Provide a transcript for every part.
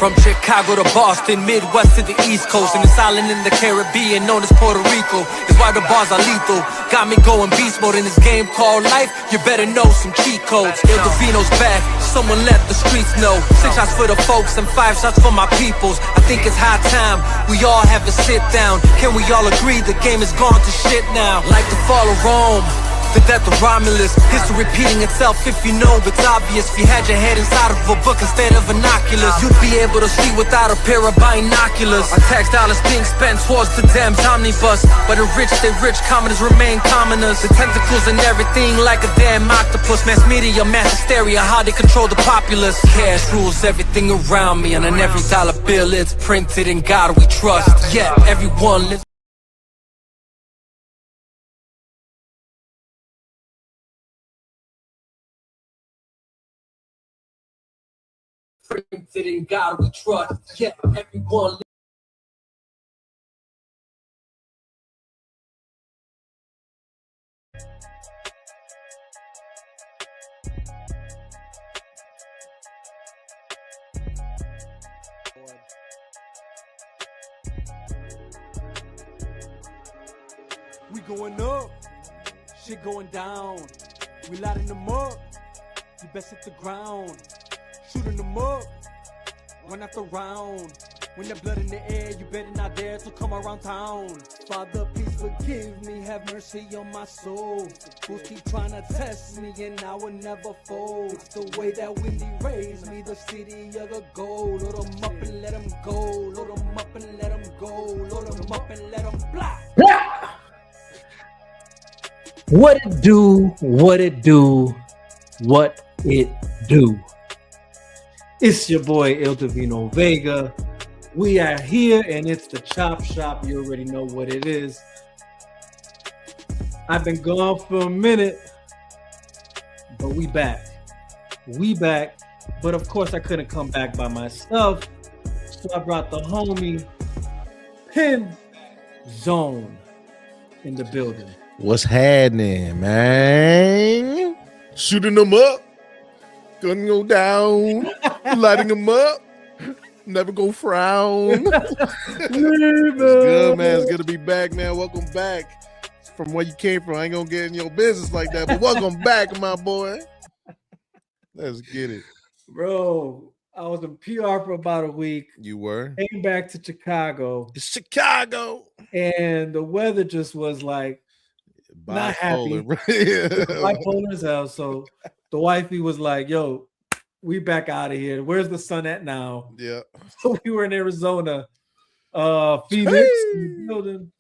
From Chicago to Boston, Midwest to the East Coast, and this island in the Caribbean known as Puerto Rico is why the bars are lethal. Got me going beast mode in this game called life. You better know some cheat codes. Il Divino's back, someone let the streets know. 6 shots for the folks and 5 shots for my peoples. I think it's high time we all have a sit down. Can we all agree the game is gone to shit now? Like the fall of Rome, the death of Romulus, history repeating itself if you know it's obvious. If you had your head inside of a book instead of binoculars, you'd be able to see without a pair of binoculars. Our tax dollars being spent towards the damn omnibus, but the rich stay rich, commoners remain commoners. The tentacles and everything like a damn octopus. Mass media, mass hysteria, how they control the populace. Cash rules everything around me, and on every dollar bill it's printed in God we trust. Yeah, everyone lives printed in God we trust. Yeah, everyone. We going up, shit going down. We lighting them up. You best hit the ground. Shooting them up, one after round. When the blood in the air, you better not dare to come around town. Father, please forgive me, have mercy on my soul. Fools keep trying to test me and I will never fold. It's the way that Wendy raised me, the city of the gold. Load them up and let them go, load them up and let them go, load them up and let them fly. What it do, what it do, what it do. It's your boy Il Divino Vega. We are here and it's the Chop Shop. You already know what it is. I've been gone for a minute, but we back. We back. But of course I couldn't come back by myself. So I brought the homie Pinzone in the building. What's happening, man? Shooting them up, gonna go down, lighting them up, never go frown. It's good, man. It's good to be back, man. Welcome back from where you came from. I ain't gonna get in your business like that, but welcome back, my boy. Let's get it. Bro, I was in PR for about a week. You were? Came back to Chicago. It's Chicago. And the weather just was like, not happy. Bipolar as hell. So the wifey was like, yo, we back out of here. Where's the sun at now? Yeah. So we were in Arizona, Phoenix building.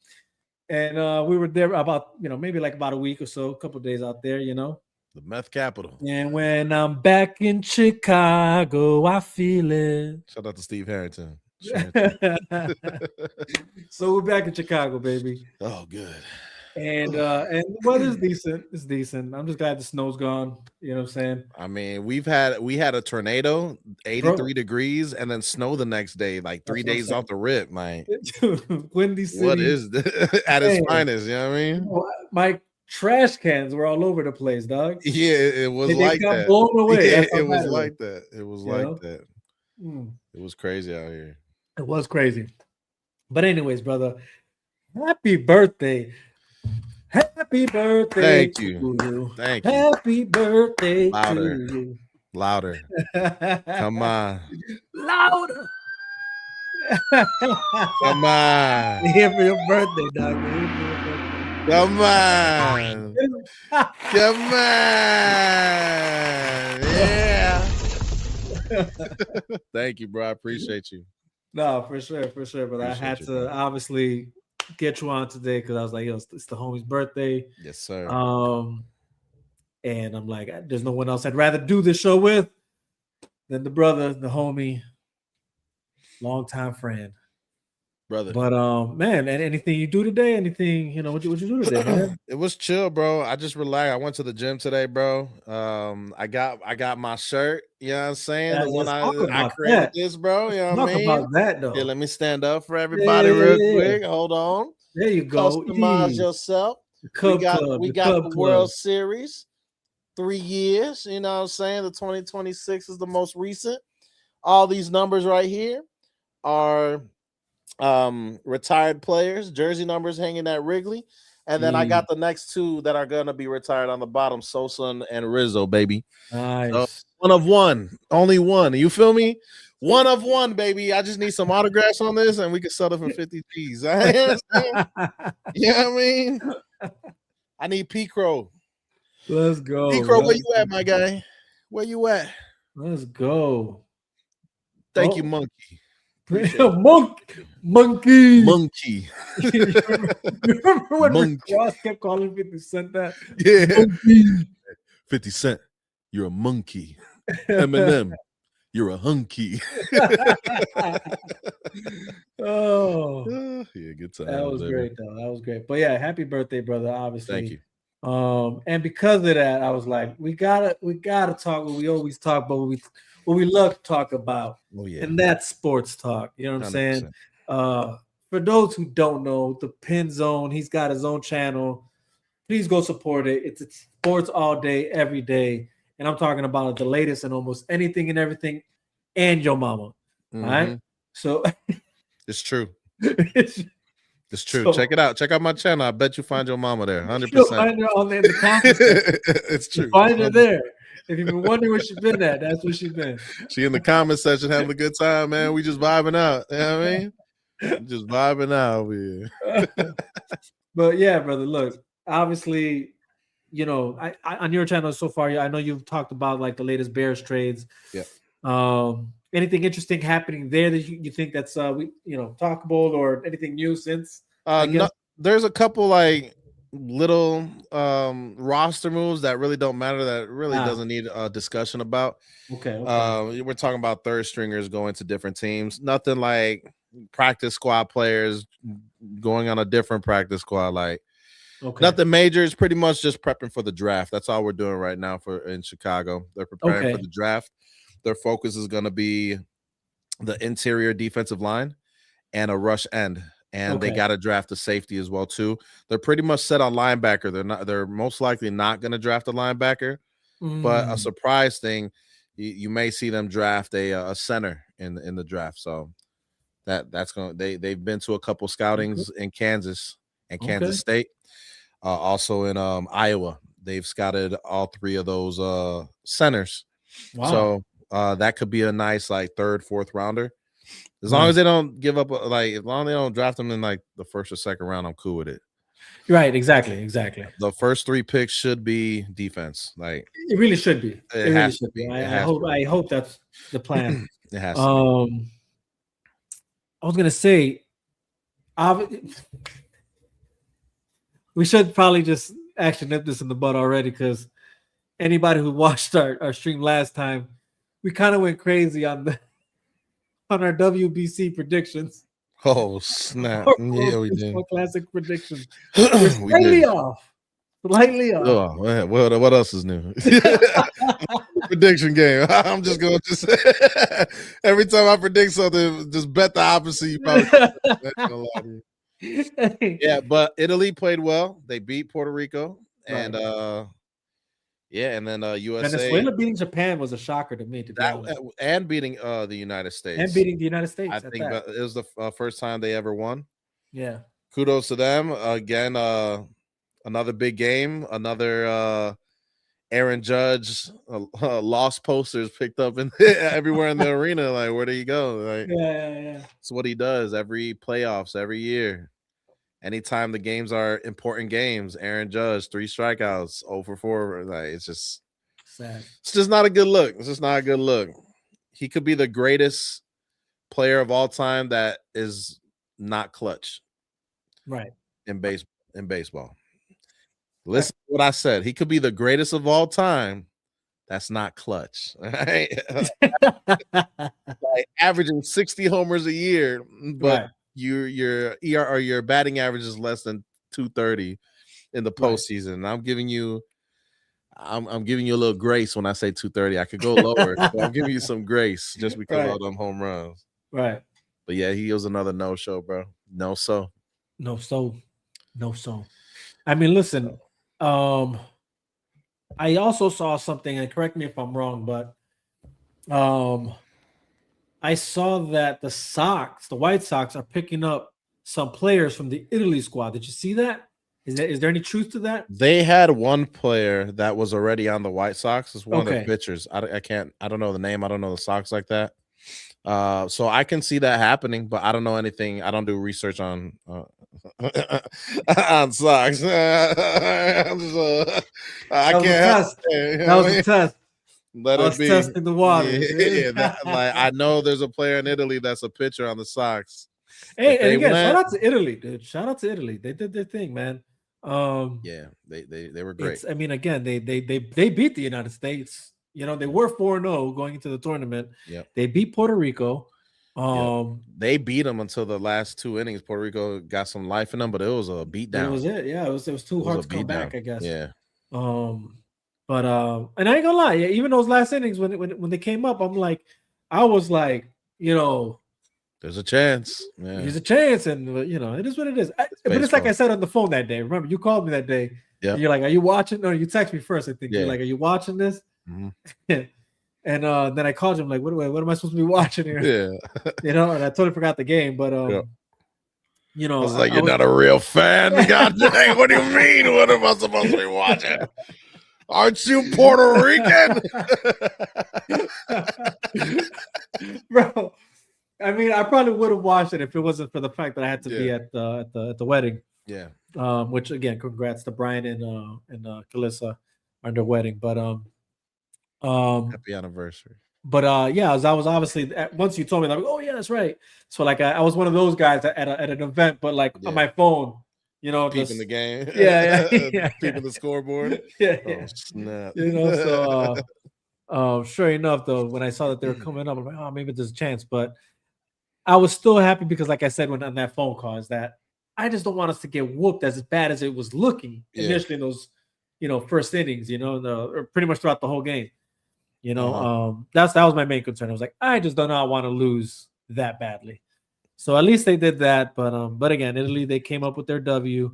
And we were there about, maybe like about a week or so, a couple of days out there, The meth capital. And when I'm back in Chicago, I feel it. Shout out to Steve Harrington. So we're back in Chicago, baby. Oh, good. And the weather's decent. It's decent. I'm just glad the snow's gone. You know what I'm saying? I mean, we had a tornado, 83 degrees, and then snow the next day, like 3 days off the rip. Like, Windy City. What is this? At its finest? You know what I mean? My trash cans were all over the place, dog. Yeah, it was like that. Got blown away. Yeah, it was like that. It was like that. It was crazy out here. It was crazy. But anyways, brother, happy birthday. Happy birthday Thank you. to you. Thank you. Happy birthday Louder. to you. Louder. Come on. Louder. Come on. Here for your birthday, dog. Come on. Come on. Yeah. Thank you, bro. I appreciate you. No, for sure. But I had to obviously get you on today because I was like, yo, it's the homie's birthday. Yes, sir. And I'm like, there's no one else I'd rather do this show with than the brother, the homie, longtime friend. Brother. But man, and anything you do today? Anything, what you do today, man? It was chill, bro. I just relaxed. I went to the gym today, bro. I got my shirt, you know what I'm saying? Yeah, the one I created this, bro. You know what I mean? Talk about that though. Yeah, let me stand up for everybody real quick. Hold on. There you go. Customize yourself. We got the World Series, 3 years, you know what I'm saying? The 2026 is the most recent. all these numbers right here are retired players, jersey numbers hanging at Wrigley. And then I got the next two that are gonna be retired on the bottom, Sosa and Rizzo, baby. So, Nice. one of one, only one. You feel me? One of one, baby. I just need some autographs on this, and we can sell it for 50 G's. You know what I mean? I need P-Crow. Let's go. P-Crow, where you at, my guy? Where you at? Let's go. Thank you, Monkey. Monkey. Remember when Monkey. Ross kept calling 50 Cent that? Yeah. Monkey. 50 Cent, you're a monkey. Eminem, you're a hunky. Oh, yeah, good time. that was great, though. That was great. But yeah, happy birthday, brother. Obviously. Thank you. And because of that, I was like, we gotta talk what we always talk about, what we love to talk about. Oh, yeah. And that's sports talk. You know what I'm 100%. saying? For those who don't know, the Pinzone, he's got his own channel. Please go support it. It's sports all day, every day. And I'm talking about the latest and almost anything and everything and your mama. Mm-hmm. All right. So it's true. It's true. So, check it out. Check out my channel. I bet you find your mama there. 100%. You'll find her in the comments. It's true. You find her there. If you've been wondering where she's been at, that's where she's been. She in the comment section having a good time, man. We just vibing out. You know what I mean? Just vibing out here. But yeah, brother, look, obviously, you know, I on your channel so far, I know you've talked about like the latest Bears trades. Yeah. Anything interesting happening there that you think that's talkable, or anything new since? No, there's a couple like little roster moves that really don't matter, that really doesn't need a discussion about. Okay. We're talking about third stringers going to different teams. Nothing like practice squad players going on a different practice squad. Like nothing major. It's pretty much just prepping for the draft. That's all we're doing right now in Chicago. They're preparing for the draft. Their focus is going to be the interior defensive line and a rush end. And they got to draft a safety as well too. They're pretty much set on linebacker. They're most likely not going to draft a linebacker, but a surprise thing, you may see them draft a center in the draft. So that's going. They've been to a couple scoutings in Kansas and Kansas State, also in Iowa. They've scouted all three of those centers. Wow. So that could be a nice like third, fourth rounder. As long as they don't give up, as long as they don't draft them in like the first or second round, I'm cool with it. Right, exactly. The first 3 picks should be defense. Like it really should be. It really should be. I hope that's the plan. It has to be. I was gonna say, we should probably just actually nip this in the bud already, because anybody who watched our stream last time, we kind of went crazy on our WBC predictions. Oh snap! Yeah, we did. Classic predictions. Slightly off. Oh, man. Well, what else is new? Prediction game. I'm just going to say every time I predict something, just bet the opposite. You probably yeah, but Italy played well. They beat Puerto Rico, and and then USA. Venezuela beating Japan was a shocker to me. And beating the United States. I think that it was the first time they ever won. Yeah. Kudos to them. Again, another big game. Another Aaron Judge lost posters picked up everywhere in the arena. Like, where do you go? Like, yeah. It's what he does every playoffs, every year. Anytime the games are important games, Aaron Judge, 3 strikeouts, 0 for 4. Like, it's just sad. It's just not a good look. It's just not a good look. He could be the greatest player of all time that is not clutch. Right. In baseball. Listen to what I said. He could be the greatest of all time. That's not clutch. Right? Like averaging 60 homers a year, but your ER or your batting average is less than 230 in the postseason. And I'm giving you a little grace when I say 230. I could go lower, but I'm giving you some grace just because of them home runs. Right. But yeah, he was another no-show, bro. No so. I mean, listen, I also saw something, and correct me if I'm wrong, but I saw that the White Sox, are picking up some players from the Italy squad. Did you see that? Is there any truth to that? They had one player that was already on the White Sox. It's one of their Okay. pitchers. I don't know the name. I don't know the Sox like that. So I can see that happening, but I don't know anything. I don't do research on on Sox. I can't help it, That was a test. Let I it was be. testing the waters. Yeah, like I know there's a player in Italy that's a pitcher on the Sox. Hey, If and they again, shout went, out to Italy, dude. Shout out to Italy. They did their thing, man. yeah, they were great. I mean, again, they beat the United States. You know, they were 4-0 going into the tournament. Yeah, They beat Puerto Rico. they beat them until the last 2 innings. Puerto Rico got some life in them, but it was a beat That down. was it. Yeah, it was too hard to come back, I guess. Yeah. But and I ain't gonna lie, yeah, even those last innings when they came up, I was like, you know, There's a chance. Yeah. there's a chance, and you know, it is what it is. But it's like I said on the phone that day. Remember, you called me that day. Yeah. You're like, "Are you watching?" No, you text me first. I think you're like, "Are you watching this?" Mhm. And then I called him like, "What am I supposed to be watching here?" Yeah. You know, and I totally forgot the game. But you know, I was like, "You're not a real fan." God dang, what do you mean? What am I supposed to be watching? Aren't you Puerto Rican? Bro, I mean, I probably would have watched it if it wasn't for the fact that I had to be at the wedding. Yeah. Which again, congrats to Brian and Kalissa on their wedding. But Happy anniversary. But yeah, I was obviously once you told me, like, oh yeah, that's right. So like I was one of those guys at an event, but like on my phone, you know, peeping the game. Yeah. Peeping the scoreboard. Yeah. Oh, snap. You know, so sure enough, though, when I saw that they were coming up, I'm like, oh, maybe there's a chance. But I was still happy because, like I said, when on that phone call, is that I just don't want us to get whooped as bad as it was looking initially in those, you know, first innings, you know, or pretty much throughout the whole game. You know, that was my main concern. I was like, I just do not want to lose that badly. So at least they did that. But again, Italy, they came up with their W.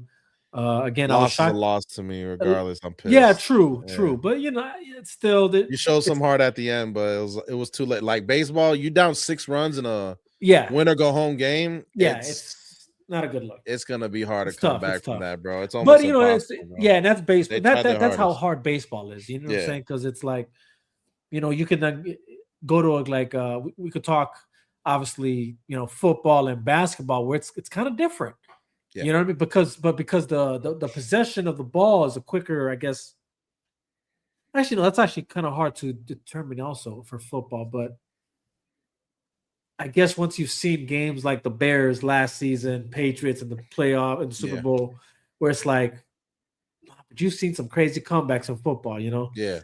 Again, I was shocked. A loss to me, regardless. I'm pissed. Yeah, true. But you know, it's still you showed some heart at the end, but it was too late. Like baseball, you down 6 runs in a win or go home game. Yeah, it's not a good look. It's gonna be hard to come back from that, bro. It's almost but you know, and that's baseball. That's how hard baseball is. You know what I'm saying? Because it's like, you know, you can then go to like we could talk obviously, you know, football and basketball where it's kind of different. Yeah. You know what I mean? Because the possession of the ball is a quicker, I guess. Actually, no, that's actually kind of hard to determine also for football. But I guess once you've seen games like the Bears last season, Patriots in the playoff and the Super Bowl, where it's like, but you've seen some crazy comebacks in football, you know? Yeah.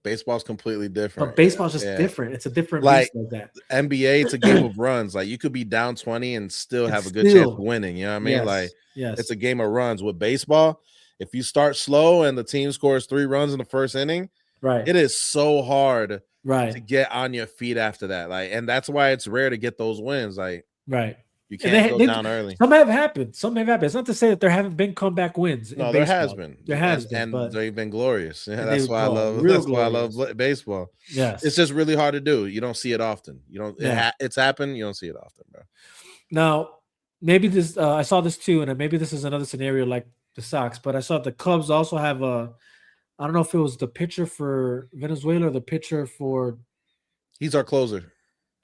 Baseball's completely different. But baseball's just different. It's a different like that. NBA, it's a game of runs. Like you could be down 20 and still have a good chance of winning. You know what I mean? It's a game of runs. With baseball, if you start slow and the team scores 3 runs in the first inning, it is so hard to get on your feet after that. Like, and that's why it's rare to get those wins. Like, you can't go down early. Some have happened. It's not to say that there haven't been comeback wins. No, there has been. There has been, and but they've been glorious. Yeah, that's why I love. That's why I love baseball. Yes, it's just really hard to do. You don't see it often. You don't. It's happened. You don't see it often, bro. Now, maybe this. I saw this too, and maybe this is another scenario like the Sox. But I saw the Cubs also have a. I don't know if it was the pitcher for Venezuela or the pitcher for. He's our closer.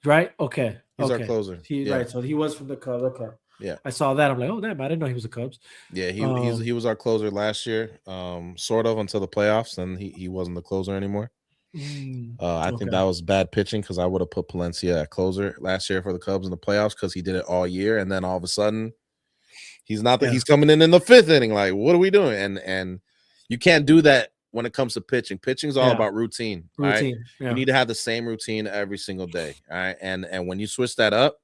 Right. Okay. He's our closer. Right. So he was from the Cubs. Okay. Yeah. I saw that. I'm like, oh damn, I didn't know he was a Cubs. Yeah, he was our closer last year, sort of until the playoffs, and he wasn't the closer anymore. I think that was bad pitching because I would have put Palencia at closer last year for the Cubs in the playoffs because he did it all year, and then all of a sudden he's not that he's coming in the 5th inning. Like, what are we doing? And you can't do that when it comes to pitching. Pitching's all about routine. Right? You need to have the same routine every single day. All right. And when you switch that up,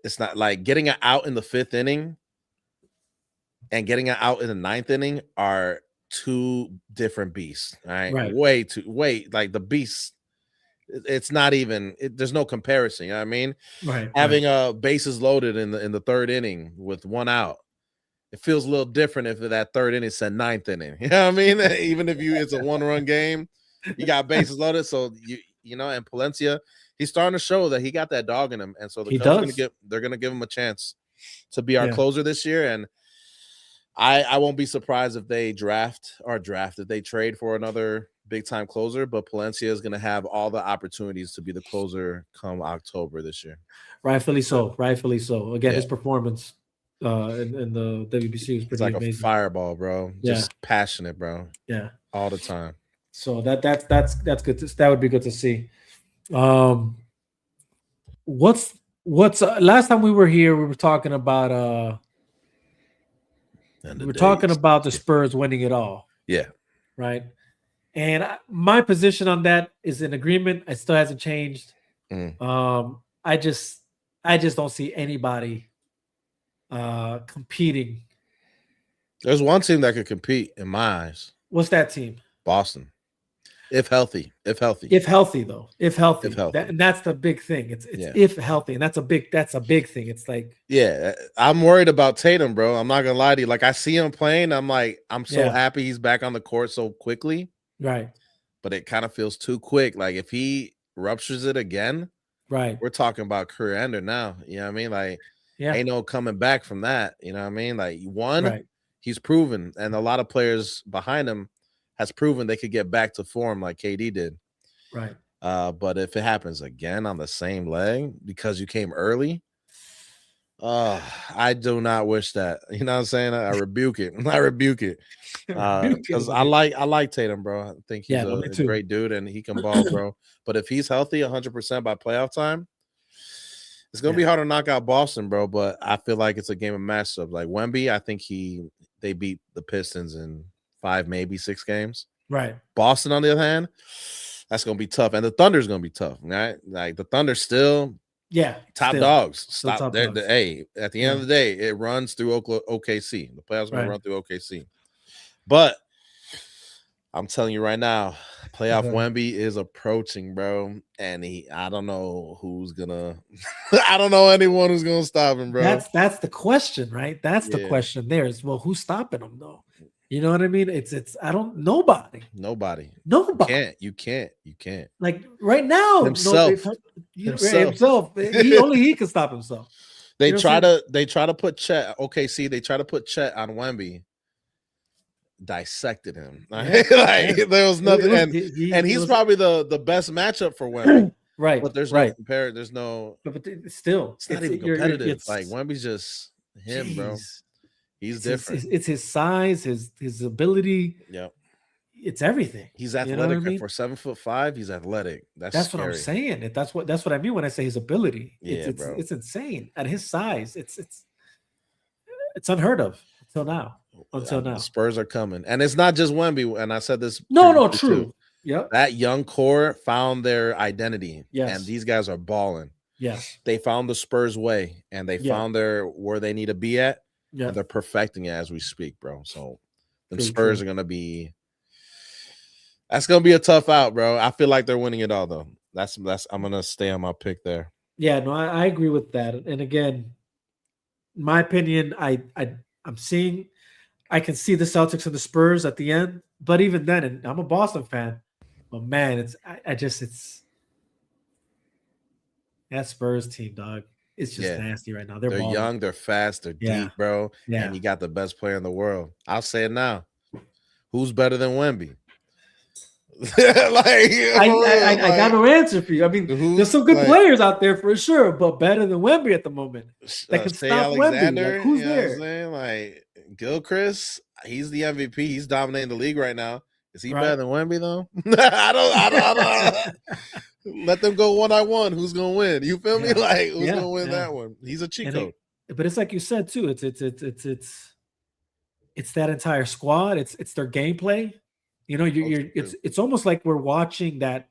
it's not like getting it out in the 5th inning and getting it out in the 9th inning are 2 different beasts. All right. Way like the beasts. It's not even there's no comparison. You know what I mean? Having bases loaded in the 3rd inning with 1 out. It feels a little different if that 3rd inning said 9th inning. You know what I mean? Even if it's a 1-run game, you got bases loaded. So you know, and Palencia, he's starting to show that he that dog in him, and so the He Cubs does. they're gonna give him a chance to be our closer this year. And I won't be surprised if they if they trade for another big time closer, but Palencia is gonna have all the opportunities to be the closer come October this year. Rightfully so. Rightfully so. Again, his performance in the WBC was pretty amazing. A fireball, bro. Just passionate, bro. Yeah, all the time. So that's good. That would be good to see. What's last time we were here, we were talking about the Spurs winning it all. Yeah. Right. And my position on that is in agreement. It still hasn't changed. I just don't see anybody competing. There's one team that could compete in my eyes. What's that team? Boston. If healthy. If healthy. And that's the big thing. It's if healthy, and that's a big thing. It's like, I'm worried about Tatum, bro. I'm not gonna lie to you. Like, I see him playing, I'm so happy he's back on the court so quickly. Right. But it kind of feels too quick. Like, if he ruptures it again, right, we're talking about career ender now. You know what I mean? Like, ain't no coming back from that. You know what I mean? Like, he's proven, and a lot of players behind him has proven they could get back to form like KD did. Right. But if it happens again on the same leg because you came early, I do not wish that. You know what I'm saying? I rebuke it. Because I like Tatum, bro. I think he's a great dude and he can ball, bro. But if he's healthy 100% by playoff time, it's gonna be hard to knock out Boston, bro. But I feel like it's a game of matchups. Like Wemby, I think they beat the Pistons in 5, maybe 6 games. Right. Boston, on the other hand, that's gonna be tough, and the Thunder's gonna be tough, right? Like the Thunder still, top dogs. Stop there. Hey, at the end of the day, it runs through OKC. The playoffs are gonna run through OKC. But I'm telling you right now, playoff Wemby is approaching, bro. And I don't know who's gonna I don't know anyone who's gonna stop him, bro. That's the question, right? That's the question there is, well, who's stopping him though? You know what I mean? It's nobody. You can't. Like right now, himself. He can stop himself. They try to put Chet. OKC, they try to put Chet on Wemby. Dissected him. There was nothing, and he's probably the best matchup for Wemby. Right. But there's no compare. There's no. But still, it's not even competitive. Like Wemby's just him, bro. He's different. It's his size, his ability. Yep. It's everything. He's athletic. For 7'5", he's athletic. That's what I'm saying. That's what I mean when I say his ability. Bro. It's insane at his size. It's unheard of until now. The Spurs are coming, and it's not just Wemby. And I said this. True. Yeah. That young core found their identity. Yes. And these guys are balling. Yes. They found the Spurs way, and they found where they need to be at. Yeah. And they're perfecting it as we speak, bro. So the Spurs are gonna be. That's gonna be a tough out, bro. I feel like they're winning it all, though. That's. I'm gonna stay on my pick there. Yeah, no, I agree with that. And again, my opinion, I'm seeing. I can see the Celtics and the Spurs at the end, but even then, and I'm a Boston fan, but man, it's that Spurs team, dog. It's just nasty right now. They're young, they're fast, they're deep, bro. Yeah. And you got the best player in the world. I'll say it now. Who's better than Wemby? I got no answer for you. I mean, there's some good players out there for sure, but better than Wemby at the moment. That can stop Wemby. Like, who's there? What I'm saying? Like Gilchrist, he's the MVP. He's dominating the league right now. Is he better than Wemby though? I don't. Let them go 1-on-1. Who's gonna win? You feel me? Like who's gonna win that one? He's a cheat code. But it's like you said too. It's that entire squad. It's their gameplay. You know, it's almost like we're watching that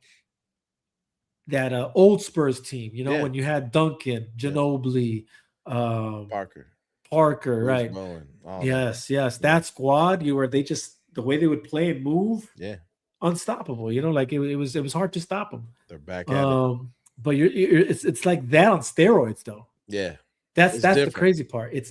old Spurs team. You know, when you had Duncan, Ginobili, Parker, Bruce, right? Bowen, yes. That squad. The way they would play and move. Yeah. Unstoppable, you know, like it was hard to stop them. They're back at it. But it's like that on steroids, though. Yeah, that's the crazy part. It's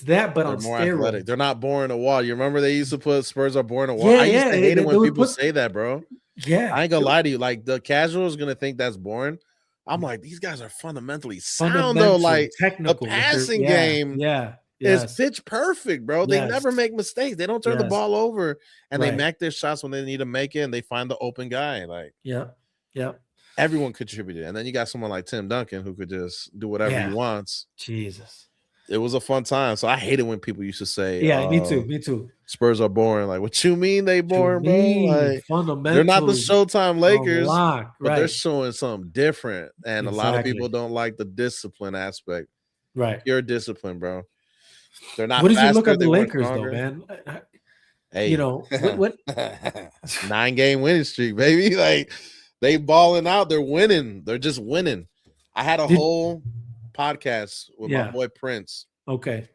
that, but on more steroids. Athletic. They're not boring a wall. You remember they used to put Spurs are boring a wall. I used to hate it when people say that, bro. Yeah, I ain't gonna lie to you. Like the casual is gonna think that's boring. I'm like, these guys are fundamentally sound though. Like technical, the passing game is pitch perfect, bro. They never make mistakes. They don't turn the ball over, and they make their shots when they need to make it, and they find the open guy. Like, everyone contributed. And then you got someone like Tim Duncan who could just do whatever he wants. Jesus. It was a fun time. So I hated when people used to say, me too. Spurs are boring. Like, what you mean they boring, bro? Like, they're not the Showtime Lakers, but they're showing something different. And a lot of people don't like the discipline aspect. Right. Pure discipline, bro. They're not. What did you look at the Lakers though, man? Hey, you know what? 9-game winning streak, baby. Like, they balling out. They're winning. They're just winning. I had a whole podcast with my boy Prince. Okay.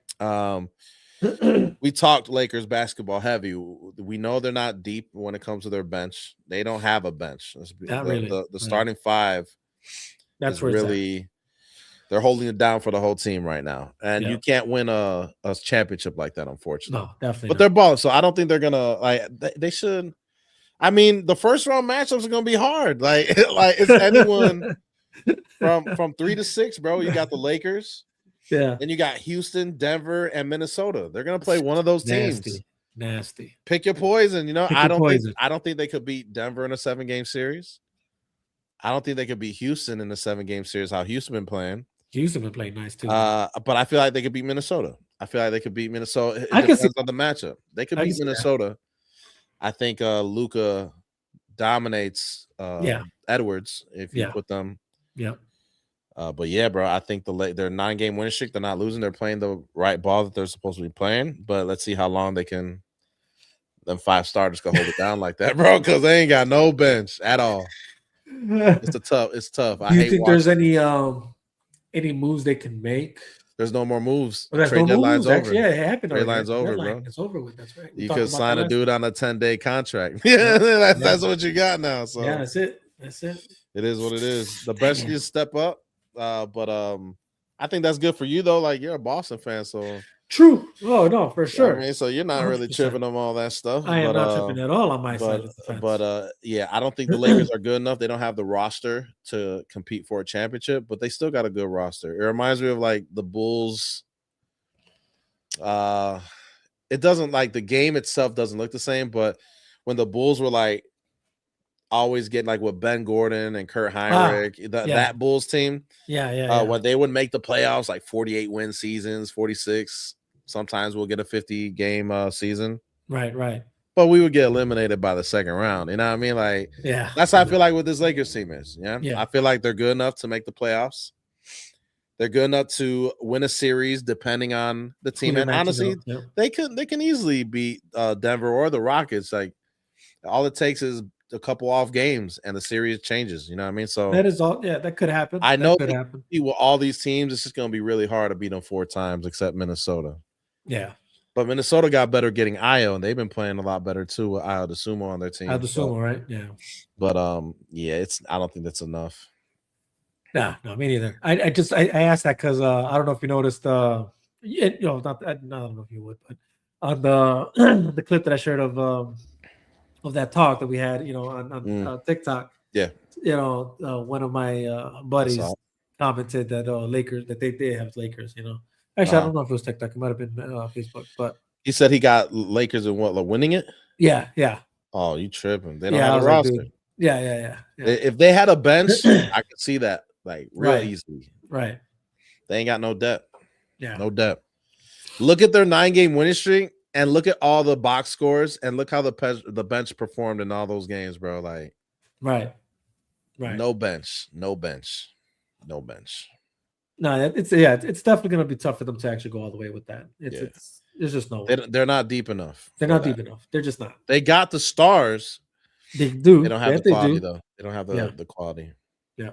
We talked Lakers basketball heavy. We know they're not deep when it comes to their bench. They don't have a bench. The starting five. That's where really they're holding it down for the whole team right now. And you can't win a championship like that, unfortunately. No, definitely. But they're balling. So I don't think they're gonna they should. I mean, the first round matchups are gonna be hard. Like it's anyone from 3 to 6, bro. You got the Lakers. Yeah. Then you got Houston, Denver, and Minnesota. They're gonna play one of those teams. Nasty. Pick your poison. You know, I don't think they could beat Denver in a 7-game series. I don't think they could beat Houston in a 7-game series. How Houston been playing? Houston been playing nice too. But I feel like they could beat Minnesota. It depends on the matchup. They could beat Minnesota. I think Luka dominates Edwards if you put them. Yeah. But yeah, bro, I think their 9-game winning streak, they're not losing. They're playing the right ball that they're supposed to be playing. But let's see how long them 5 starters can hold it down like that, bro, because they ain't got no bench at all. It's tough. Do you think there's any moves they can make? There's no more moves. Trade deadline's over. Actually, it happened. Trade deadline's over, bro. It's over with. That's right. You could sign a dude on a 10-day contract. That's what you got now. So yeah, that's it. It is what it is. The best you step up. But I think that's good for you though. Like, you're a Boston fan, so true. Oh no, for sure. I mean, so you're not 100%. Really tripping on all that stuff. I am not tripping at all on my side of the fence. But yeah, I don't think the Lakers are good enough. They don't have the roster to compete for a championship, but they still got a good roster. It reminds me of like the Bulls. It doesn't, like, the game itself doesn't look the same, but when the Bulls were like always getting, like, with Ben Gordon and Kurt Heinrich, that Bulls team. When they would make the playoffs, like 48-win seasons, 46. Sometimes we'll get a 50-game season. Right. But we would get eliminated by the second round. You know what I mean? Like, that's how I feel like with this Lakers team is. Yeah. I feel like they're good enough to make the playoffs. They're good enough to win a series depending on the team. And honestly, they can easily beat Denver or the Rockets. Like, all it takes is a couple off games and the series changes. You know what I mean? So that is all. Yeah, that could happen. I know with all these teams, it's just going to be really hard to beat them 4 times, except Minnesota. Yeah. But Minnesota got better getting Ayo, and they've been playing a lot better too with Ayo DeSumo on their team. Ayo DeSumo, right? Yeah. But I don't think that's enough. No, me neither. I asked that because I don't know if you noticed. I don't know if you would, but on the clip that I shared of that talk that we had, on TikTok. Yeah. One of my buddies commented that Lakers, that they have Lakers. Actually, I don't know if it was TikTok. It might have been Facebook, but he said he got Lakers and what, like, winning it. Yeah. Oh, you tripping? They don't have a roster. Like, yeah. If they had a bench, I could see that, like, real easily. Right. They ain't got no depth. Yeah. No depth. Look at their 9-game winning streak and look at all the box scores and look how the bench performed in all those games, bro. Like, right. No bench. No, it's definitely going to be tough for them to actually go all the way with that. There's just no way. They're not deep enough. They're not deep enough. They're just not. They got the stars. They do. They don't have the quality, though. They don't have the quality. Yeah.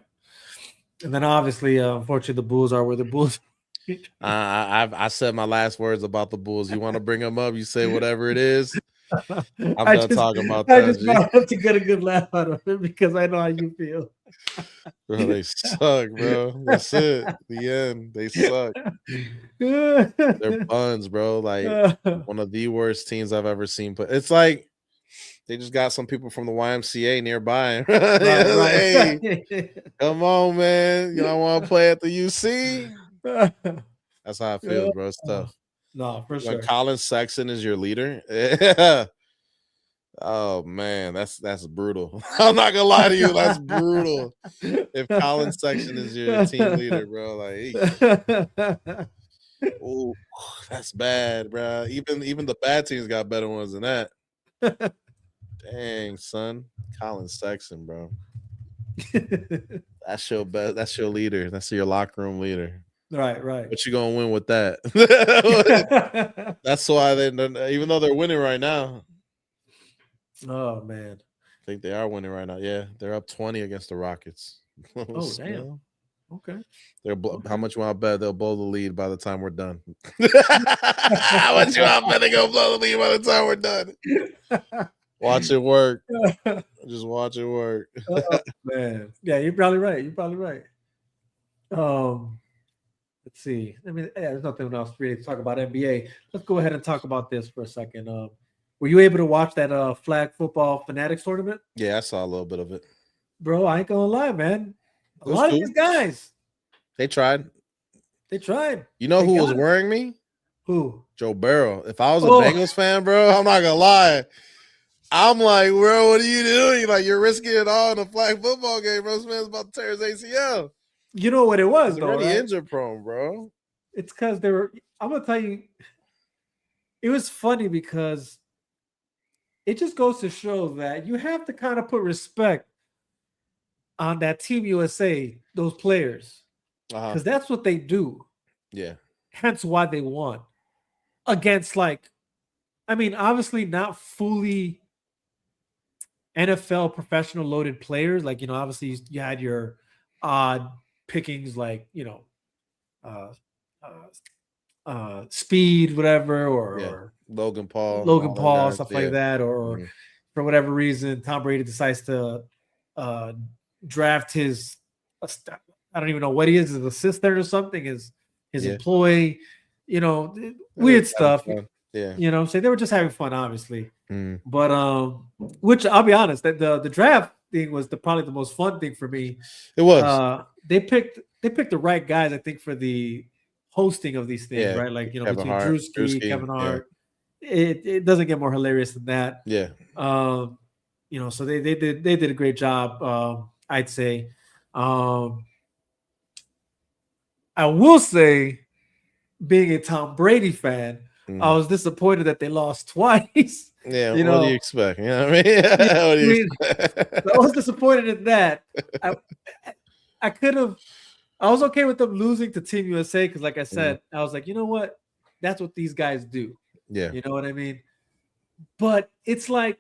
And then obviously, unfortunately, the Bulls are where the Bulls. I said my last words about the Bulls. You want to bring them up? You say whatever it is. I'm done talking about that. I just wanted to get a good laugh out of it because I know how you feel. Bro, they suck, bro. That's it. The end. They suck. They're buns, bro. Like, one of the worst teams I've ever seen. But it's like They just got some people from the YMCA nearby. Right. Hey, come on, man. You don't want to play at the UC? That's how I feel, bro. It's tough. No, for When sure. Colin Sexton is your leader, yeah. Oh man, that's brutal. I'm not gonna lie to you, that's brutal. If Colin Sexton is your team leader, bro, like, oh, that's bad, bro. Even the bad teams got better ones than that. Dang, son, Colin Sexton, bro. That's your best. That's your leader. That's your locker room leader. Right. What you gonna win with that? That's why even though they're winning right now. Oh man, I think they are winning right now. Yeah, they're up 20 against the Rockets. oh damn. Okay. How much you want to bet they'll blow the lead by the time we're done? How much you want to bet they gonna blow the lead by the time we're done? Watch it work. Just watch it work. Oh, man, yeah, you're probably right. Let's see. I mean, there's nothing else really to talk about NBA. Let's go ahead and talk about this for a second. Were you able to watch that flag football Fanatics tournament? Yeah, I saw a little bit of it. Bro, I ain't gonna lie, man. A lot of these guys. They tried. You know who was worrying me? Who? Joe Burrow. If I was a Bengals fan, bro, I'm not gonna lie. I'm like, bro, what are you doing? Like, you're risking it all in a flag football game, bro. This man's about to tear his ACL. You know what it was, He's though, already right? injured prone, bro. It's because they were. I'm gonna tell you, it was funny because it just goes to show that you have to kind of put respect on that Team USA, those players, because that's what they do. Yeah. Hence why they won against, like, I mean, obviously not fully NFL professional loaded players. Like, obviously you had your odd pickings, like, speed, whatever, or Logan Paul, stuff like that, or for whatever reason, Tom Brady decides to draft his, I don't even know what he is, his assistant or something, his employee, weird stuff. Yeah. So they were just having fun, obviously. But which I'll be honest, that the draft thing was probably the most fun thing for me. It was. They picked the right guys, I think, for the hosting of these things, right? Like, between Drewski, Kevin Hart. It doesn't get more hilarious than that. Yeah. So they did a great job, I'd say. I will say, being a Tom Brady fan, I was disappointed that they lost twice. Yeah, what do you expect? You know what I mean? What do you expect? I was disappointed in that. I was okay with them losing to Team USA because, like I said, I was like, you know what? That's what these guys do. Yeah. You know what I mean? But it's like,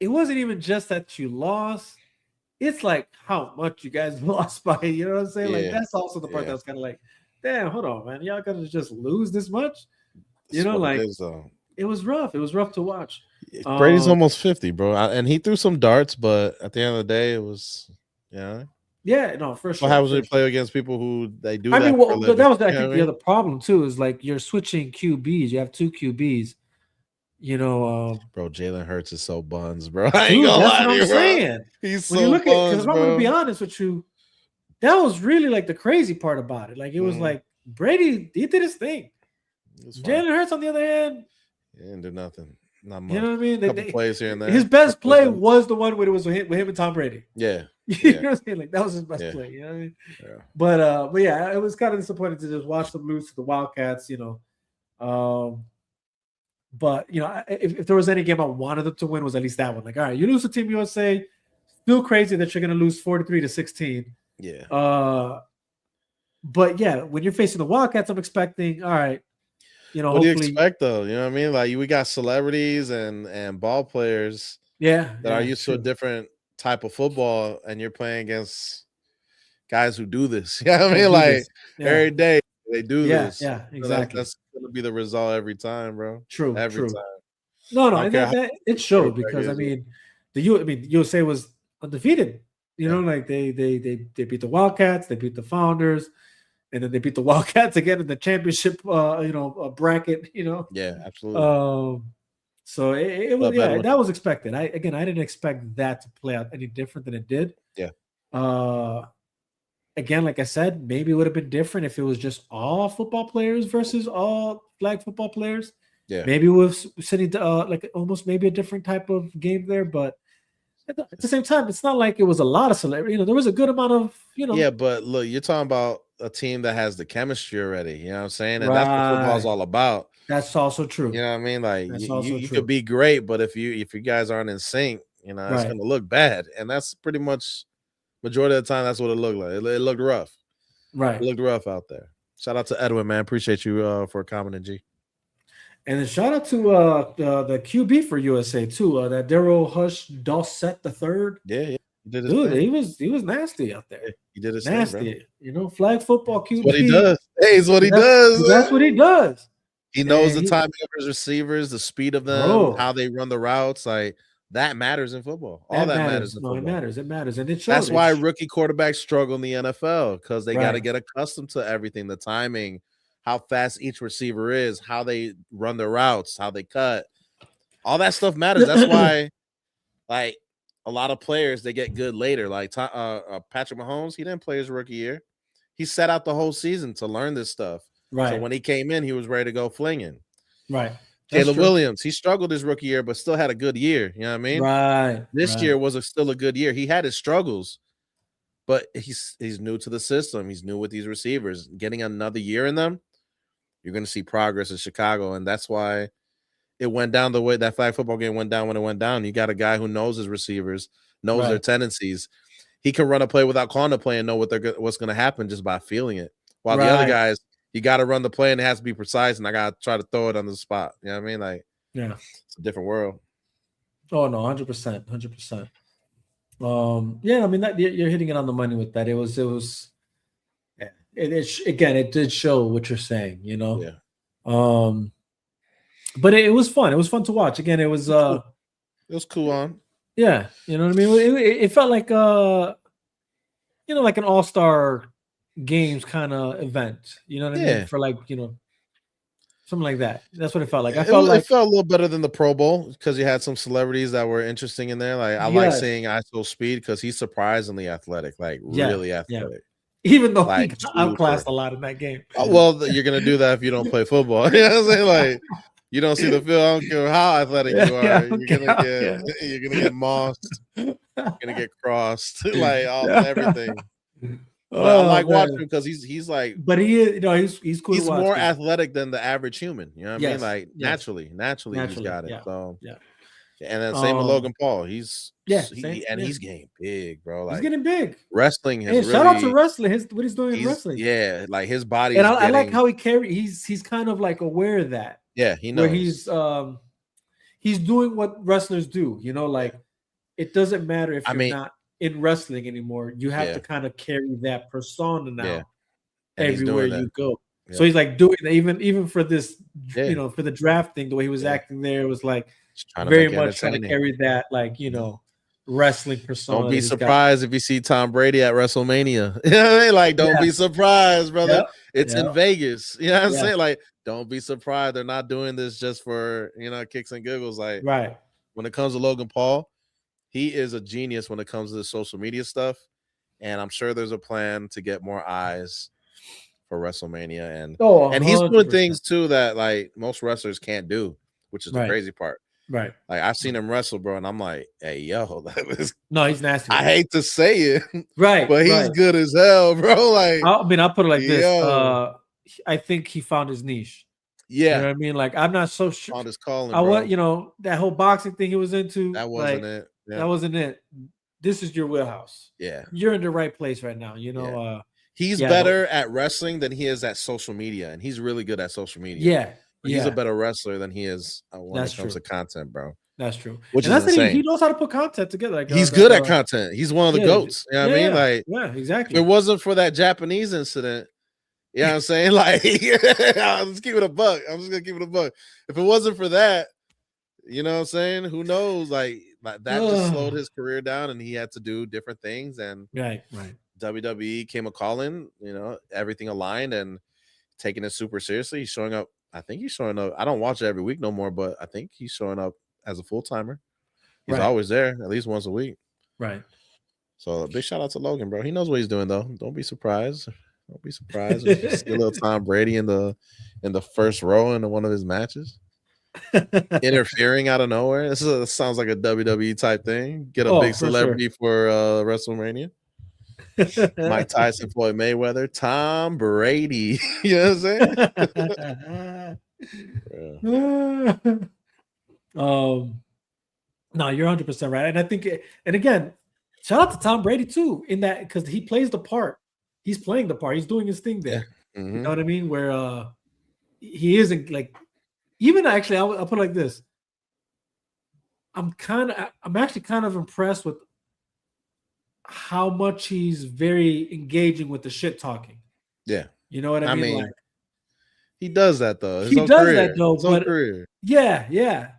it wasn't even just that you lost. It's like how much you guys lost by, you know what I'm saying? Like, that's also the part that was kind of like, damn, hold on, man. Y'all gonna just lose this much? It was rough. It was rough to watch. Brady's almost 50, bro. And he threw some darts, but at the end of the day, it was, Yeah, no, for sure. What happens when you play against people who they do? I mean, that was, I think, the other problem too, is like you're switching QBs. You have two QBs. Bro, Jalen Hurts is so buns, bro. I ain't gonna lie to you, bro. He's so buns, because I'm gonna be honest with you, that was really like the crazy part about it. Like, it was like Brady, he did his thing. Jalen Hurts, on the other hand, he didn't do nothing. Not much. You know what I mean? Couple plays here and there. His best play was the one when it was with him and Tom Brady. Yeah. You know what I'm saying? Like, that was his best play. You know what I mean? Yeah. But yeah, it was kind of disappointing to just watch them lose to the Wildcats. But if there was any game I wanted them to win, was at least that one. Like, all right, you lose to Team USA, still crazy that you're gonna lose 43-16. Yeah. But yeah, when you're facing the Wildcats, I'm expecting, all right. What do you expect though? You know what I mean? Like, we got celebrities and ball players, that are used to a different type of football, and you're playing against guys who do this. You know what I mean? Like, every day they do this. Yeah, exactly. That's gonna be the result every time, bro. True. Every time. No, and it showed because the USA was undefeated. Like they beat the Wildcats, they beat the Founders. And then they beat the Wildcats again in the championship, bracket. Yeah, absolutely. So it was, better yeah, one. that was expected. I didn't expect that to play out any different than it did. Yeah. Again, like I said, maybe it would have been different if it was just all football players versus all flag football players. Yeah. Maybe we're sitting like almost maybe a different type of game there, but at the same time, it's not like it was a lot of celebrity. There was a good amount of, Yeah, but look, you're talking about a team that has the chemistry already. You know what I'm saying? And that's what football's right. all about. That's also true. You know what I mean? Like That's you also you true. could be great, but if you guys aren't in sync, it's Right. gonna look bad. And that's pretty much majority of the time that's what it looked like. It looked rough. Right. It looked rough out there. Shout out to Edwin, man. Appreciate you for commenting, G. And then shout out to the QB for USA too. That Daryl Hush Dawsett the third. Yeah. He did his Dude, thing. he was nasty out there. Yeah, he did his Nasty. thing, bro. Flag football QB. That's what he does. Hey, it's what he does. That's what he does. He knows And the timing of his receivers, the speed of them, Bro. how they run the routes. Like that matters in football. All that matters in football. It matters. It matters. And it shows. That's why rookie quarterbacks struggle in the NFL because they got to Right. get accustomed to everything, the timing, how fast each receiver is, how they run their routes, how they cut. All that stuff matters. That's why, like, a lot of players, they get good later. Like Patrick Mahomes, he didn't play his rookie year. He sat out the whole season to learn this stuff. Right. So when he came in, he was ready to go flinging. Right. Caleb Williams, he struggled his rookie year, but still had a good year. You know what I mean? Right. This year was still a good year. He had his struggles, but he's new to the system. He's new with these receivers. Getting another year in them, you're going to see progress in Chicago, and that's why it went down the way that flag football game went down when it went down. You got a guy who knows his receivers, knows their tendencies. He can run a play without calling the play and know what's going to happen just by feeling it. While the other guys, you got to run the play and it has to be precise, and I got to try to throw it on the spot. You know what I mean? Like, yeah, it's a different world. Oh no, 100%, 100%. Yeah, I mean that you're hitting it on the money with that. It was, yeah. It did show what you're saying. Yeah. But it was fun. It was fun to watch. Again, it was cool on. Yeah, you know what I mean. It felt like like an all-star games kind of event. You know what I mean? For like something like that. That's what it felt like. It felt a little better than the Pro Bowl because you had some celebrities that were interesting in there. Like I like seeing ISO Speed because he's surprisingly athletic, like really athletic. Even though he got outclassed a lot in that game. Well, you're gonna do that if you don't play football. You know what I'm saying? Like you don't see the field. I don't care how athletic you are. You're gonna get mossed. You're gonna get crossed. Like everything. But I like watching him because he's like, but he is, he's cool. He's more athletic than the average human. You know what I mean? Like naturally, he's got it. Yeah. So yeah. And then same with Logan Paul. He's he's getting big, bro. Like he's getting big. Wrestling has shout out to wrestling. What he's doing in wrestling. Yeah, like his body. And I like how he he's kind of like aware of that. Yeah, he knows. Where he's doing what wrestlers do. Like it doesn't matter if you're not in wrestling anymore. You have to kind of carry that persona now everywhere you go. Yeah. So he's like doing that even for this, for the draft thing, the way he was acting there, it was like very much trying to carry that, like, wrestling persona. Don't be surprised if you see Tom Brady at WrestleMania. You know what I mean? Like, don't be surprised, brother. Yep. It's in Vegas. You know what I'm saying? Like, don't be surprised. They're not doing this just for, kicks and giggles. Like, when it comes to Logan Paul, he is a genius when it comes to the social media stuff. And I'm sure there's a plan to get more eyes for WrestleMania. And he's doing things too that like most wrestlers can't do, which is the crazy part. Right. Like I've seen him wrestle, bro, and I'm like, hey, yo, no, he's nasty. I hate to say it, right, but he's good as hell, bro. Like, I'll put it like this. I think he found his niche. Yeah. You know what I mean? Like, I'm not so sure. Found his calling, I was, that whole boxing thing he was into. That wasn't it. Yeah. That wasn't it. This is your wheelhouse. Yeah. You're in the right place right now. He's better at wrestling than he is at social media, and he's really good at social media. Yeah. He's a better wrestler than he is when it comes to content, bro. That's true. Which is insane. He knows how to put content together. Like, he's good at content. He's one of the GOATs. You know what I mean? Like, yeah, exactly. If it wasn't for that Japanese incident, you know what I'm saying? Like, let's keep it a buck. I'm just gonna keep it a buck. If it wasn't for that, you know what I'm saying? Who knows? Like that just slowed his career down, and he had to do different things. And right. WWE came a calling. Everything aligned and taking it super seriously. He's showing up I think he's showing up. I don't watch it every week no more, but I think he's showing up as a full timer. He's Right. always there, at least once a week. Right. So a big shout out to Logan, bro. He knows what he's doing though. Don't be surprised. Don't be surprised if you see a little Tom Brady in the first row in one of his matches, interfering out of nowhere. This sounds like a WWE type thing. Get a big for celebrity for WrestleMania. Mike Tyson, Floyd Mayweather, Tom Brady. You know what I'm saying? No, you're 100% right. And I think, and again, shout out to Tom Brady too, in that because he plays the part. He's playing the part. He's doing his thing there. Yeah. Mm-hmm. You know what I mean? Where he isn't like, even actually, I'll put it like this. I'm actually kind of impressed with how much he's very engaging with the shit talking. Yeah. You know what I mean? Like, he does that though. He does that though. His whole career. Yeah.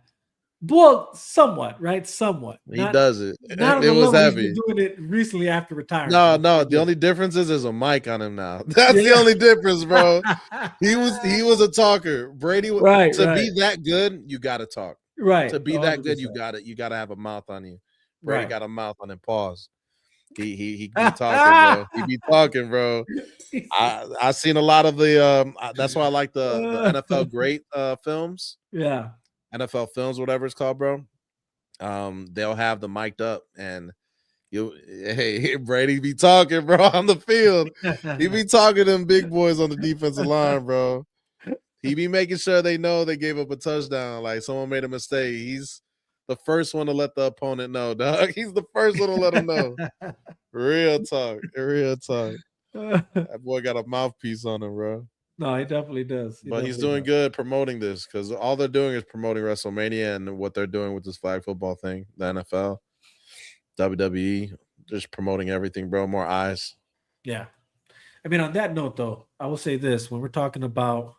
Well, somewhat, right? Somewhat. He does it. Not it was heavy. He's been doing it recently after retirement. No. The only difference is there's a mic on him now. That's the only difference, bro. He was a talker. Brady, be that good, you got to talk. Right. To be 100%. That good, you got to have a mouth on you. Brady got a mouth on him. Pause. He be talking, bro. He be talking, bro. I've seen a lot of the. That's why I like the NFL great films. Yeah. NFL films, whatever it's called, bro. They'll have the mic'd up, and hey, Brady be talking, bro, on the field. He be talking to them big boys on the defensive line, bro. He be making sure they know they gave up a touchdown. Like someone made a mistake. He's the first one to let the opponent know, dog. He's the first one to let them know. Real talk. That boy got a mouthpiece on him, bro. No, he definitely does. He's doing good promoting this because all they're doing is promoting WrestleMania and what they're doing with this flag football thing, the NFL, WWE, just promoting everything, bro. More eyes. Yeah. I mean, on that note, though, I will say this. When we're talking about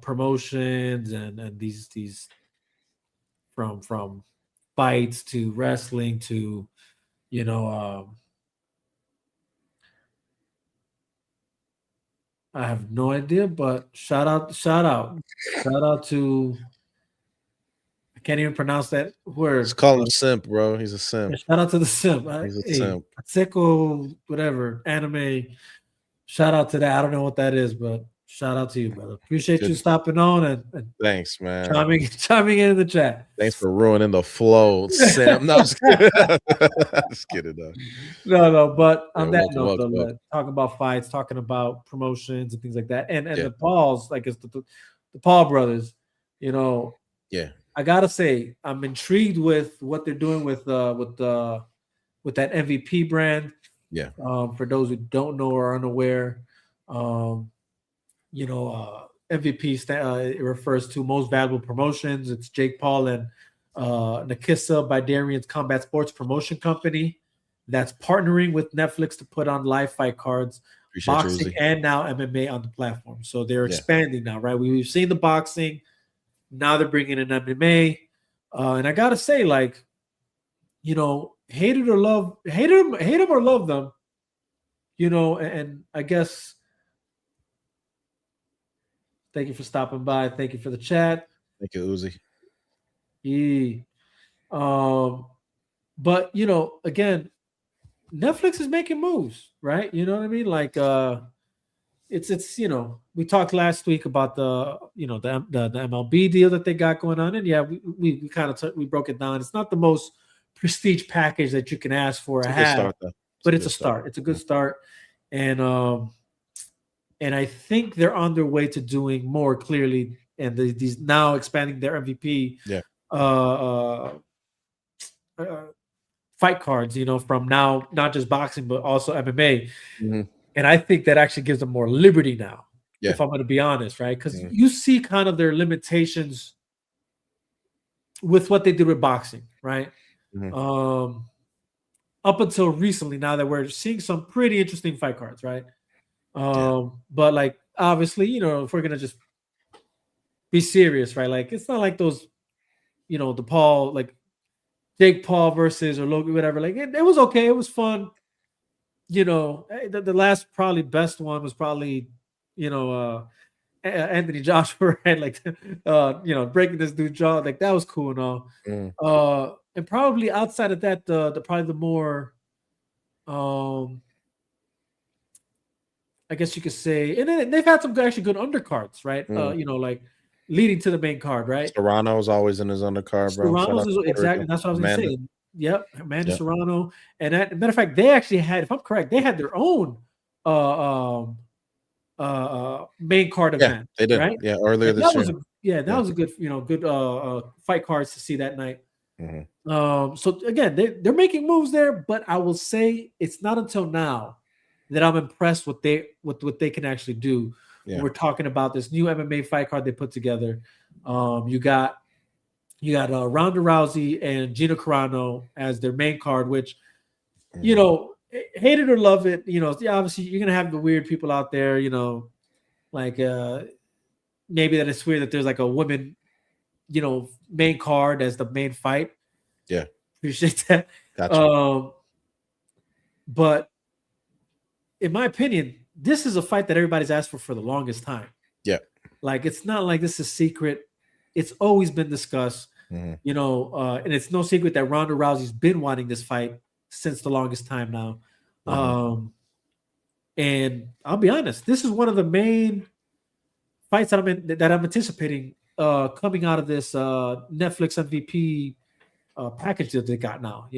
promotions and these from fights to wrestling to, I have no idea, but shout out to, I can't even pronounce that word. Just call him simp, bro. He's a simp. Shout out to the simp. He's a simp. Sicko, whatever, anime. Shout out to that. I don't know what that is, but shout out to you, brother. Appreciate you stopping on and thanks, man. Chiming in the chat. Thanks for ruining the flow, Sam. No, just kidding. Just kidding, though. No. But on that note, though, talking about fights, talking about promotions and things like that, and the Pauls, like it's the Paul brothers. Yeah. I gotta say, I'm intrigued with what they're doing with that MVP brand. Yeah. For those who don't know or are unaware, MVP it refers to most valuable promotions. It's Jake Paul and Nakisa by Darian's Combat Sports Promotion Company that's partnering with Netflix to put on live fight cards, boxing, and now MMA on the platform. So they're expanding now, right? We've seen the boxing. Now they're bringing in MMA. And I got to say, like, hate them or love them, and I guess thank you for stopping by. Thank you for the chat. Thank you, Uzi. But again, Netflix is making moves, right? You know what I mean? Like it's we talked last week about the MLB deal that they got going on, and we kind of we broke it down. It's not the most prestige package that you can ask for or have, but it's a start. It's a good start, and I think they're on their way to doing more clearly, and these now expanding their MVP fight cards, from now not just boxing but also MMA. Mm-hmm. And I think that actually gives them more liberty now, if I'm going to be honest, right? Because you see kind of their limitations with what they did with boxing, right? Mm-hmm. Up until recently, now that we're seeing some pretty interesting fight cards, right? But like obviously, if we're gonna just be serious, right? Like it's not like those, the Paul, like Jake Paul versus or Logan, whatever. Like it was okay, it was fun. The last probably best one was probably, Anthony Joshua, right? Like, breaking this dude's jaw, like that was cool and all. And probably outside of that, probably the more, I guess you could say, and then they've had some actually good undercards, right? Like leading to the main card, right? Serrano's always in his undercard, bro. Serrano's is exactly that's what I was going to say. Yep, Amanda Serrano, and matter of fact, they actually had, if I'm correct, they had their own main card event. They did, right? Yeah, earlier this year. That was a good, good fight cards to see that night. So again, they're making moves there, but I will say it's not until now that I'm impressed with what they can actually do. We're talking about this new MMA fight card they put together. You got Ronda Rousey and Gina Carano as their main card, which hate it or love it. Obviously you're gonna have the weird people out there. Like maybe that it's weird that there's like a woman, main card as the main fight. Yeah, appreciate that. Gotcha. But in my opinion, this is a fight that everybody's asked for the longest time. Yeah. Like, it's not like this is secret. It's always been discussed, and it's no secret that Ronda Rousey's been wanting this fight since the longest time now. And I'll be honest, this is one of the main fights that I'm anticipating coming out of this Netflix MVP package that they got now,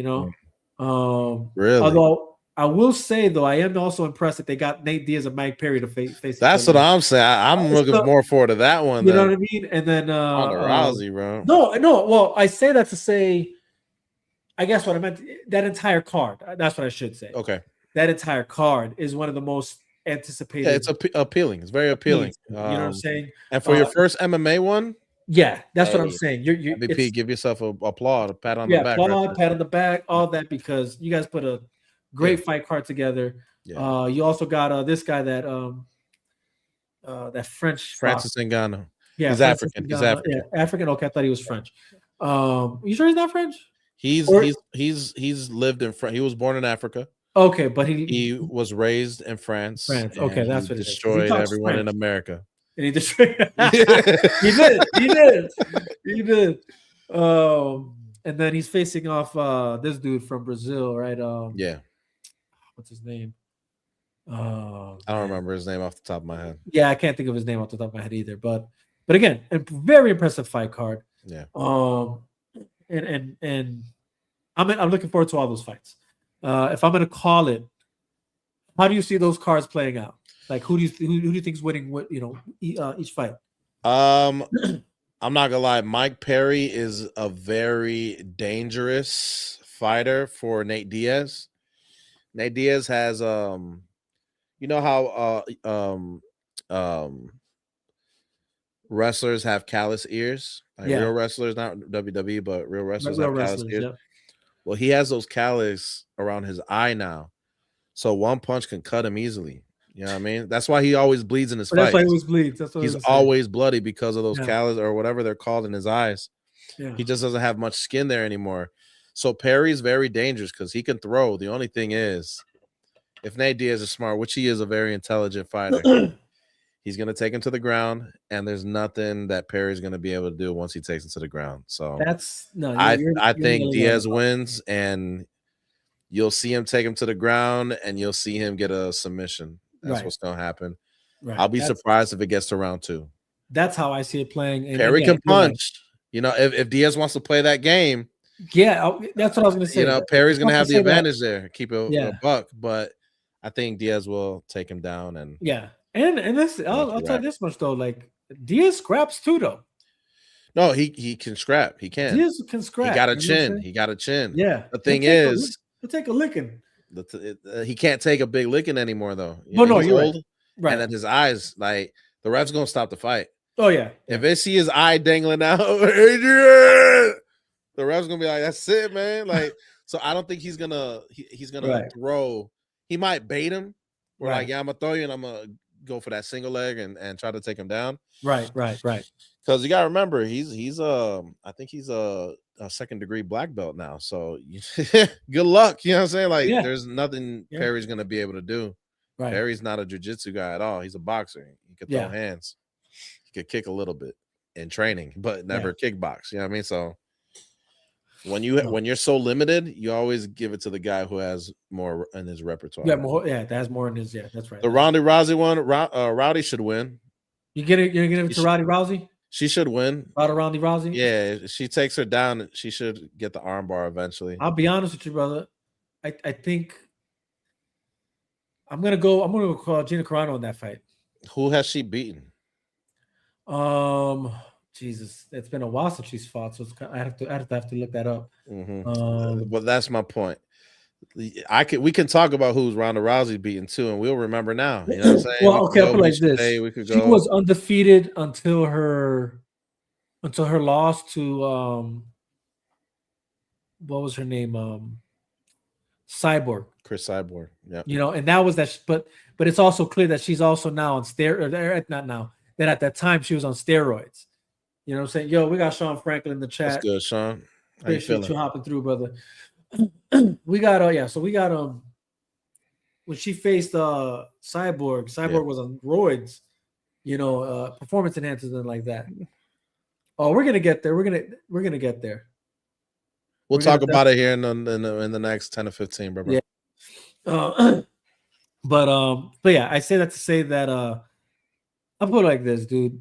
Really? Although I will say, though, I am also impressed that they got Nate Diaz and Mike Perry to face. That's what I'm saying. I'm looking more forward to that one. You know what I mean? And then Rousey, bro. No. Well, I say that to say, I guess what I meant, that entire card. That's what I should say. Okay. That entire card is one of the most anticipated. Yeah, it's appealing. It's very appealing. You know what I'm saying? And for your first MMA one. Yeah, that's what I'm saying. You're MVP, give yourself a applaud, a pat on the back. Applaud, pat on the back, all that, because you guys put a great fight card together. Yeah. You also got this guy that French Francis Ngannou. Yeah, he's African. He's African. Yeah, African. Okay, I thought he was French. You sure he's not French? He's lived in France. He was born in Africa. Okay, but he was raised in France. Okay, that's what destroyed everyone in America. And he destroyed. He did. And then he's facing off this dude from Brazil, right? What's his name? I don't remember his name off the top of my head. Yeah, I can't think of his name off the top of my head either. But again, a very impressive fight card. Yeah. And I'm looking forward to all those fights. If I'm gonna call it, how do you see those cards playing out? Like, who do you think's winning? What each fight? I'm not gonna lie. Mike Perry is a very dangerous fighter for Nate Diaz. Nate Diaz has you know how wrestlers have callous ears, like real wrestlers, not WWE, but real wrestlers have callous ears. Yeah. Well, he has those callus around his eye now, so one punch can cut him easily. You know what I mean? That's why he always bleeds in his fights. That's why he always bleeds. That's what he's always bloody because of those callus or whatever they're called in his eyes. Yeah. He just doesn't have much skin there anymore. So Perry's very dangerous because he can throw. The only thing is, if Nate Diaz is smart, which he is a very intelligent fighter, he's going to take him to the ground, and there's nothing that Perry's going to be able to do once he takes him to the ground. So I think Diaz wins, and you'll see him take him to the ground, and you'll see him get a submission. That's what's going to happen. Right. I'll be surprised if it gets to round 2. That's how I see it playing. And Perry can punch. You know, if Diaz wants to play that game. Yeah, that's what I was going to say. You know, Perry's going to have the advantage there. Keep a buck, but I think Diaz will take him down. And and this, I'll tell you this much though, like Diaz scraps too though. No, he can scrap. He can. Diaz can scrap. He got a chin. He got a chin. Yeah. The thing is, he'll take a licking. He can't take a big licking anymore though. You're old, right? And then his eyes, like the ref's gonna stop the fight. Oh yeah. If they see his eye dangling out, Adrian, the ref's gonna be like, "That's it, man." Like, so I don't think he's gonna throw. He might bait him. We're like, "Yeah, I'm gonna throw you, and I'm gonna go for that single leg and try to take him down." Right. Because you gotta remember, I think he's a second-degree black belt now. So good luck. You know what I'm saying? Like, there's nothing Perry's gonna be able to do. Right. Perry's not a jiu-jitsu guy at all. He's a boxer. He can throw hands. he could kick a little bit in training, but never kickbox. You know what I mean? So when you're so limited, you always give it to the guy who has more in his repertoire. Yeah, more. Yeah, that has more in his. Yeah, that's right. The Ronda Rousey one, Rowdy should win. You're gonna give it to Roddy Rousey. She should win. Ronda Rousey. Yeah, if she takes her down, she should get the armbar eventually. I'll be honest with you, brother. I think I'm gonna call Gina Carano in that fight. Who has she beaten? Jesus, it's been a while since she's fought, so I have to look that up. But that's my point. We can talk about who's Ronda Rousey beating too, and we'll remember now. You know what I'm saying? Well, okay, I'll put it like this. She was undefeated until her loss to what was her name? Cyborg. Chris Cyborg. Yeah. You know, and that was that. But it's also clear that she's also now on steroids. Not now. That at that time she was on steroids. You know what I'm saying? Yo, we got Sean Franklin in the chat. That's good, Sean. How you Appreciate feeling? you hopping through, brother. We got when she faced Cyborg was on roids, you know, performance enhancers and like that. Oh, we're gonna get there. We're gonna get there. We'll talk about it here in the next 10 to 15, bro. Yeah. But yeah, I say that to say that I'll put it like this, dude.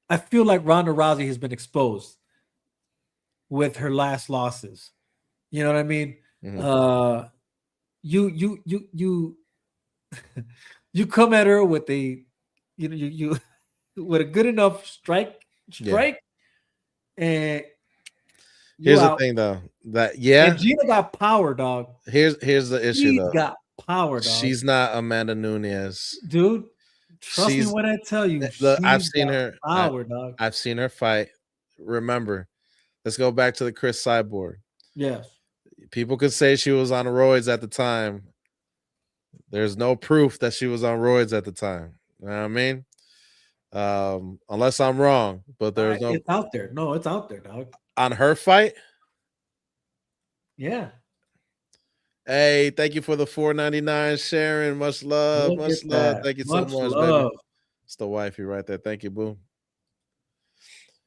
I feel like Ronda Rousey has been exposed with her last losses. You know what I mean? Mm-hmm. You come at her with you with a good enough strike, and here's the thing though, and Gina got power, dog. Here's the issue though. Got power, dog. She's not Amanda Nunes, dude. Trust me when I tell you. I've seen her power, dog. I've seen her fight. Remember, let's go back to the Chris Cyborg. Yes. People could say she was on roids at the time. There's no proof that she was on roids at the time. You know what I mean? Unless I'm wrong, but there's no. It's out there. No, it's out there, dog. On her fight? Yeah. Hey, thank you for the $4.99, Sharon. Much love. Much love. Thank you so much, baby. It's the wifey right there. Thank you, boo.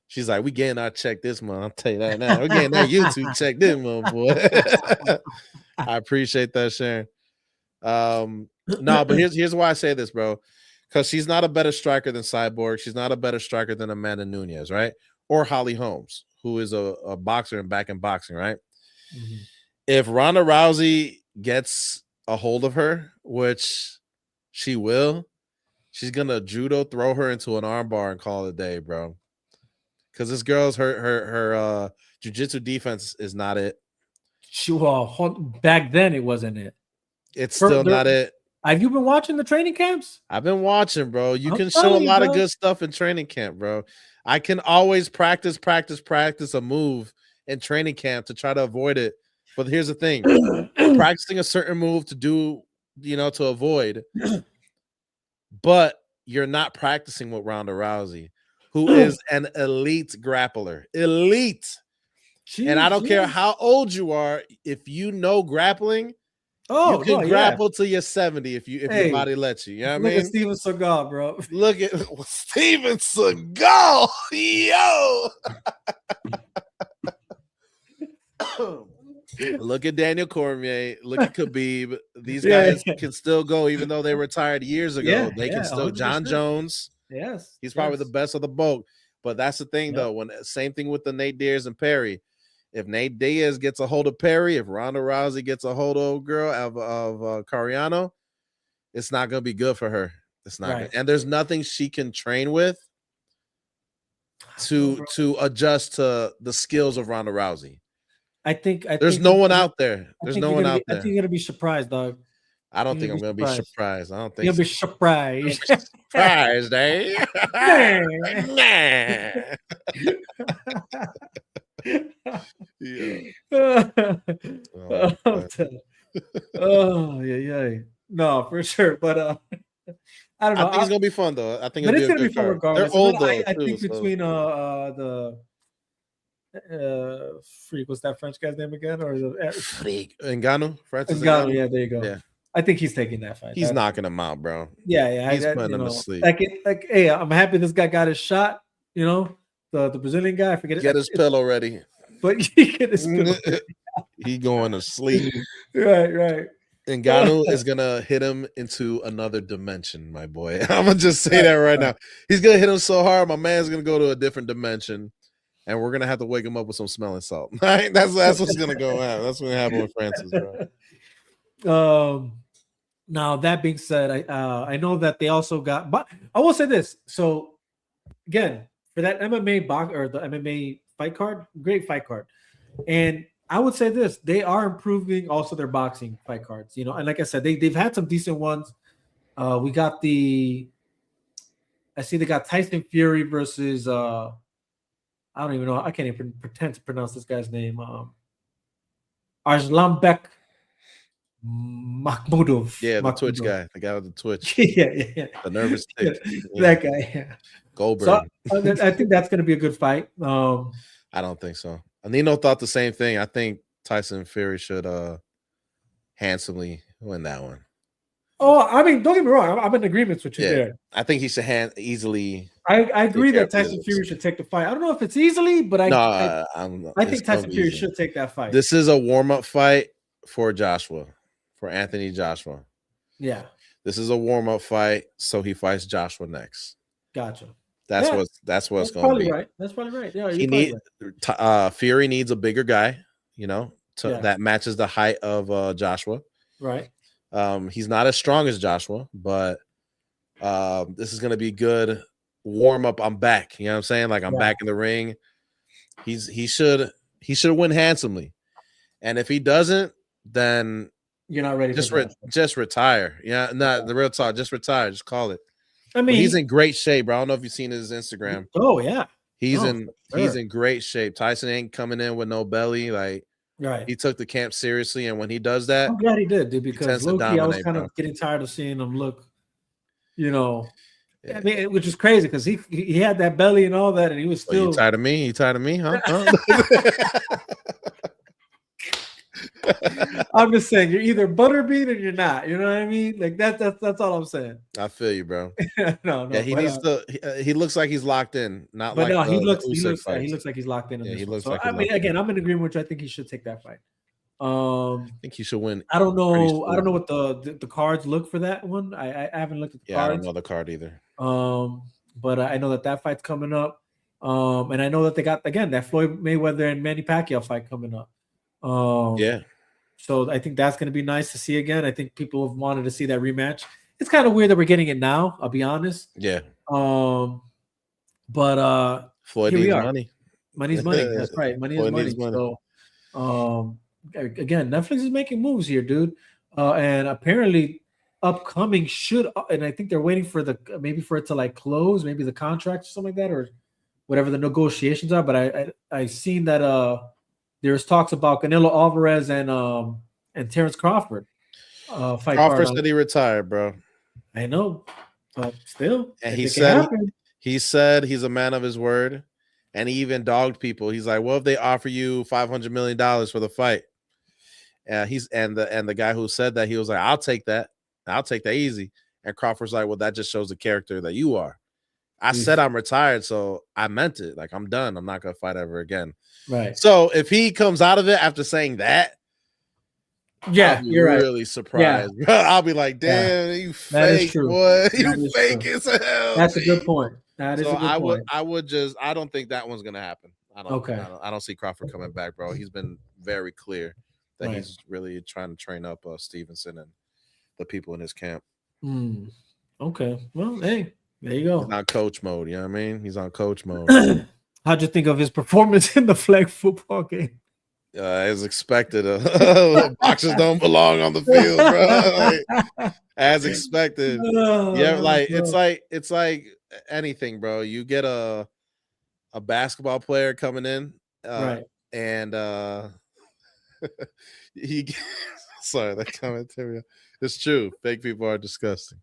She's like, we getting our check this month. I'll tell you that now. We're getting that YouTube check this month, boy. I appreciate that, Sharon. No, but here's why I say this, bro. Because she's not a better striker than Cyborg. She's not a better striker than Amanda Nunes, right? Or Holly Holmes, who is a boxer and back in boxing, right? Mm-hmm. If Ronda Rousey gets a hold of her, which she will, she's gonna judo throw her into an armbar and call it a day, bro. Because this girl's her jiu-jitsu defense is not it. Back then it wasn't it. It's still not it. Have you been watching the training camps? I've been watching, bro. You can show a lot of good stuff in training camp, bro. I can always practice a move in training camp to try to avoid it. But here's the thing. Practicing a certain move to do, to avoid. But you're not practicing with Ronda Rousey, who is an elite grappler. Elite. Jeez, and I don't care how old you are. If you know grappling, you can grapple till you're 70 if your body lets you. You know what I mean? Look at Steven Seagal, bro. Look at Steven Seagal. Yo. Look at Daniel Cormier. Look at Khabib. These guys can still go, even though they retired years ago. They can still. 100%. John Jones. Yes. He's probably the best of the bulk. But that's the thing, though. Same thing with the Nate Diaz and Perry. If Nate Diaz gets a hold of Perry, if Ronda Rousey gets a hold of Cariano, it's not going to be good for her. It's not. Right. And there's nothing she can train with to adjust to the skills of Ronda Rousey. I think there's no one out there. There's no one out there. I think you're gonna be surprised, dog. I don't think I'm gonna be surprised. I don't think you'll be surprised. Surprised, eh? Yeah. No, for sure. But I don't know. I think it's gonna be fun though. I think it's gonna be fun regardless. They're old though. I think between the Freak, what's that French guy's name again? Or the Freak Ngannou? Ngannou, yeah, there you go. Yeah. I think he's taking that fight. He's knocking him out, bro. Yeah. He's putting him to sleep. Like, hey, I'm happy this guy got his shot. You know, the Brazilian guy. I forget it. Get his pillow ready. But he get his pillow. He going to sleep. Right. And Ngannou is gonna hit him into another dimension, my boy. I'm gonna just say that right now. He's gonna hit him so hard, my man's gonna go to a different dimension, and we're gonna have to wake him up with some smelling salt. Right? That's what's gonna go on. That's what's gonna happen with Francis, bro. Now that being said, I know that they also got, but I will say this. So again, for that MMA or the MMA fight card, great fight card, and I would say this: they are improving also their boxing fight cards. You know, and like I said, they've had some decent ones. We got I see they got Tyson Fury versus I don't even know. I can't even pretend to pronounce this guy's name. Arslanbek Makhmudov. Yeah, the Twitch guy, the guy with the Twitch. Yeah. The nervous tick. That guy. Yeah. Goldberg. So, I think that's going to be a good fight. I don't think so. Nino thought the same thing. I think Tyson Fury should handsomely win that one. Oh, I mean, don't get me wrong. I'm in agreement with you there. I think he should easily. I agree that Tyson Fury should take the fight. I don't know if it's easily, but I think Tyson Fury should take that fight. This is a warm-up fight for Anthony Joshua. Yeah. This is a warm-up fight, so he fights Joshua next. Gotcha. That's what's going to be. Right. That's probably right. Yeah, Fury needs a bigger guy, that matches the height of Joshua. Right. He's not as strong as Joshua, but this is going to be good warm up. I'm back. You know what I'm saying? Like I'm back in the ring. He should win handsomely, and if he doesn't, then you're not ready. Just retire. Yeah, not the real talk. Just retire. Just call it. I mean, he's in great shape, bro. I don't know if you've seen his Instagram. Oh yeah, he's in great shape. Tyson ain't coming in with no belly. Like, right. He took the camp seriously, and when he does that, I'm glad he did, dude. Because low-key, I was kind of getting tired of seeing him look, I mean, which is crazy because he had that belly and all that, and he was still. You tired of me? You tired of me? Huh? I'm just saying, you're either butterbean or you're not. You know what I mean? Like that's all I'm saying. I feel you, bro. No. Yeah, he needs to. He looks like he's locked in. Not but like no, he looks like he's locked in. Yeah, he looks so, like. I mean, again, I'm in agreement with you. I think he should take that fight. I think he should win. I don't know. I don't know what the cards look for that one. I haven't looked at the cards. I don't know the card either. But I know that fight's coming up. And I know that they got again that Floyd Mayweather and Manny Pacquiao fight coming up. So I think that's going to be nice to see again. I think people have wanted to see that rematch. It's kind of weird that we're getting it now. I'll be honest. Yeah. But Floyd needs money. Money's money. That's right. Money is money. So, again, Netflix is making moves here, dude. And apparently, upcoming and I think they're waiting for for it to like close, maybe the contract or something like that, or whatever the negotiations are. But I seen that there's talks about Canelo Alvarez and Terrence Crawford. Fight Crawford said he retired, bro. I know, but still, and he said he's a man of his word, and he even dogged people. He's like, "Well, if they offer you $500 million for the fight?" The guy who said that, he was like, "I'll take that. I'll take that easy." And Crawford's like, "Well, that just shows the character that you are." I said I'm retired, so I meant it. Like, I'm done. I'm not gonna fight ever again. Right. So if he comes out of it after saying that, you're really surprised. Yeah. I'll be like, "Damn, you fake, boy. You fake as hell." That's a good point. That is a good point. I don't think that one's gonna happen. I don't see Crawford coming back, bro. He's been very clear that he's really trying to train up Stevenson and the people in his camp. Okay. Well, hey, there you go. He's on coach mode, you know what I mean? He's on coach mode. How'd you think of his performance in the flag football game? As expected. Boxers don't belong on the field, bro. Like, as expected. It's like anything, bro. You get a basketball player coming in, and sorry, that commentary. It's true. Fake people are disgusting.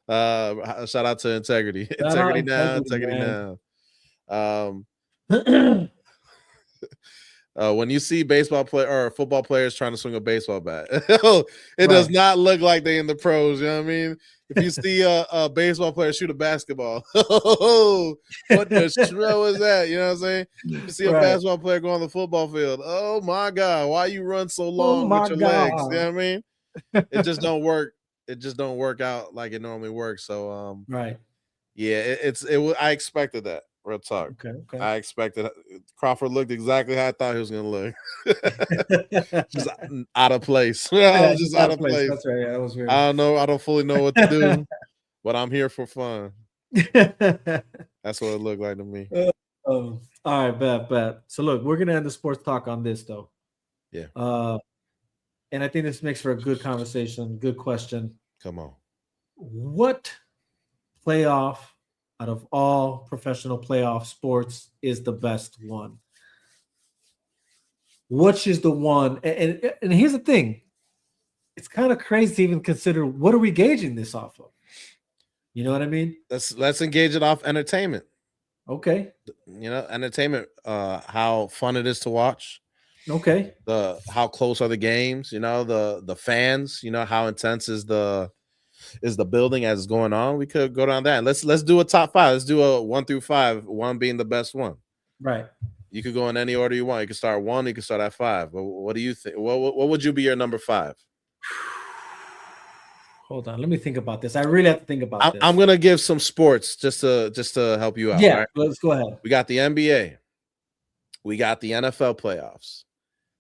Shout out to Integrity. Integrity now. When you see baseball player or football players trying to swing a baseball bat, it does not look like they in the pros. You know what I mean? If you see a baseball player shoot a basketball, what the shell is that? You know what I'm saying? You see a basketball player go on the football field. Oh my God, why you run so long with your legs? You know what I mean? It just don't work. It just don't work out like it normally works. So yeah, I expected that. Real talk. Okay. I expected Crawford looked exactly how I thought he was gonna look. Just out of place. Yeah, just out of place. That's right. Yeah, that was weird. I don't know. I don't fully know what to do, but I'm here for fun. That's what it looked like to me. All right, bet. So look, we're gonna end the sports talk on this though. Yeah. And I think this makes for a good conversation. Good question. Come on. What playoff out of all professional playoff sports is the best one? Which is the one? And here's the thing. It's kind of crazy to even consider what are we gauging this off of? You know what I mean? Let's engage it off entertainment. Okay. You know, entertainment, how fun it is to watch. Okay. How close are the games, you know, the fans, you know, how intense is the building as it's going on. We could go down that. Let's do a top 5. Let's do a 1 through 5, 1 being the best one. Right. You could go in any order you want. You can start 1, you can start at 5. But what do you think? What would you be your number 5? Hold on, let me think about this. I really have to think about this. I'm gonna give some sports just to help you out. Yeah, right? Let's go ahead. We got the NBA, we got the NFL playoffs,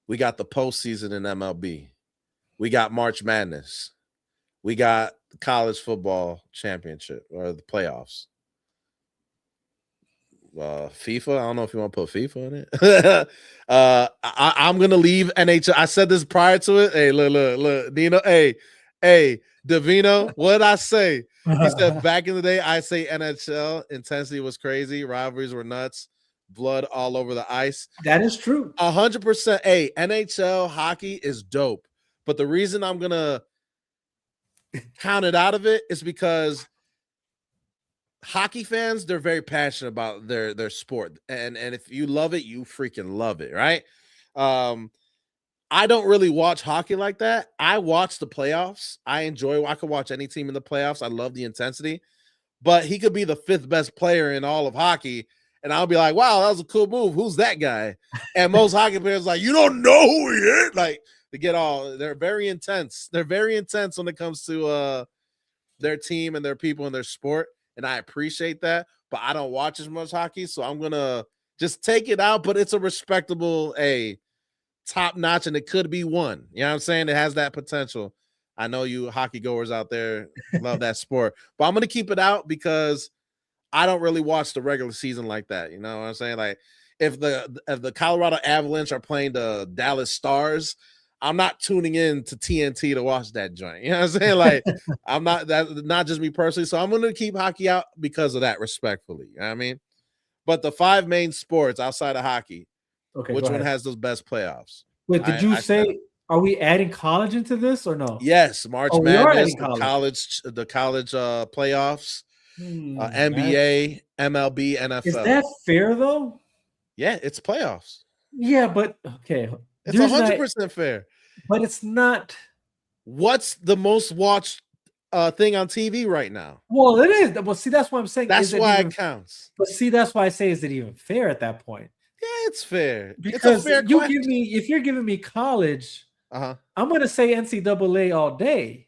we got the postseason in MLB, we got March Madness, we got the college football championship or the playoffs. FIFA. I don't know if you want to put FIFA in it. I'm gonna leave NHL. I said this prior to it. Hey, look, Dino. Hey, Davino, what did I say? He said back in the day, I say NHL intensity was crazy, rivalries were nuts, blood all over the ice. That is true. 100%. Hey, NHL hockey is dope, but the reason I'm gonna count it out of it is because hockey fans, they're very passionate about their sport, and if you love it, you freaking love it, right? I don't really watch hockey like that. I watch the playoffs. I could watch any team in the playoffs. I love the intensity, but he could be the 5th best player in all of hockey, and I'll be like, wow, that was a cool move. Who's that guy? And most hockey players like, you don't know who he is. Like, they're very intense. They're very intense when it comes to their team and their people and their sport. And I appreciate that, but I don't watch as much hockey, so I'm gonna just take it out. But it's a respectable, top notch, and it could be one. You know what I'm saying? It has that potential. I know you hockey goers out there love that sport, but I'm gonna keep it out because I don't really watch the regular season like that. You know what I'm saying? Like if the Colorado Avalanche are playing the Dallas Stars, I'm not tuning in to TNT to watch that joint. You know what I'm saying? Like, I'm not just me personally. So I'm going to keep hockey out because of that, respectfully. You know what I mean? But the 5 main sports outside of hockey, which one has those best playoffs? Wait, did you say, are we adding college into this or no? Yes, March Madness, the college playoffs, NBA, MLB, NFL. Is that fair though? Yeah, it's playoffs. Yeah, but okay. It's 100% fair. But it's not. What's the most watched thing on TV right now? Well, it is. Well, see, that's what I'm saying. That's why it counts. But see, that's why I say, is it even fair at that point? Yeah, it's fair. Because it's a fair question. if you're giving me college, I'm gonna say NCAA all day.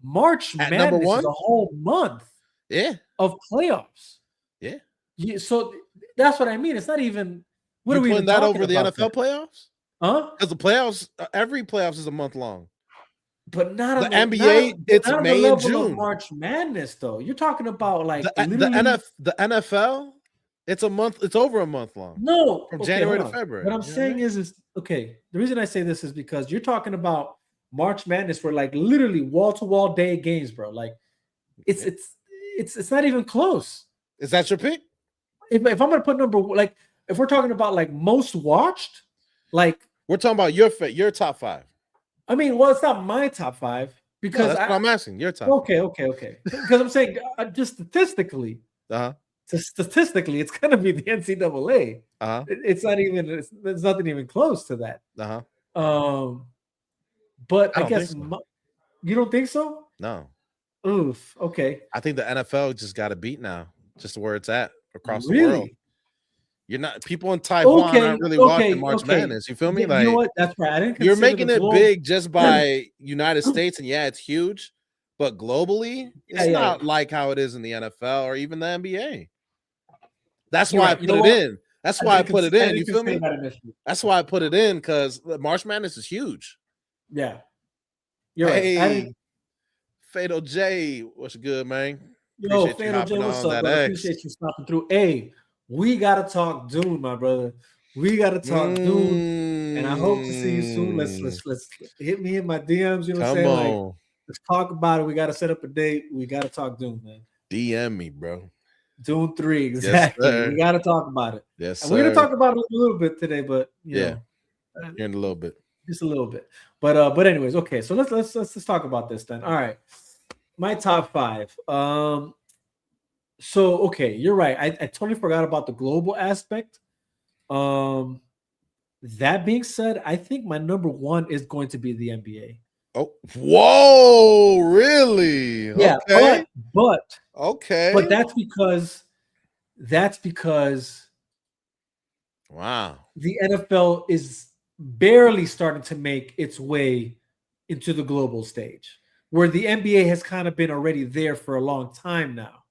March Madness is a whole month. Yeah. Of playoffs. Yeah. So that's what I mean. It's not even. What are we putting that over the NFL playoffs? Huh? Because the playoffs, every playoffs is a month long. But not the NBA. It's May and June. March Madness, though. You're talking about like the NFL. It's a month. It's over a month long. No, from January to February. What I'm saying is okay. The reason I say this is because you're talking about March Madness, where like literally wall to wall day games, bro. Like it's not even close. Is that your pick? If I'm gonna put like if we're talking about like most watched, like. We're talking about your top 5. I mean, well, it's not my top 5 because that's what I'm asking. Your top. Okay. Because I'm saying just statistically, statistically, it's gonna be the NCAA. Uh-huh. It's not even. There's nothing even close to that. Uh-huh. But I I don't think guess so. you don't think so? No. Oof. Okay. I think the NFL just got a beat now, just where it's at across the world. Really? You're not people in Taiwan aren't really watching March Okay. Madness. You feel me? You know Like what? That's right. I didn't you're consider the making it globe. big just by United States, and yeah, it's huge, but globally, it's Yeah. not like how it is in the NFL or even the NBA. That's You're why I right. You put know it what? in. That's why I put it I in. You didn't feel consider me? that initially. That's why I put it in because March Madness is huge. Yeah. You're right. I didn't. Hey, Fatal J, what's good, man? Yo, Appreciate you Fatal J, hopping what's on up, that brother? X. Appreciate you stopping through. Hey, we gotta talk Dune, my brother. We gotta talk Dune, and I hope to see you soon. Let's hit me in my DMs. You know what I'm Come saying? Like, on. let's talk about it. We gotta set up a date. We gotta talk Dune, man. DM me, bro. Dune 3, Yes, exactly. sir. We gotta talk about it. Yes, And we're gonna sir. talk about it a little bit today, but Here in a little bit. just a little bit. But anyways, okay. So let's talk about this then. All right, my top 5. So okay, you're right. I totally forgot about the global aspect. That being said, I think my number 1 is going to be the NBA. Oh, whoa, really? Yeah, Okay. but Okay. that's because Wow. the NFL is barely starting to make its way into the global stage, where the NBA has kind of been already there for a long time now.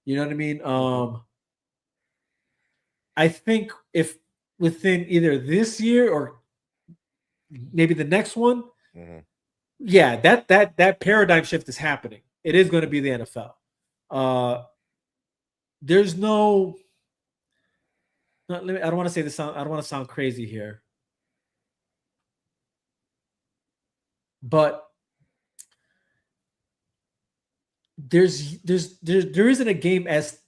You know what I mean? I think if within either this year or maybe the next one, yeah, that paradigm shift is happening. It is going to be the NFL. There's no, I don't want to say this. I don't want to sound crazy here, but there isn't a game as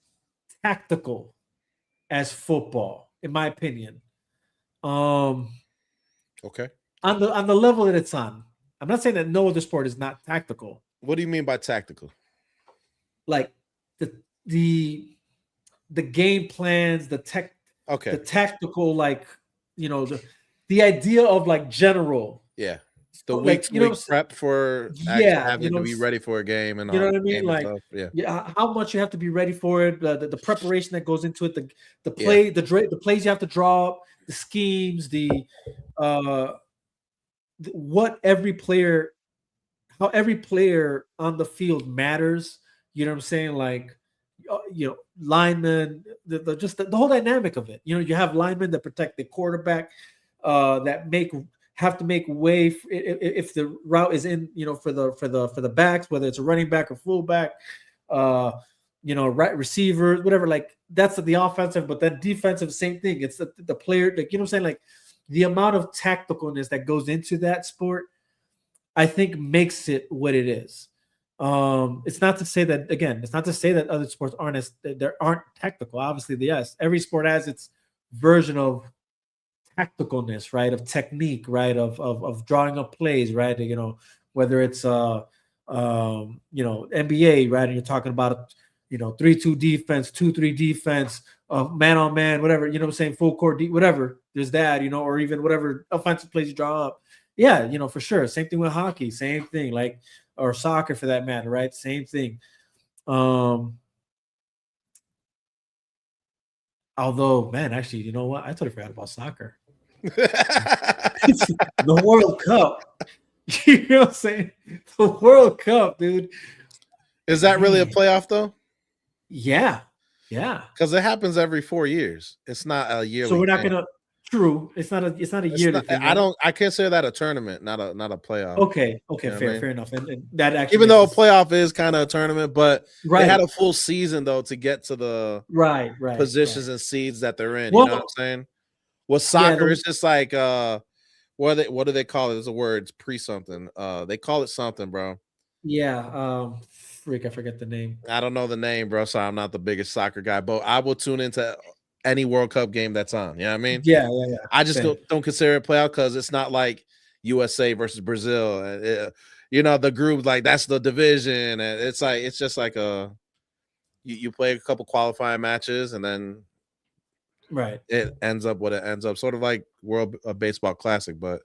tactical as football, in my opinion. Okay. On the level that it's on. I'm not saying that no other sport is not tactical. What do you mean by tactical? Like the game plans, the tactical, like, you know, the idea of like general. Yeah. The Like, week prep for having to be ready for a game and all. You know what I mean? Like, yeah, how much you have to be ready for it, the preparation that goes into it, the play, the plays you have to draw up, the schemes, what every player, how every player on the field matters. You know what I'm saying? Like, linemen, the whole dynamic of it. You have linemen that protect the quarterback, that have to make way if the route is in, for the backs, whether it's a running back or fullback, right receiver, whatever. Like, that's the offensive, but then defensive, same thing. It's the player, like, you know what I'm saying? Like, the amount of tacticalness that goes into that sport, I think, makes it what it is. It's not to say that other sports aren't tactical. Obviously, yes, every sport has its version of tacticalness, right? Of technique, right? Of drawing up plays, right? Whether it's NBA, right? And you're talking about 3-2 defense, 2-3 defense, man on man, whatever, you know what I'm saying, full court, whatever. There's that, or even whatever offensive plays you draw up. Yeah, for sure. Same thing with hockey, same thing, like, or soccer for that matter, right? Same thing. Although, man, actually, you know what? I totally forgot about soccer. The World Cup. You know what I'm saying? The World Cup, dude. Is that really a playoff though? Yeah. Yeah. Because it happens every 4 years. It's not a yearly. So we're not gonna. True. It's not a yearly thing. Right? I consider that a tournament, not a playoff. Okay. Fair enough. And that actually, even though a playoff is kind of a tournament, but right. They had a full season though to get to the right positions and seeds that they're in. Well, you know what I'm saying? With soccer, it's just like what do they call it? There's a word, it's pre something. They call it something, bro. Yeah. I forget the name. I don't know the name, bro. So I'm not the biggest soccer guy, but I will tune into any World Cup game that's on. You know what I mean? Yeah. I just don't consider it playoff because it's not like USA versus Brazil. The group, like, that's the division, and it's just like You play a couple qualifying matches, and then Right. it ends up what it ends up. Sort of like World Baseball Classic, but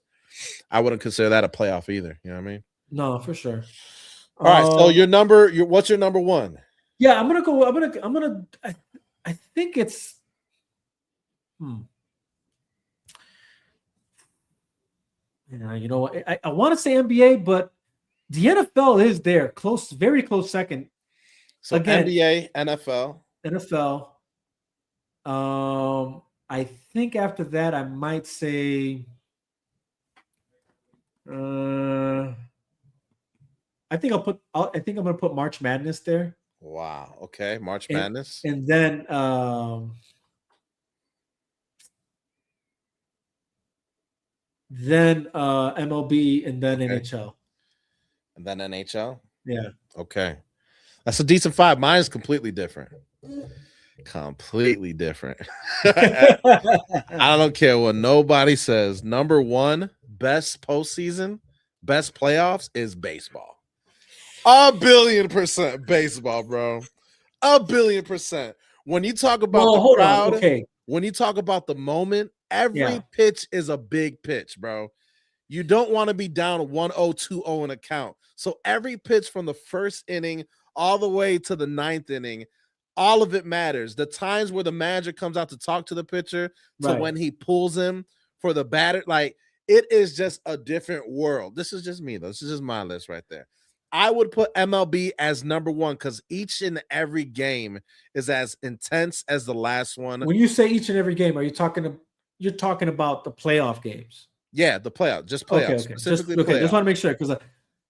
I wouldn't consider that a playoff either. You know what I mean? No, for sure. All right. So what's your number one? Yeah, I'm gonna. I think it's. Yeah, you know what? I want to say NBA, but the NFL is there, close, very close second. So Again, NBA, NFL. I think after that, I might say. I think I'm gonna put March Madness there. Wow. Okay. March Madness. And then MLB, and then NHL. And then NHL? Yeah. Okay. That's a decent 5. Mine is completely different. Completely different. I don't care what nobody says. Number one, best postseason, best playoffs is baseball. 1,000,000,000% baseball, bro. 1,000,000,000%. When you talk about the crowd, when you talk about the moment, every pitch is a big pitch, bro. You don't want to be down 1-0, 2-0 in a count. So every pitch from the first inning all the way to the 9th inning, all of it matters. The times where the manager comes out to talk to the pitcher to when he pulls him for the batter, like it is just a different world. This is just me, though. This is just my list right there. I would put MLB as number one because each and every game is as intense as the last one. When you say each and every game, are you talking about the playoff games? Yeah, the playoff, just playoffs. Okay. Specifically just want to make sure, because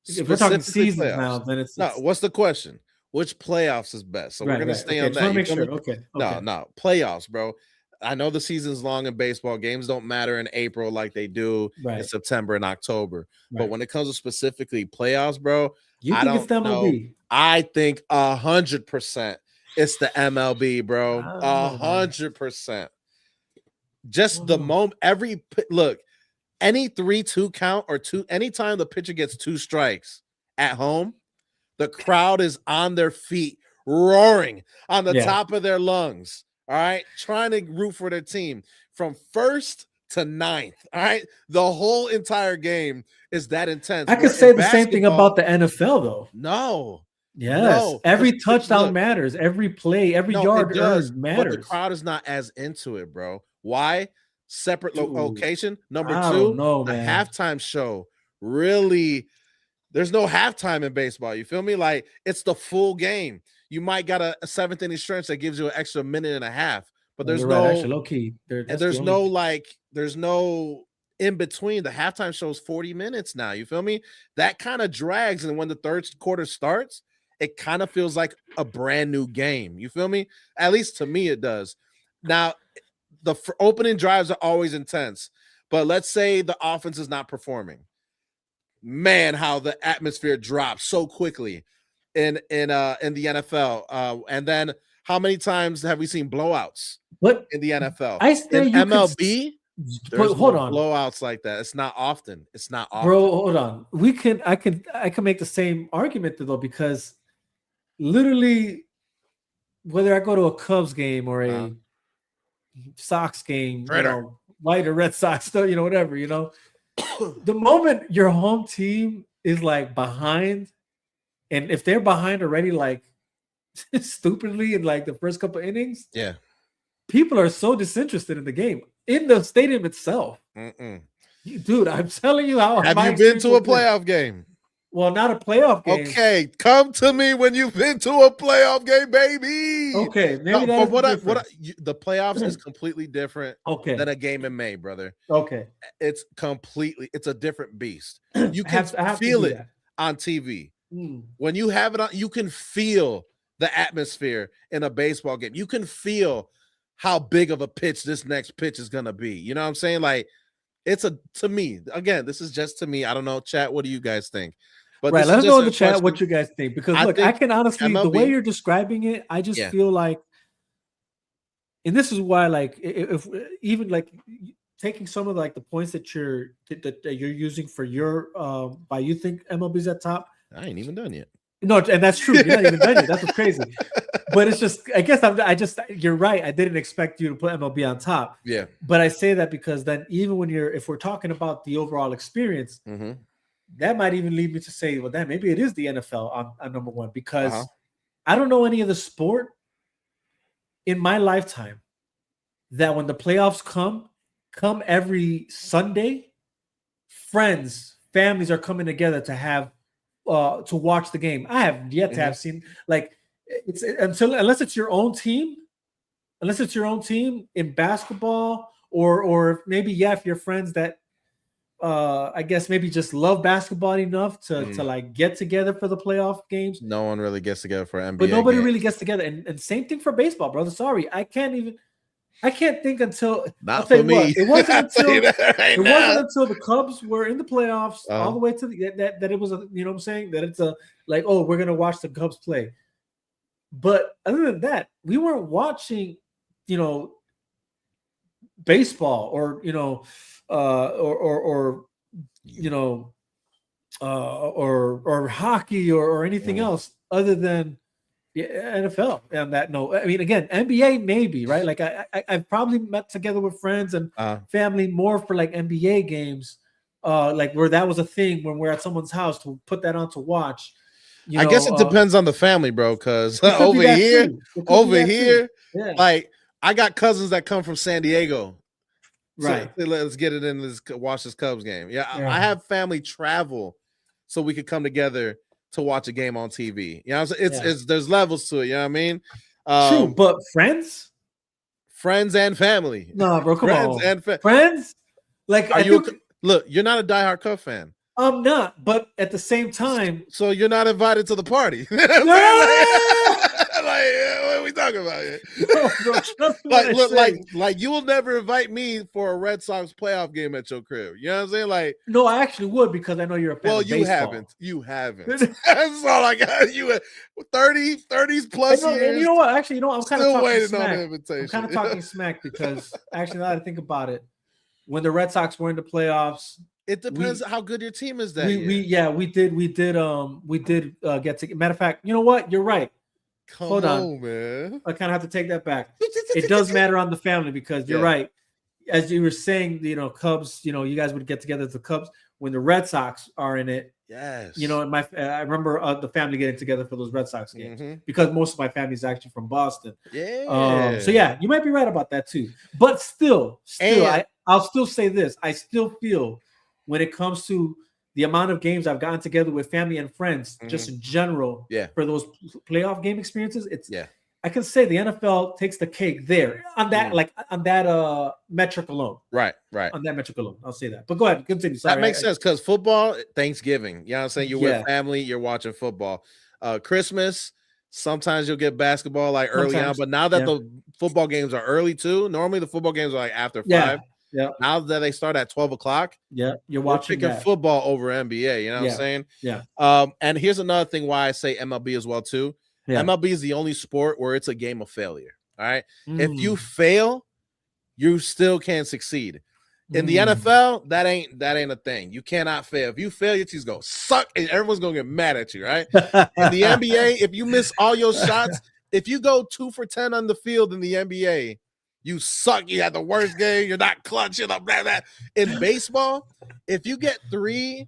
if we're talking seasons now, then it's no. What's the question? Which playoffs is best? So we're gonna stay on that. Just want to make sure. Okay. No, playoffs, bro. I know the season's long in baseball. Games don't matter in April like they do in September and October. But when it comes to specifically playoffs, bro, I don't know. I think 100% it's the MLB, bro. 100%. Just the moment. Look. Any 3-2 count or anytime the pitcher gets 2 strikes at home, the crowd is on their feet, roaring on the top of their lungs. All right, trying to root for their team from first to 9th. All right, the whole entire game is that intense. I could say the same thing about the NFL, though. No. Yes. No, every touchdown matters. Every play, every yard earned matters. But the crowd is not as into it, bro. Why? Separate location. Number 2, the halftime show. Really, there's no halftime in baseball. You feel me? Like it's the full game. You might got a 7th inning stretch that gives you an extra minute and a half, but there's no actually low key. There's no in between. The halftime show is 40 minutes now. You feel me? That kind of drags, and when the third quarter starts, it kind of feels like a brand new game. You feel me? At least to me, it does. Now, the opening drives are always intense, but let's say the offense is not performing. Man, how the atmosphere drops so quickly in the NFL. And then how many times have we seen blowouts in the NFL? In MLB, there's hold on, blowouts like that. It's not often. Bro, hold on. I can make the same argument though, because literally, whether I go to a Cubs game or a Sox game, White or Red Sox, whatever, the moment your home team is like behind, and if they're behind already, like stupidly in like the first couple innings, people are so disinterested in the game in the stadium itself. Dude, I'm telling you how. Have you been to a playoff game? Well, not a playoff game. Okay, come to me when you've been to a playoff game, baby. Okay, maybe the playoffs is completely different than a game in May, brother. Okay, it's a different beast. You can feel it on TV. When you have it on, you can feel the atmosphere in a baseball game. You can feel how big of a pitch this next pitch is gonna be. You know what I'm saying? Like, to me, again, this is just to me. I don't know, chat. What do you guys think? But let us know in the chat what you guys think, because look, I can honestly, the way you're describing it, I just feel like, and this is why, like, if even like taking some of like the points that you're using for your why you think MLB's at top. I ain't even done yet. No, and that's true. You're not even done yet. That's what's crazy. But it's just, I guess you're right. I didn't expect you to put MLB on top. Yeah. But I say that because then even if we're talking about the overall experience, that might even lead me to say, well, then maybe it is the NFL on number one, because I don't know any other sport in my lifetime that when the playoffs come every Sunday, friends, families are coming together to have to watch the game. I have yet to have seen, like, unless it's your own team in basketball, or maybe if you're friends that I guess maybe just love basketball enough to like get together for the playoff games. No one really gets together for NBA, but nobody games. really gets together, and same thing for baseball, brother. Sorry, I can't think until not for me. It wasn't until the Cubs were in the playoffs all the way to that it was a, you know what I'm saying, that it's a like, oh, we're gonna watch the Cubs play. But other than that, we weren't watching, baseball or or hockey or anything else other than NFL. And that, no, I mean, again, NBA maybe, right? Like I've probably met together with friends and family more for like NBA games, like where that was a thing when we're at someone's house to put that on to watch. I guess it depends on the family, bro. Because over here, yeah. like I got cousins that come from San Diego. Right. So let's get it in this, watch this Cubs game. Yeah, I have family travel so we could come together to watch a game on TV. You know, it's there's levels to it. You know what I mean? True, but friends and family. No, bro, come on. And friends. Like, look, you're not a diehard Cub fan. I'm not, but at the same time, so you're not invited to the party. Like, what are we talking about here? Like you will never invite me for a Red Sox playoff game at your crib. You know what I'm saying? Like, no, I actually would, because I know you're a fan of baseball. You haven't. That's all I got. You 30s plus years. And you know what? Actually, I'm kind of talking waiting smack. on the invitation. I'm kind of talking smack because actually, now that I think about it, when the Red Sox were in the playoffs, it depends how good your team is that year. We did get to. Matter of fact, you know what? You're right. Hold on, man. I kind of have to take that back. It does matter on the family, because you're right. As you were saying, Cubs, you guys would get together as the Cubs. When the Red Sox are in it, yes. I remember the family getting together for those Red Sox games, because most of my family is actually from Boston. Yeah. So yeah, you might be right about that too. But still, I'll still say this. I still feel, when it comes to the amount of games I've gotten together with family and friends, just in general, for those playoff game experiences, I can say the NFL takes the cake there on that, on that metric alone. Right. On that metric alone, I'll say that. But go ahead, continue. Sorry, that makes sense, because football, Thanksgiving, you know what I'm saying? You're with family, you're watching football. Christmas, sometimes you'll get basketball like early on, but now that the football games are early too, normally the football games are like after 5. Yeah. Now that they start at 12 o'clock, you're watching picking football over NBA. You know what I'm saying? Yeah. And here's another thing why I say MLB as well too. Yeah. MLB is the only sport where it's a game of failure. All right. If you fail, you still can succeed. In the NFL, that ain't a thing. You cannot fail. If you fail, your team's gonna suck, and everyone's gonna get mad at you. Right? In the NBA, if you miss all your shots, if you go 2 for 10 on the field in the NBA, you suck. You had the worst game. You're not clutch. You're not blah, blah. In baseball, if you get 3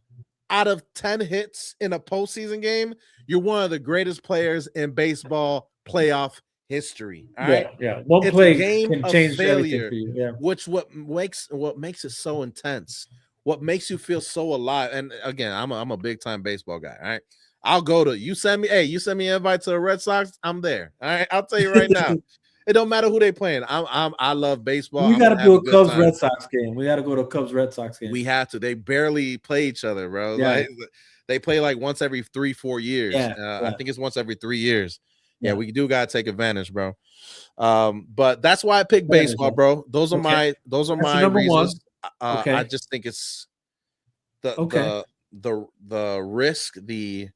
out of 10 hits in a postseason game, you're one of the greatest players in baseball playoff history. All right. Yeah. One it's play a game can of change failure, for you. Yeah. Which what makes it so intense. What makes you feel so alive. And again, I'm a big time baseball guy. All right. I'll go to you send me an invite to the Red Sox. I'm there. All right. I'll tell you right now. It don't matter who they playing. I love baseball. We got to do a Cubs Red Sox game. We got to go to a Cubs Red Sox game. We have to. They barely play each other, bro. Yeah. Like, they play like once every 3-4 years. I think it's once every 3 years. Yeah, we do gotta take advantage, bro. But that's why I picked baseball, bro. Those are my reasons. I just think it's the risk, the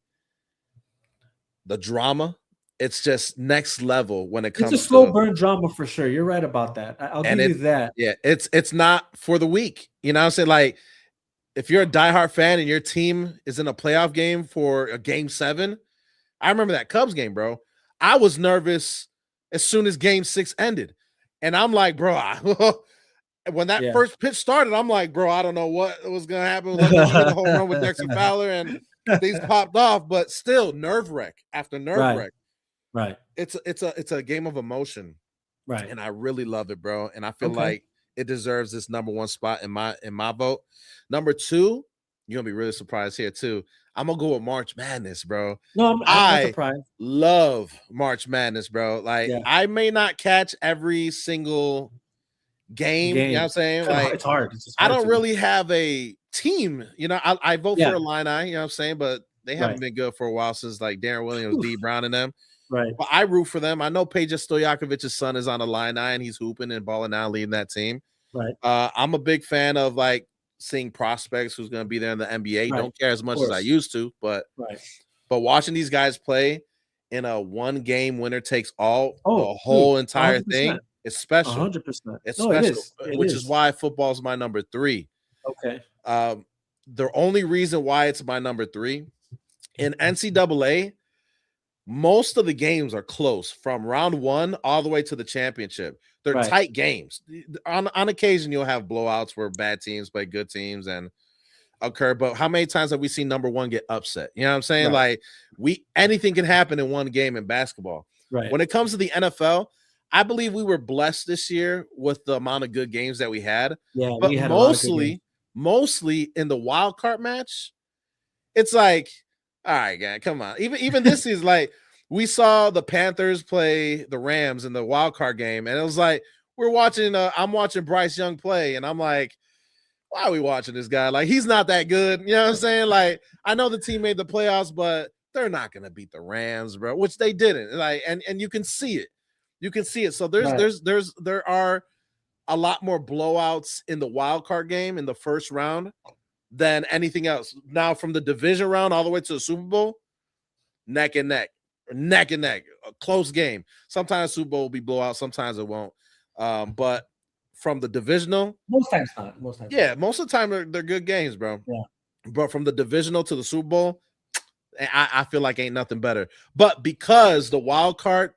drama. It's just next level when it comes. It's a slow burn drama for sure. You're right about that. I'll give you that. Yeah, it's not for the weak. You know what I'm saying? Like, if you're a diehard fan and your team is in a playoff game for a game 7, I remember that Cubs game, bro. I was nervous as soon as Game 6 ended, and I'm like, bro, when that first pitch started, I'm like, bro, I don't know what was gonna happen. Luckily, we hit a home run with Dexter Fowler, and things popped off. But still, nerve wreck after nerve wreck. Right. It's a game of emotion. Right. And I really love it, bro. And I feel like it deserves this number one spot in my vote. Number two, you're gonna be really surprised here too. I'm gonna go with March Madness, bro. No, I'm not surprised. Love March Madness, bro. Like I may not catch every single game. You know what I'm saying? Like it's hard. It's I don't really have a team. You know, I vote for Illini, you know what I'm saying? But they haven't been good for a while since like Darren Williams, D Brown, and them. Right. But I root for them. I know Peja Stojakovic's son is on the line now, and he's hooping and balling now, leading that team. Right. I'm a big fan of like seeing prospects who's going to be there in the NBA. Don't care as much as I used to, but watching these guys play in a one game winner takes all the whole entire 100%. Thing. It's special. 100%. It's special, which is why football is my number 3. Okay. The only reason why it's my number 3 in NCAA. Most of the games are close from round 1 all the way to the championship. They're tight games. On occasion, you'll have blowouts where bad teams play good teams and occur. But how many times have we seen number 1 get upset? You know what I'm saying? Like anything can happen in one game in basketball. Right. When it comes to the NFL, I believe we were blessed this year with the amount of good games that we had. Yeah, but mostly in the wild card match, it's like, all right, guy, come on. Even this is like we saw the Panthers play the Rams in the wild card game, and it was like I'm watching Bryce Young play, and I'm like, why are we watching this guy? Like, he's not that good. You know what I'm saying? Like, I know the team made the playoffs, but they're not gonna beat the Rams, bro, which they didn't. Like, and you can see it. You can see it. So there are a lot more blowouts in the wild card game in the first round than anything else. Now, from the division round all the way to the Super Bowl, neck and neck, a close game. Sometimes Super Bowl will be blowout, sometimes it won't. But from the divisional, most times not. Most of the time they're good games, bro. Yeah. But from the divisional to the Super Bowl, I feel like ain't nothing better. But because the wild card,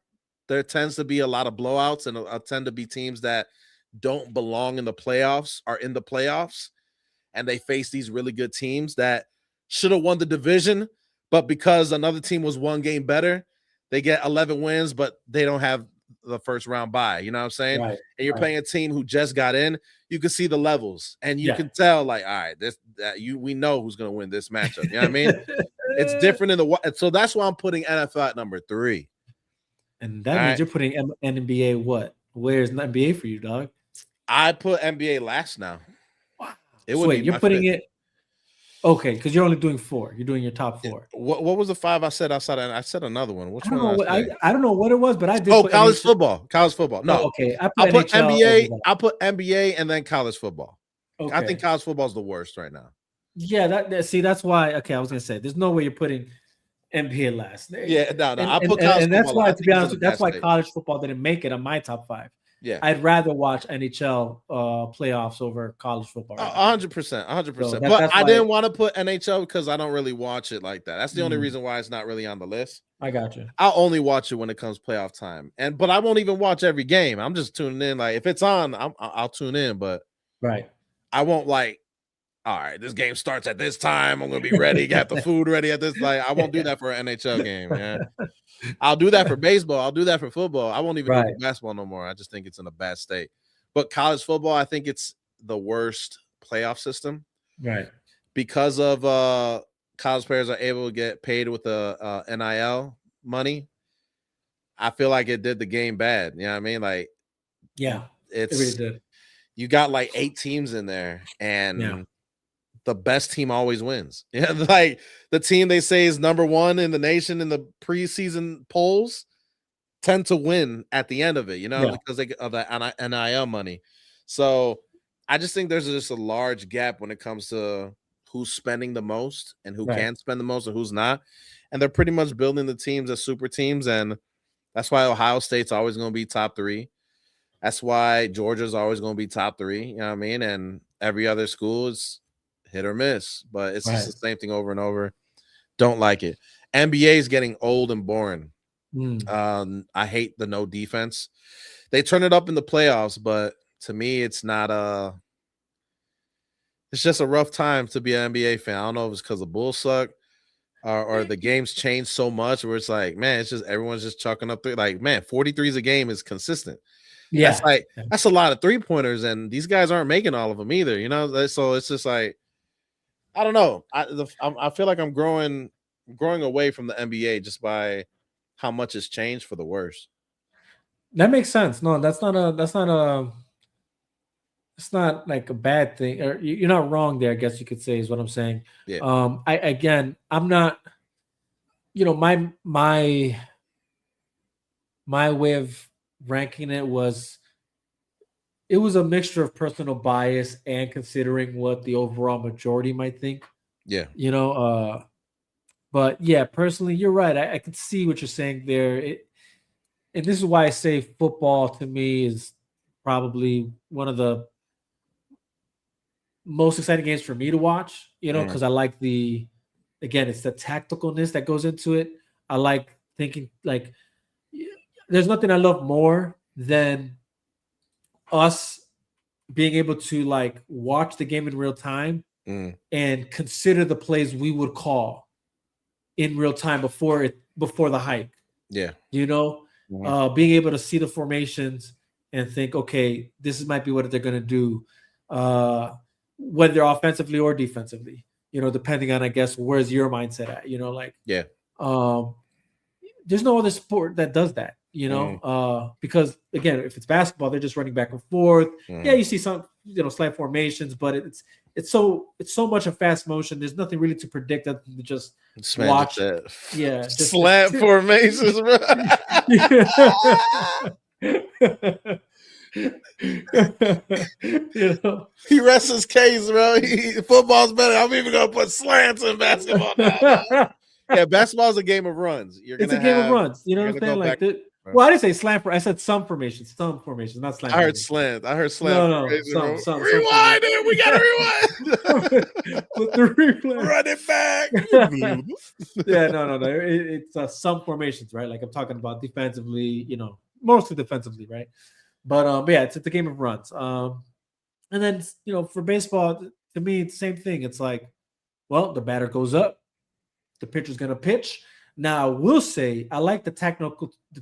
there tends to be a lot of blowouts and tend to be teams that don't belong in the playoffs are in the playoffs. And they face these really good teams that should have won the division, but because another team was one game better, they get 11 wins, but they don't have the first round bye. You know what I'm saying? Right, and you're playing a team who just got in. You can see the levels, and you can tell, like, all right, we know who's going to win this matchup. You know what I mean? It's different in the so that's why I'm putting NFL at number 3. And that means you're putting NBA what? Where's NBA for you, dog? I put NBA last now. Wait, you're putting it okay because you're only doing 4. You're doing your top 4. What was the 5 I said outside? I said another one. Which one? I don't know what it was, but I did. College football. College football. No, okay. I put NBA. I put NBA and then college football. Okay. I think college football is the worst right now. Yeah, that's why. Okay, I was gonna say there's no way you're putting NBA last. Yeah, no. I put college, and that's why, to be honest, that's why college football didn't make it on my top 5. Yeah, I'd rather watch NHL playoffs over college football. 100%, 100%. But I didn't want to put NHL because I don't really watch it like that. That's the only reason why it's not really on the list. I got you. I'll only watch it when it comes playoff time, but I won't even watch every game. I'm just tuning in. Like if it's on, I'll tune in. But I won't like. All right, this game starts at this time. I'm gonna be ready. Got the food ready at this. Like I won't do that for an NHL game. Yeah, I'll do that for baseball. I'll do that for football. I won't even do basketball no more. I just think it's in a bad state. But college football, I think it's the worst playoff system. Right, because of college players are able to get paid with the NIL money. I feel like it did the game bad. You know what I mean? Like, yeah, it really did. You got like 8 teams in there, and the best team always wins. Yeah, like the team they say is number 1 in the nation in the preseason polls tend to win at the end of it, because they get of the NIL money. So I just think there's just a large gap when it comes to who's spending the most and who can spend the most and who's not. And they're pretty much building the teams as super teams. And that's why Ohio State's always going to be top 3. That's why Georgia's always going to be top 3. You know what I mean? And every other school is hit or miss, but it's just the same thing over and over. Don't like it. NBA is getting old and boring. I hate the no defense. They turn it up in the playoffs, but to me, it's not it's just a rough time to be an NBA fan. I don't know if it's because the Bulls suck or the games change so much where it's like, man, it's just everyone's just chucking up three. Like, man, 43s a game is consistent. Yeah, that's a lot of 3-pointers, and these guys aren't making all of them either. You know, so it's just like, I don't know. I feel like I'm growing away from the NBA just by how much has changed for the worse. That makes sense. No, it's not like a bad thing. Or you're not wrong there, I guess you could say, is what I'm saying. Yeah. I'm not, my way of ranking it was a mixture of personal bias and considering what the overall majority might think. Yeah. But yeah, personally, you're right. I can see what you're saying there. And this is why I say football to me is probably one of the most exciting games for me to watch, because I like it's the tacticalness that goes into it. I like thinking, like, there's nothing I love more than us being able to like watch the game in real time and consider the plays we would call in real time before the hike. Yeah. Being able to see the formations and think, okay, this might be what they're going to do, whether offensively or defensively, depending on, I guess, where's your mindset at, there's no other sport that does that, because again, if it's basketball, they're just running back and forth. Yeah, you see some, slight formations, but it's so much a fast motion. There's nothing really to predict other than to just watch. Just slant formations, bro. He rests his case, bro. Football's better. I'm even gonna put slants in basketball now. Yeah, basketball is a game of runs. It's a game of runs. You know what I'm saying? Like, well, I didn't say slant. I said some formations, not slant. I heard slant. No, some. Rewind it. We gotta rewind. Put the replay. Run it back. Yeah, no. It's some formations, right? Like I'm talking about defensively. Mostly defensively, right? But yeah, it's a game of runs. And then for baseball, to me, it's the same thing. It's like, well, the batter goes up, the pitcher's gonna pitch. Now, I will say I like the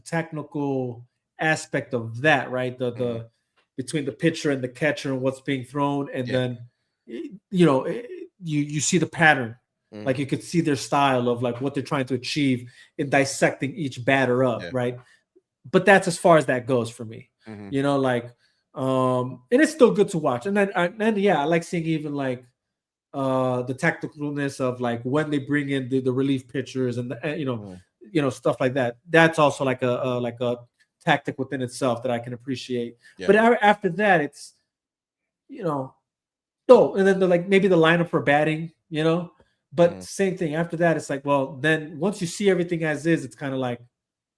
technical aspect of that, right? The between the pitcher and the catcher and what's being thrown, and then you see the pattern. Like you could see their style of like what they're trying to achieve in dissecting each batter up, right? But that's as far as that goes for me. And it's still good to watch. And then I like seeing even like the tacticalness of like when they bring in the relief pitchers and stuff like that. That's also like a tactic within itself that I can appreciate. But after that, it's and then maybe the lineup for batting, but same thing. After that, it's like, well, then once you see everything as is, it's kind of like,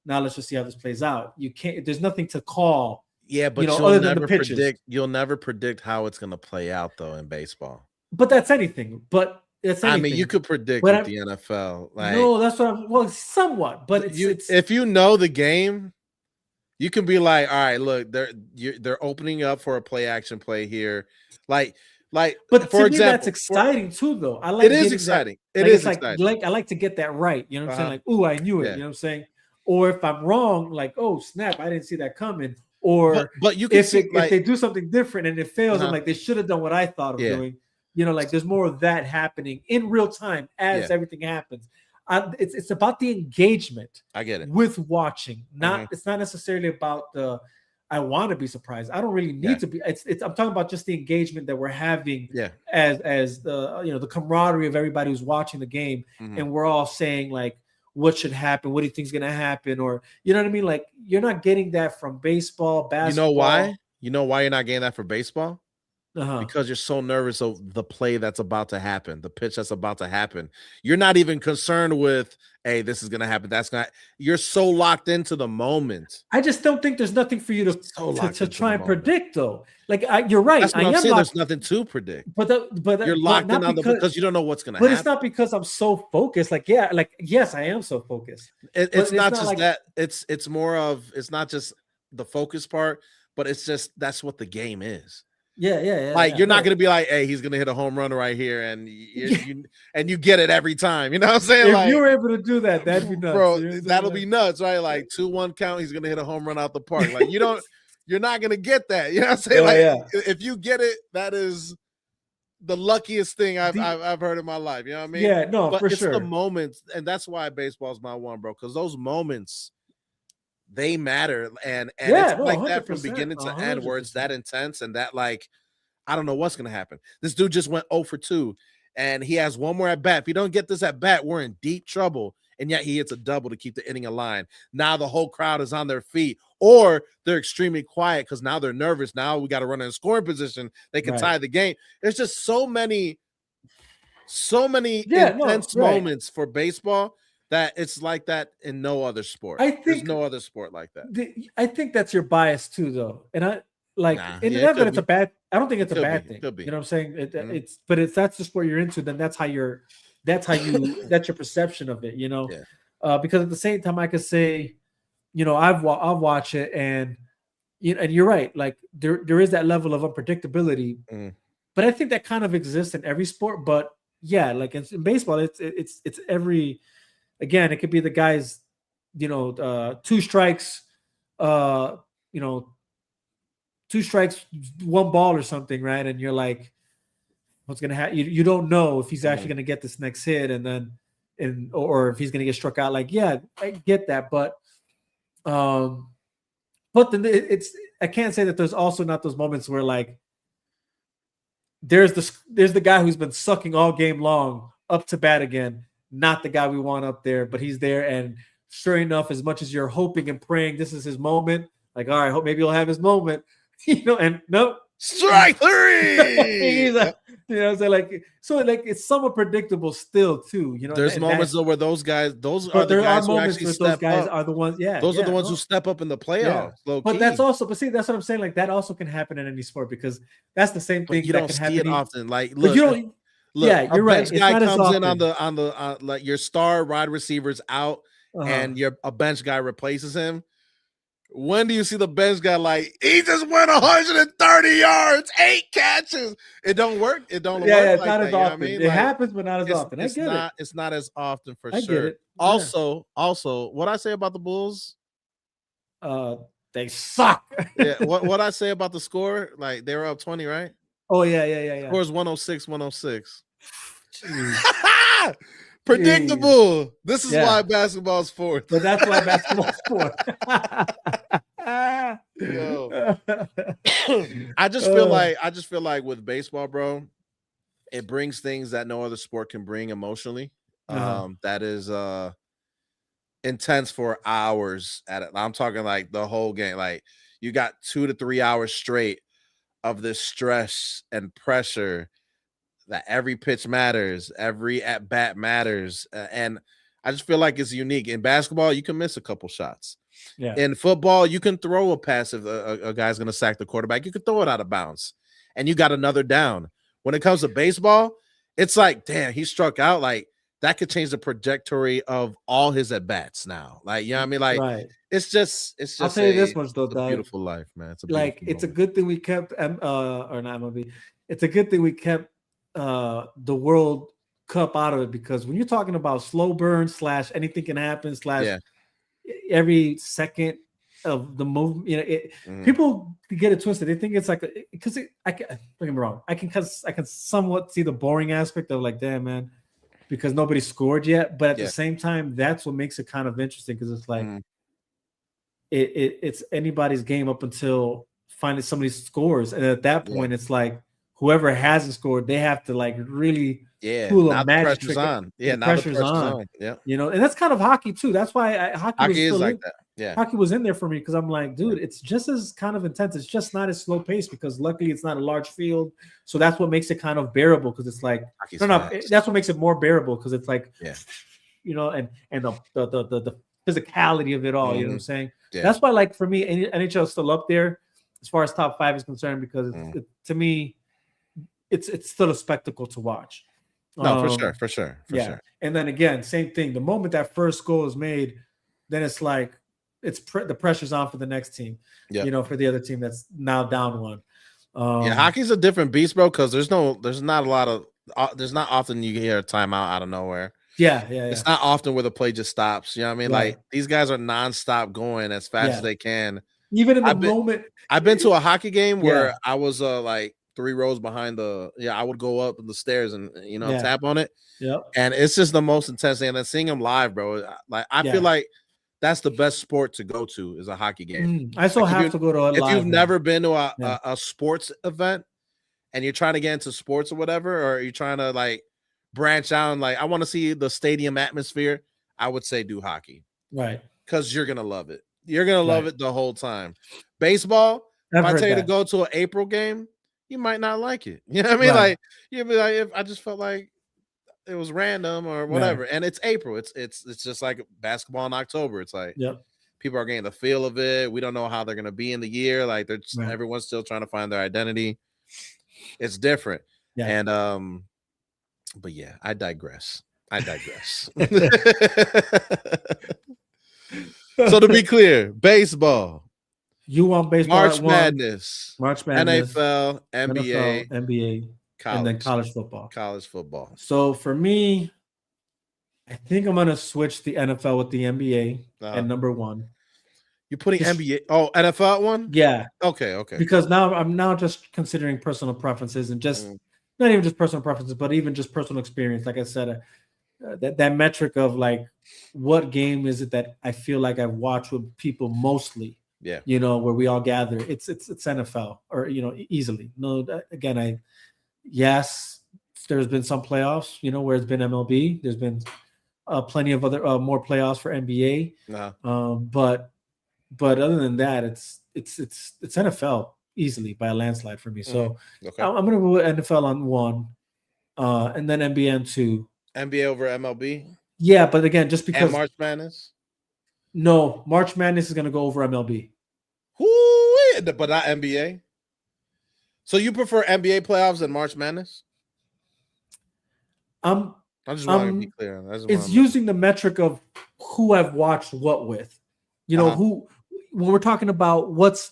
now let's just see how this plays out. You can't. There's nothing to call. Yeah, but you'll never predict. You'll never predict how it's going to play out, though, in baseball. But that's anything. I mean, you could predict with the NFL. Like, no, that's what somewhat. But if you know the game, you can be like, all right, look, they're opening up for a play action play here, but for example, that's exciting too, though. I like it is exciting. It is exciting. Like I like to get that right. You know what I'm saying? Like, ooh, I knew it. You know what I'm saying? Or if I'm wrong, like, oh snap, I didn't see that coming. Or but you can if they do something different and it fails, I'm like, they should have done what I thought of doing. Like there's more of that happening in real time as everything happens. It's about the engagement. I get it with watching. It's not necessarily about the I want to be surprised. I don't really need to be. I'm talking about just the engagement that we're having. As the the camaraderie of everybody who's watching the game, and we're all saying like, what should happen? What do you think is going to happen? Or, you know what I mean? Like, you're not getting that from baseball, basketball. You know why? You know why you're not getting that for baseball? because you're so nervous of the play that's about to happen, the pitch that's about to happen. You're not even concerned with, hey, this is going to happen. That's not, you're so locked into the moment. I just don't think there's nothing for you to try and predict, though. Like, you're right. That's what I'm saying. There's nothing to predict. But you're locked in on because you don't know what's going to happen. But it's not because I'm so focused. Like, yes, I am so focused. It's not just like, that. It's more of, it's not just the focus part, but it's just, that's what the game is. Yeah. Like, you're not going to be like, hey, he's going to hit a home run right here, and you get it every time. You know what I'm saying? If like, you were able to do that, that'd be nuts. Bro, that'll be nuts, right? Like 2-1 count, he's going to hit a home run out the park. Like, you're not going to get that. You know what I'm saying? If you get it, that is the luckiest thing I've heard in my life. You know what I mean? Yeah, no, but for it's sure. the moments, and that's why baseball is my one, bro, because those moments, they matter, and it's like that from beginning to end, where it's that intense and that, like, I don't know what's gonna happen. This dude just went 0 for 2, and he has one more at bat. If you don't get this at bat, we're in deep trouble. And yet he hits a double to keep the inning alive. Now the whole crowd is on their feet, or they're extremely quiet because now they're nervous. Now we got to run in a scoring position. They can tie the game. There's just so many intense moments for baseball that it's like that in no other sport. There's no other sport like that. I think that's your bias too, though. And I like, it's a bad. I don't think it's a bad thing. You know what I'm saying? It's that's the sport you're into. Then that's your perception of it. You know, because at the same time, I could say, you know, I'll watch it, and you're right. Like there is that level of unpredictability, but I think that kind of exists in every sport. But yeah, like in baseball, it's every. Again, it could be the guys, 2 strikes, 2 strikes, 1 ball or something, right? And you're like, what's going to happen? You don't know if he's actually going to get this next hit, or if he's going to get struck out. Like, yeah, I get that, but then I can't say that there's also not those moments where, like, there's the guy who's been sucking all game long up to bat again. Not the guy we want up there, but he's there. And sure enough, as much as you're hoping and praying this is his moment, like, all right, hope maybe he'll have his moment, and nope. Strike 3. So it's somewhat predictable still too. There's moments though where those are the guys who actually step up. Are the ones, those are the ones who step up in the playoffs. Yeah. But that's what I'm saying. Like, that also can happen in any sport, because that's the same thing. You don't see it often. Like, look, you're right. Bench guy comes in on the like, your star wide receiver's out, and a bench guy replaces him. When do you see the bench guy like, he just went 130 yards, 8 catches? It don't work. It don't work. Yeah, it's not as often. It happens, but not as often. I get it. It's not as often for sure. Get it. Also, what I say about the Bulls? They suck. Yeah. What I say about the score? Like, they were up 20, right? Oh, yeah. Score's 106. Predictable. Jeez. This is why basketball's fourth. But that's why basketball's fourth. I just feel like with baseball, bro, it brings things that no other sport can bring emotionally. That is intense for hours at it. I'm talking like the whole game. Like, you got 2 to 3 hours straight of this stress and pressure that every pitch matters, every at bat matters, and I just feel like it's unique. In basketball, you can miss a couple shots. Yeah. In football, you can throw a pass if a guy's going to sack the quarterback. You can throw it out of bounds, and you got another down. When it comes to baseball, it's like, damn, he struck out. Like, that could change the trajectory of all his at bats now. Like, you know what I mean? Like, right. It's just. I'll tell you this much though, it's a beautiful life, man. It's a good thing we kept It's a good thing we kept the World Cup out of it, because when you're talking about slow burn / anything can happen / every second of the move, people get it twisted. They think it's like because don't get me wrong. I can somewhat see the boring aspect of, like, damn, man, because nobody scored yet. But at the same time, that's what makes it kind of interesting, because it's like it's anybody's game up until finally somebody scores, and at that point, it's like, whoever hasn't scored, they have to like really pull a now the magic pressure's trick. on. Yeah, The now the pressure's pressure's on. on. Yeah. You know, and that's kind of hockey too. That's why hockey was Hockey is still like in, that. Yeah. hockey was in there for me because I'm like, dude, it's just as kind of intense. It's just not as slow paced because luckily it's not a large field. So that's what makes it kind of bearable because it's like Hockey's no, fast. that's what makes it more bearable because it's like Yeah. you know, and the physicality of it all. You know what I'm saying? Yeah. That's why, like for me, NHL is still up there as far as top 5 is concerned because to me, it's still a spectacle to watch. No, for sure. And then again, same thing. The moment that first goal is made, then it's like the pressure's on for the next team. Yeah. You know, for the other team that's now down one. Hockey's a different beast, bro. Because there's not often you hear a timeout out of nowhere. Yeah. It's not often where the play just stops. You know what I mean? Right. Like these guys are nonstop going as fast as they can. Even in the moment, I've been to a hockey game where I was like 3 rows behind I would go up the stairs and tap on it. Yeah. And it's just the most intense thing. And then seeing them live, bro. Like I feel like that's the best sport to go to is a hockey game. I still have to go to a live. If you've never been to a sports event and you're trying to get into sports or whatever, or you're trying to like branch out and like I want to see the stadium atmosphere, I would say do hockey. Right. Because you're gonna love it. You're gonna love it the whole time. Baseball, if I tell you to go to an April game, you might not like it. You know what I mean? Like you'd be like, if I just felt like it was random or whatever. And it's April. It's just like basketball in October. It's like people are getting the feel of it. We don't know how they're gonna be in the year. Like everyone's still trying to find their identity. It's different. Yeah. And but yeah, I digress. So to be clear, baseball. You want baseball? March Madness, NFL, NBA, college, and then college football. College football. So for me, I think I'm gonna switch the NFL with the NBA at number 1. You're putting NBA? Oh, NFL at 1? Yeah. Okay. Because now I'm just considering personal preferences and just not even just personal preferences, but even just personal experience. Like I said, that metric of like, what game is it that I feel like I've watched with people mostly? Yeah. You know, where we all gather. It's NFL or easily. No, again, yes, there's been some playoffs, where it's been MLB. There's been plenty of other more playoffs for NBA. But other than that, it's NFL easily by a landslide for me. So I'm gonna go with NFL on 1, and then NBA on 2. NBA over MLB. Yeah, but again, just because and March Madness. No, March Madness is gonna go over MLB. But not NBA. So you prefer NBA playoffs than March Madness? I just want to be clear. It's using the metric of who I've watched what with. Who, when we're talking about what's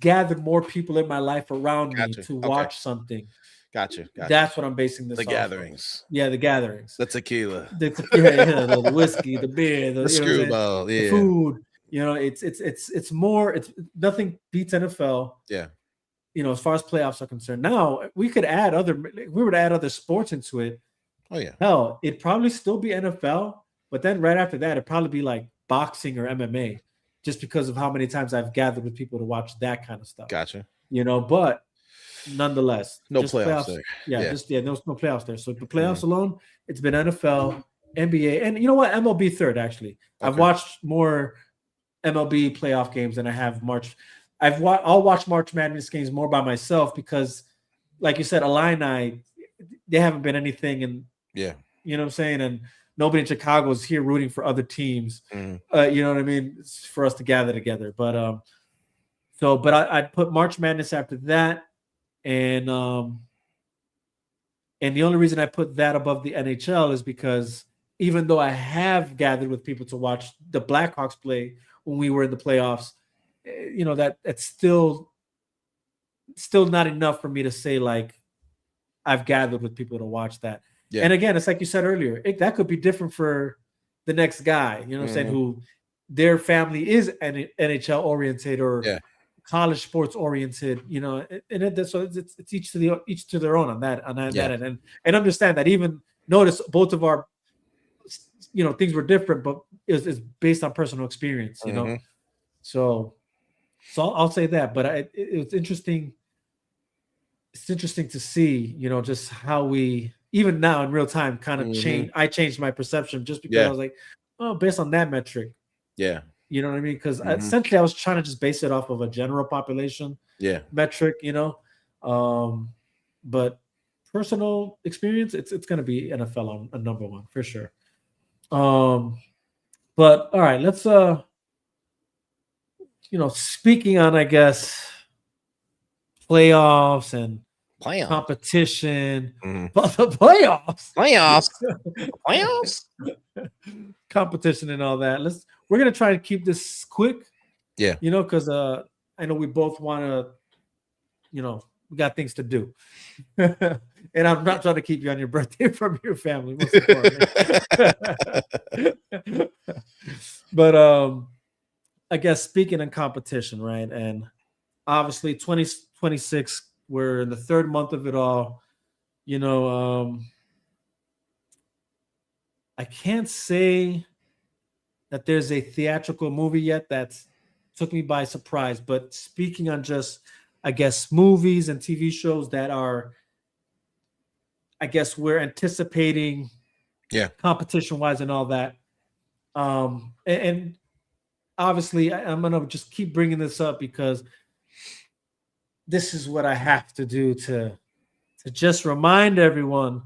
gathered more people in my life around me to watch something. Gotcha. That's what I'm basing this. The gatherings. Yeah, the gatherings. The tequila. The whiskey, the beer, the screwball, the food. It's more. It's nothing beats NFL. Yeah. As far as playoffs are concerned. Now we could add we would add other sports into it. Oh yeah. Hell, it'd probably still be NFL, but then right after that, it'd probably be like boxing or MMA, just because of how many times I've gathered with people to watch that kind of stuff. Gotcha. But nonetheless, no playoffs there. No playoffs there. So the playoffs alone, it's been NFL, NBA, and you know what? MLB third actually. Okay. I've watched more MLB playoff games than I have March. I'll watch March Madness games more by myself because, like you said, Illini, they haven't been anything, and you know what I'm saying, and nobody in Chicago is here rooting for other teams. You know what I mean? It's for us to gather together. But I'd put March Madness after that, and the only reason I put that above the NHL is because even though I have gathered with people to watch the Blackhawks play when we were in the playoffs, that's still not enough for me to say like I've gathered with people to watch that. Yeah. And again, it's like you said earlier, that could be different for the next guy, what I'm saying, who their family is NHL oriented or college sports oriented, and so it's each to their own on that end. And understand that even notice both of our things were different, but it's based on personal experience, So I'll say that, but it was interesting it's interesting to see, just how we even now in real time kind of change. I changed my perception just because I was like, oh, based on that metric. Yeah. You know what I mean? Because essentially I was trying to just base it off of a general population metric, but personal experience, it's going to be NFL on a number one for sure. But all right, let's speaking on, I guess, playoffs and competition, but the playoffs, competition and all that. We're gonna try to keep this quick, because I know we both want to, we got things to do, and I'm not trying to keep you on your birthday from your family, most importantly. But I guess speaking in competition, right, and obviously 2026, we're in the third month of it all. I can't say that there's a theatrical movie yet that's took me by surprise. But speaking on just, I guess, movies and TV shows that are, I guess, we're anticipating, competition-wise and all that. And obviously, I'm gonna just keep bringing this up because this is what I have to do to just remind everyone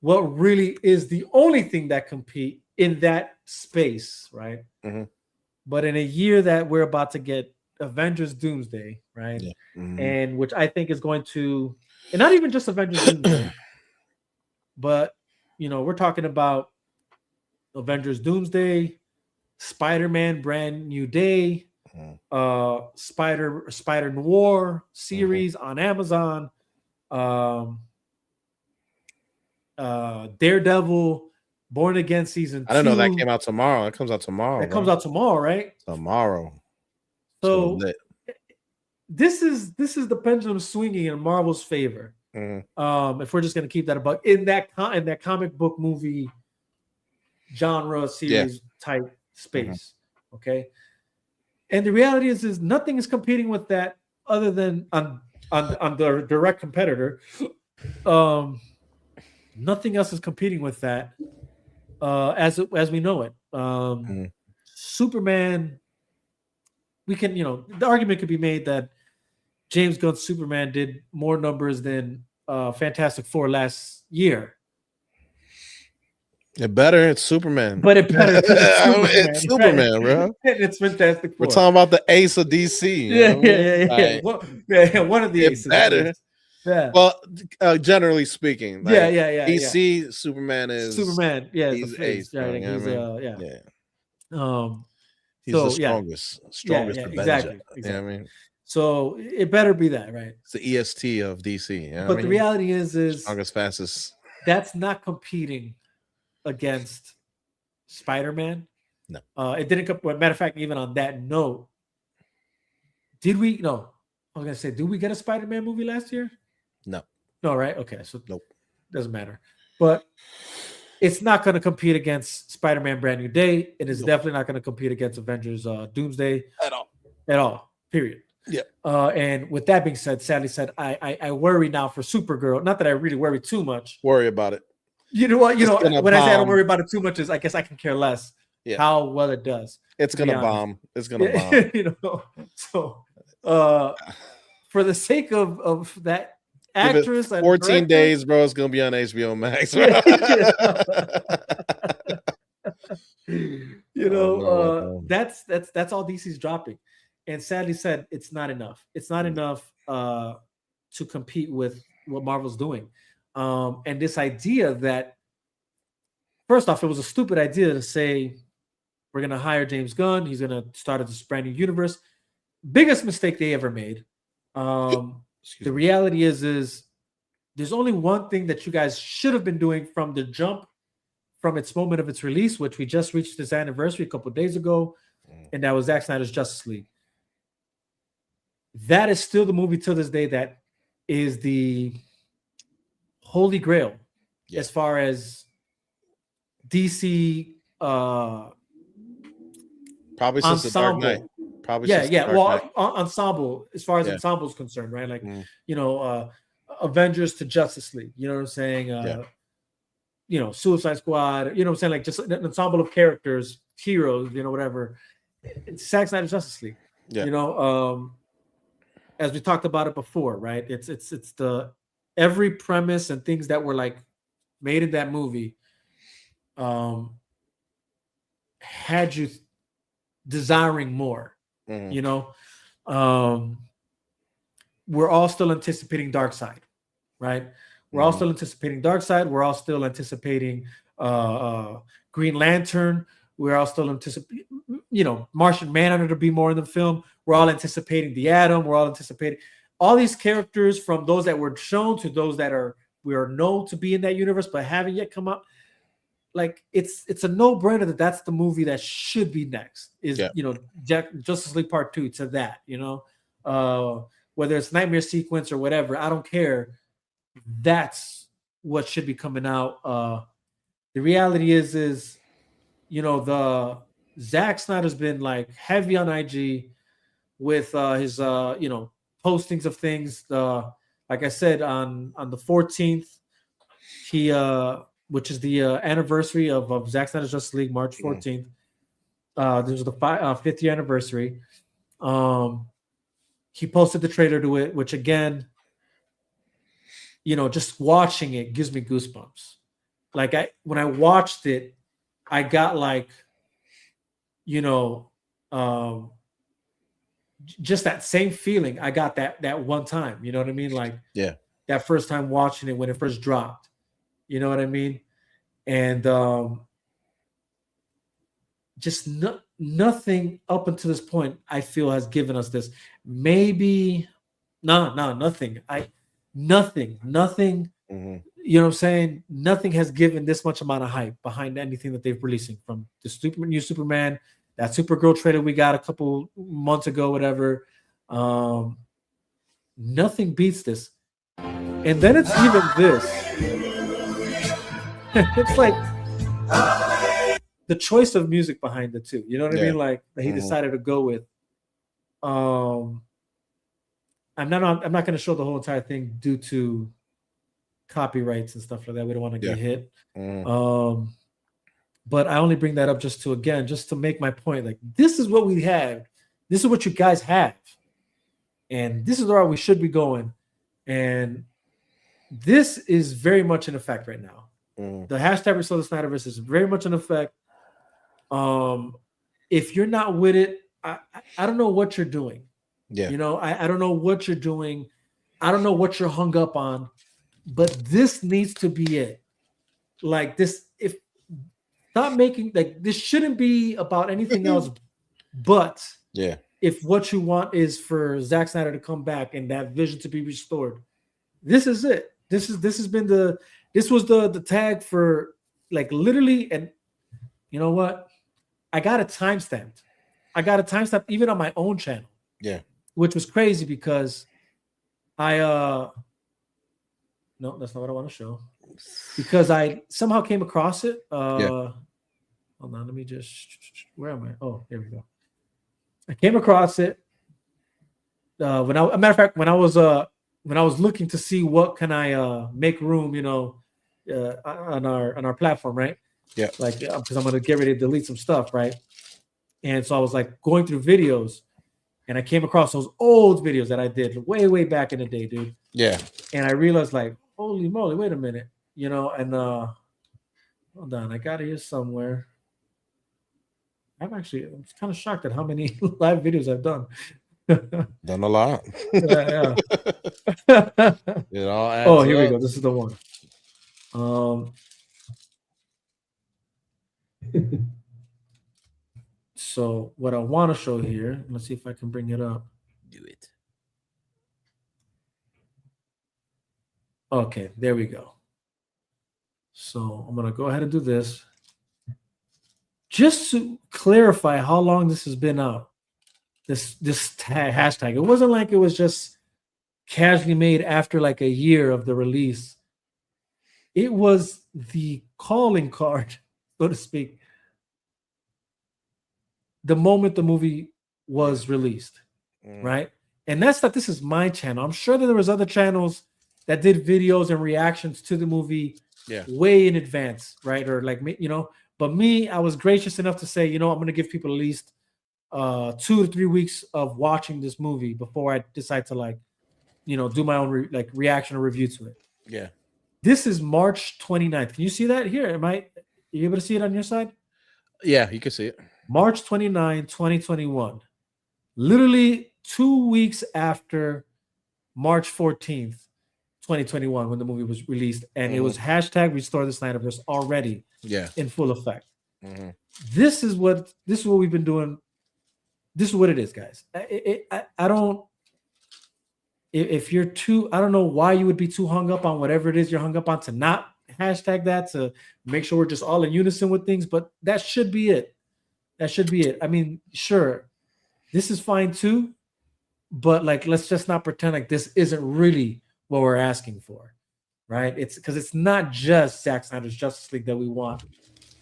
what really is the only thing that compete in that space, right? But in a year that we're about to get Avengers Doomsday, right? And which I think is going to, and not even just Avengers Doomsday, but we're talking about Avengers Doomsday, Spider-Man Brand New Day, Spider Noir series on Amazon, Daredevil, Born Again season 2. I don't know, that came out tomorrow. It comes out tomorrow. It comes out tomorrow, right? Tomorrow. So this is the pendulum swinging in Marvel's favor. If we're just going to keep that about in that comic book movie genre series type space, okay. And the reality is nothing is competing with that other than on the direct competitor. Nothing else is competing with that as we know it. Superman, we can, the argument could be made that James Gunn's Superman did more numbers than Fantastic Four last year. It better. It's Superman. But it better. It's Superman, right? Bro. It's Fantastic Four. We're talking about the ace of DC. Yeah. One of the aces. Better. Yeah. Well, generally speaking. DC, Superman is Superman. Yeah. He's ace. Right? He's the strongest. Strongest Avenger. Exactly. You know what I mean? So it better be that, right? It's the EST of DC. You know but the reality is strongest, fastest. That's not competing against Spider-Man. No. It didn't come. Matter of fact, even on that note, did we? No. I was gonna say, did we get a Spider-Man movie last year? No. No, right? Okay, so nope. Doesn't matter. But it's not going to compete against Spider-Man Brand New Day. It is definitely not going to compete against Avengers Doomsday at all. Period. Yeah. And with that being said, sadly said, I worry now for Supergirl. Not that I really worry too much. Worry about it. You know what? When I say I don't worry about it too much, is I guess I can care less how well it does. It's gonna bomb. It's gonna bomb. So for the sake of that actress, 14 days, bro, it's gonna be on HBO Max. That's all DC's dropping. And sadly said, it's not enough. It's not enough to compete with what Marvel's doing. And this idea that, first off, it was a stupid idea to say we're going to hire James Gunn. He's going to start this brand new universe. Biggest mistake they ever made. The reality is there's only one thing that you guys should have been doing from the jump, from its moment of its release, which we just reached this anniversary a couple of days ago, and that was Zack Snyder's Justice League. That is still the movie to this day that is the holy grail as far as DC probably since the Dark Knight. Probably ensemble as far as ensemble is concerned, right? Like Avengers to Justice League. You know what I'm saying? You know, Suicide Squad. You know what I'm saying? Like just an ensemble of characters, heroes. You know, whatever. It's Zack Snyder's Justice League. Yeah. You know, as we talked about it before, right? It's the every premise and things that were like made in that movie had you desiring more. Mhm. You know, we're all still anticipating Dark Side, right? We're all still anticipating Dark Side. We're all still anticipating Green Lantern. We're all still anticipating, you know, Martian Manhunter to be more in the film. We're all anticipating the Atom. We're all anticipating all these characters, from those that were shown to those that we are known to be in that universe but haven't yet come up. Like it's a no-brainer that that's the movie that should be next. Is you know, Justice League Part 2 to that. You know, whether it's Nightmare Sequence or whatever, I don't care. That's what should be coming out. The reality is you know, the Zack Snyder's been like heavy on IG with his you know, postings of things. Like I said, on the 14th, he which is the anniversary of Zack Snyder's Justice League, March 14th. This was the 5th year anniversary. He posted the trailer to it, which again, you know, just watching it gives me goosebumps. Like when I watched it, I got like, you know, just that same feeling I got that one time. You know what I mean? Like that first time watching it when it first dropped. You know what I mean? And just nothing up until this point I feel has given us this. Maybe nothing. Nothing. You know what I'm saying? Nothing has given this much amount of hype behind anything that they've releasing, from the new Superman, that Supergirl trailer we got a couple months ago, whatever. Nothing beats this. And then it's even this. It's like the choice of music behind it too. You know what I mean? Like that he decided to go with. I'm not going to show the whole entire thing due to copyrights and stuff like that. We don't want to get hit. But I only bring that up just to make my point. Like, this is what we have. This is what you guys have. And this is where we should be going. And this is very much in effect right now. The hashtag Restore the Snyderverse is very much in effect. If you're not with it, I don't know what you're doing. You know, I don't know what you're doing. I don't know what you're hung up on. But this needs to be it. Like this, if not making, like, this shouldn't be about anything else. But if what you want is for Zack Snyder to come back and that vision to be restored, this is it. This was the tag for, like, literally. And you know what? I got it timestamped. Even on my own channel. Which was crazy because no, that's not what I want to show. Because I somehow came across it. Hold on, let me just. Where am I? Oh, here we go. I came across it. A matter of fact, when I was looking to see what can I make room, you know, on our platform, right? Like, because I'm gonna get ready to delete some stuff, right? And so I was like going through videos, and I came across those old videos that I did way back in the day, dude. And I realized, like, holy moly, wait a minute, you know, and hold on, I got it here somewhere. I'm kind of shocked at how many live videos I've done. Done a lot. Yeah. It all adds oh, here we up. go. This is the one. So what I want to show here, let's see if I can bring it up. Do it. Okay, there we go. So I'm gonna go ahead and do this. Just to clarify how long this has been out, this hashtag. It wasn't like it was just casually made after like a year of the release. It was the calling card, so to speak, the moment the movie was released, right? And that's that. This is my channel. I'm sure that there was other channels that did videos and reactions to the movie way in advance, right? Or like me, but me, I was gracious enough to say, I'm going to give people at least 2 to 3 weeks of watching this movie before I decide to do my own reaction or review to it. Yeah. This is March 29th. Can you see that here? Are you able to see it on your side? Yeah, you can see it. March 29, 2021. Literally 2 weeks after March 14th, 2021, when the movie was released. And it was hashtag Restore the Snyderverse already in full effect. Mm-hmm. This is what we've been doing. This is what it is, guys. I don't. If you're too, I don't know why you would be too hung up on whatever it is you're hung up on to not hashtag that, to make sure we're just all in unison with things. But that should be it. That should be it. I mean, sure, this is fine too, but let's just not pretend like this isn't really what we're asking for, right? It's because it's not just Zack Snyder's Justice League that we want,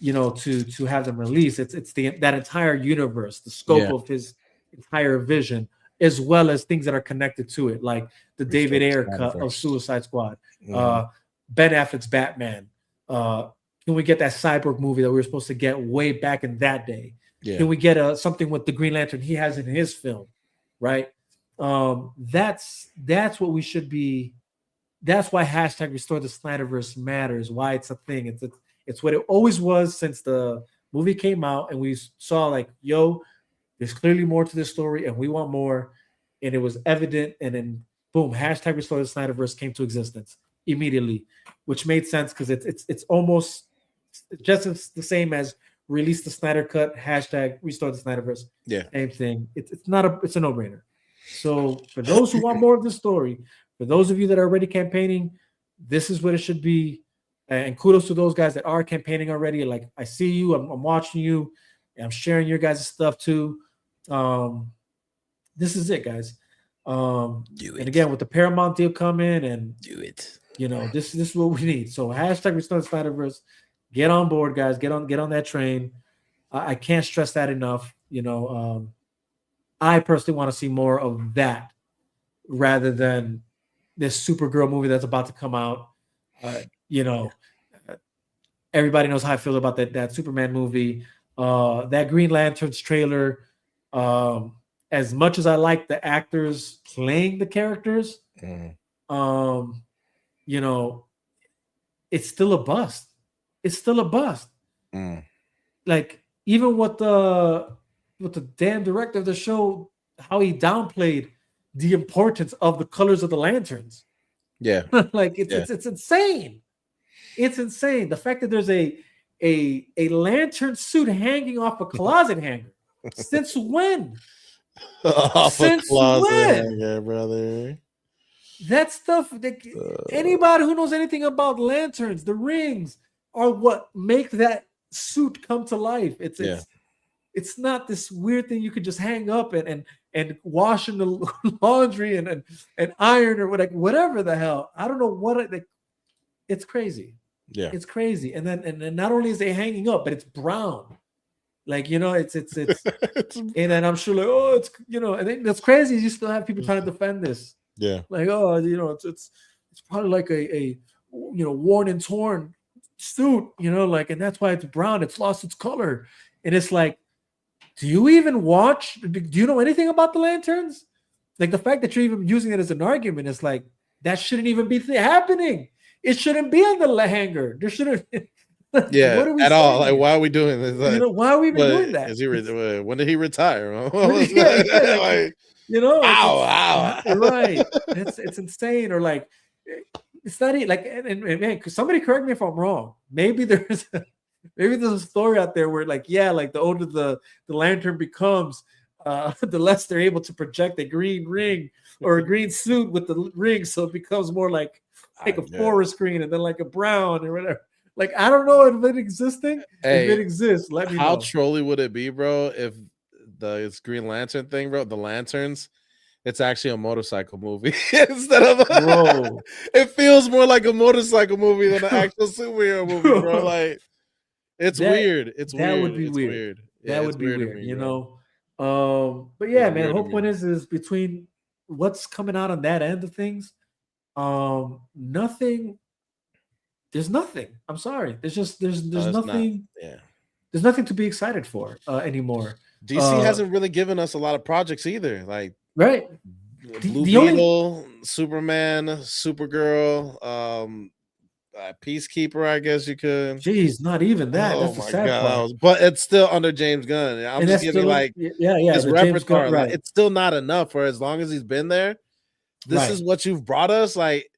to have them release. It's that entire universe, the scope of his entire vision, as well as things that are connected to it, like the David Ayer cut of Suicide Squad, Ben Affleck's Batman. Can we get that Cyborg movie that we were supposed to get way back in that day? Yeah. Can we get something with the Green Lantern he has in his film, right? That's what we should be. That's why hashtag Restore the Snyderverse matters. Why it's a thing. It's what it always was since the movie came out, and we saw there's clearly more to this story, and we want more. And it was evident. And then, boom, hashtag Restore the Snyderverse came to existence immediately, which made sense because it's almost just the same as release the Snyder Cut, hashtag Restore the Snyderverse. Yeah, same thing. It's a no-brainer. So for those who want more of the story, for those of you that are already campaigning, this is what it should be. And kudos to those guys that are campaigning already. I see you, I'm watching you, and I'm sharing your guys' stuff too. This is it, guys. Do it. And again, with the Paramount deal coming, and do it. This is what we need. So hashtag Restore the Snyderverse. Get on board, guys. Get on that train. I can't stress that enough. I personally want to see more of that rather than this Supergirl movie that's about to come out. Everybody knows how I feel about that Superman movie. That Green Lanterns trailer. As much as I like the actors playing the characters, it's still a bust. It's still a bust. Even with the damn director of the show, how he downplayed the importance of the colors of the lanterns. Yeah. It's insane. It's insane. The fact that there's a lantern suit hanging off a closet hanger. Since when? Since when? Hanger, brother. That stuff, anybody who knows anything about lanterns, the rings are what make that suit come to life. It's not this weird thing you could just hang up and wash in the laundry and iron or whatever the hell. I don't know what it's crazy. Yeah, it's crazy. And then not only is it hanging up, but it's brown. It's and then I'm sure it's and then that's crazy. You still have people trying to defend this. Yeah, it's probably like a worn and torn suit, and that's why it's brown. It's lost its color, and it's like, do you even watch? Do you know anything about the lanterns? The fact that you're even using it as an argument is that shouldn't even be happening. It shouldn't be on the hanger. There shouldn't. Yeah, what are we at all? Why are we doing this? Why are we even doing that? When did he retire? Ow! Right? It's insane. Or it's not and man, somebody correct me if I'm wrong. Maybe there's a story out there where the older the lantern becomes, the less they're able to project a green ring or a green suit with the ring, so it becomes more like a forest green and then a brown or whatever. I don't know if it's existing. Hey, if it exists, let me know. How trolly would it be, bro, if it's Green Lantern thing, bro, the lanterns, it's actually a motorcycle movie instead of bro. It feels more like a motorcycle movie than an actual superhero movie, bro. It's weird. It's weird. That would be weird. Yeah, that would be weird, But yeah, man, whole point is between what's coming out on that end of things, Nothing. There's nothing. I'm sorry. There's it's not. nothing. Yeah. There's nothing to be excited for anymore. DC hasn't really given us a lot of projects either. Like Right. Blue The only Beetle, Superman, Supergirl, Peacekeeper, I guess you could. Jeez, not even that. Oh That's the my sad part. god! But it's still under James Gunn. I'm And just that's giving still like yeah, his the James Gunn, repertoire. Like, right. it's still not enough for as long as he's been there. This is what you've brought us. Like,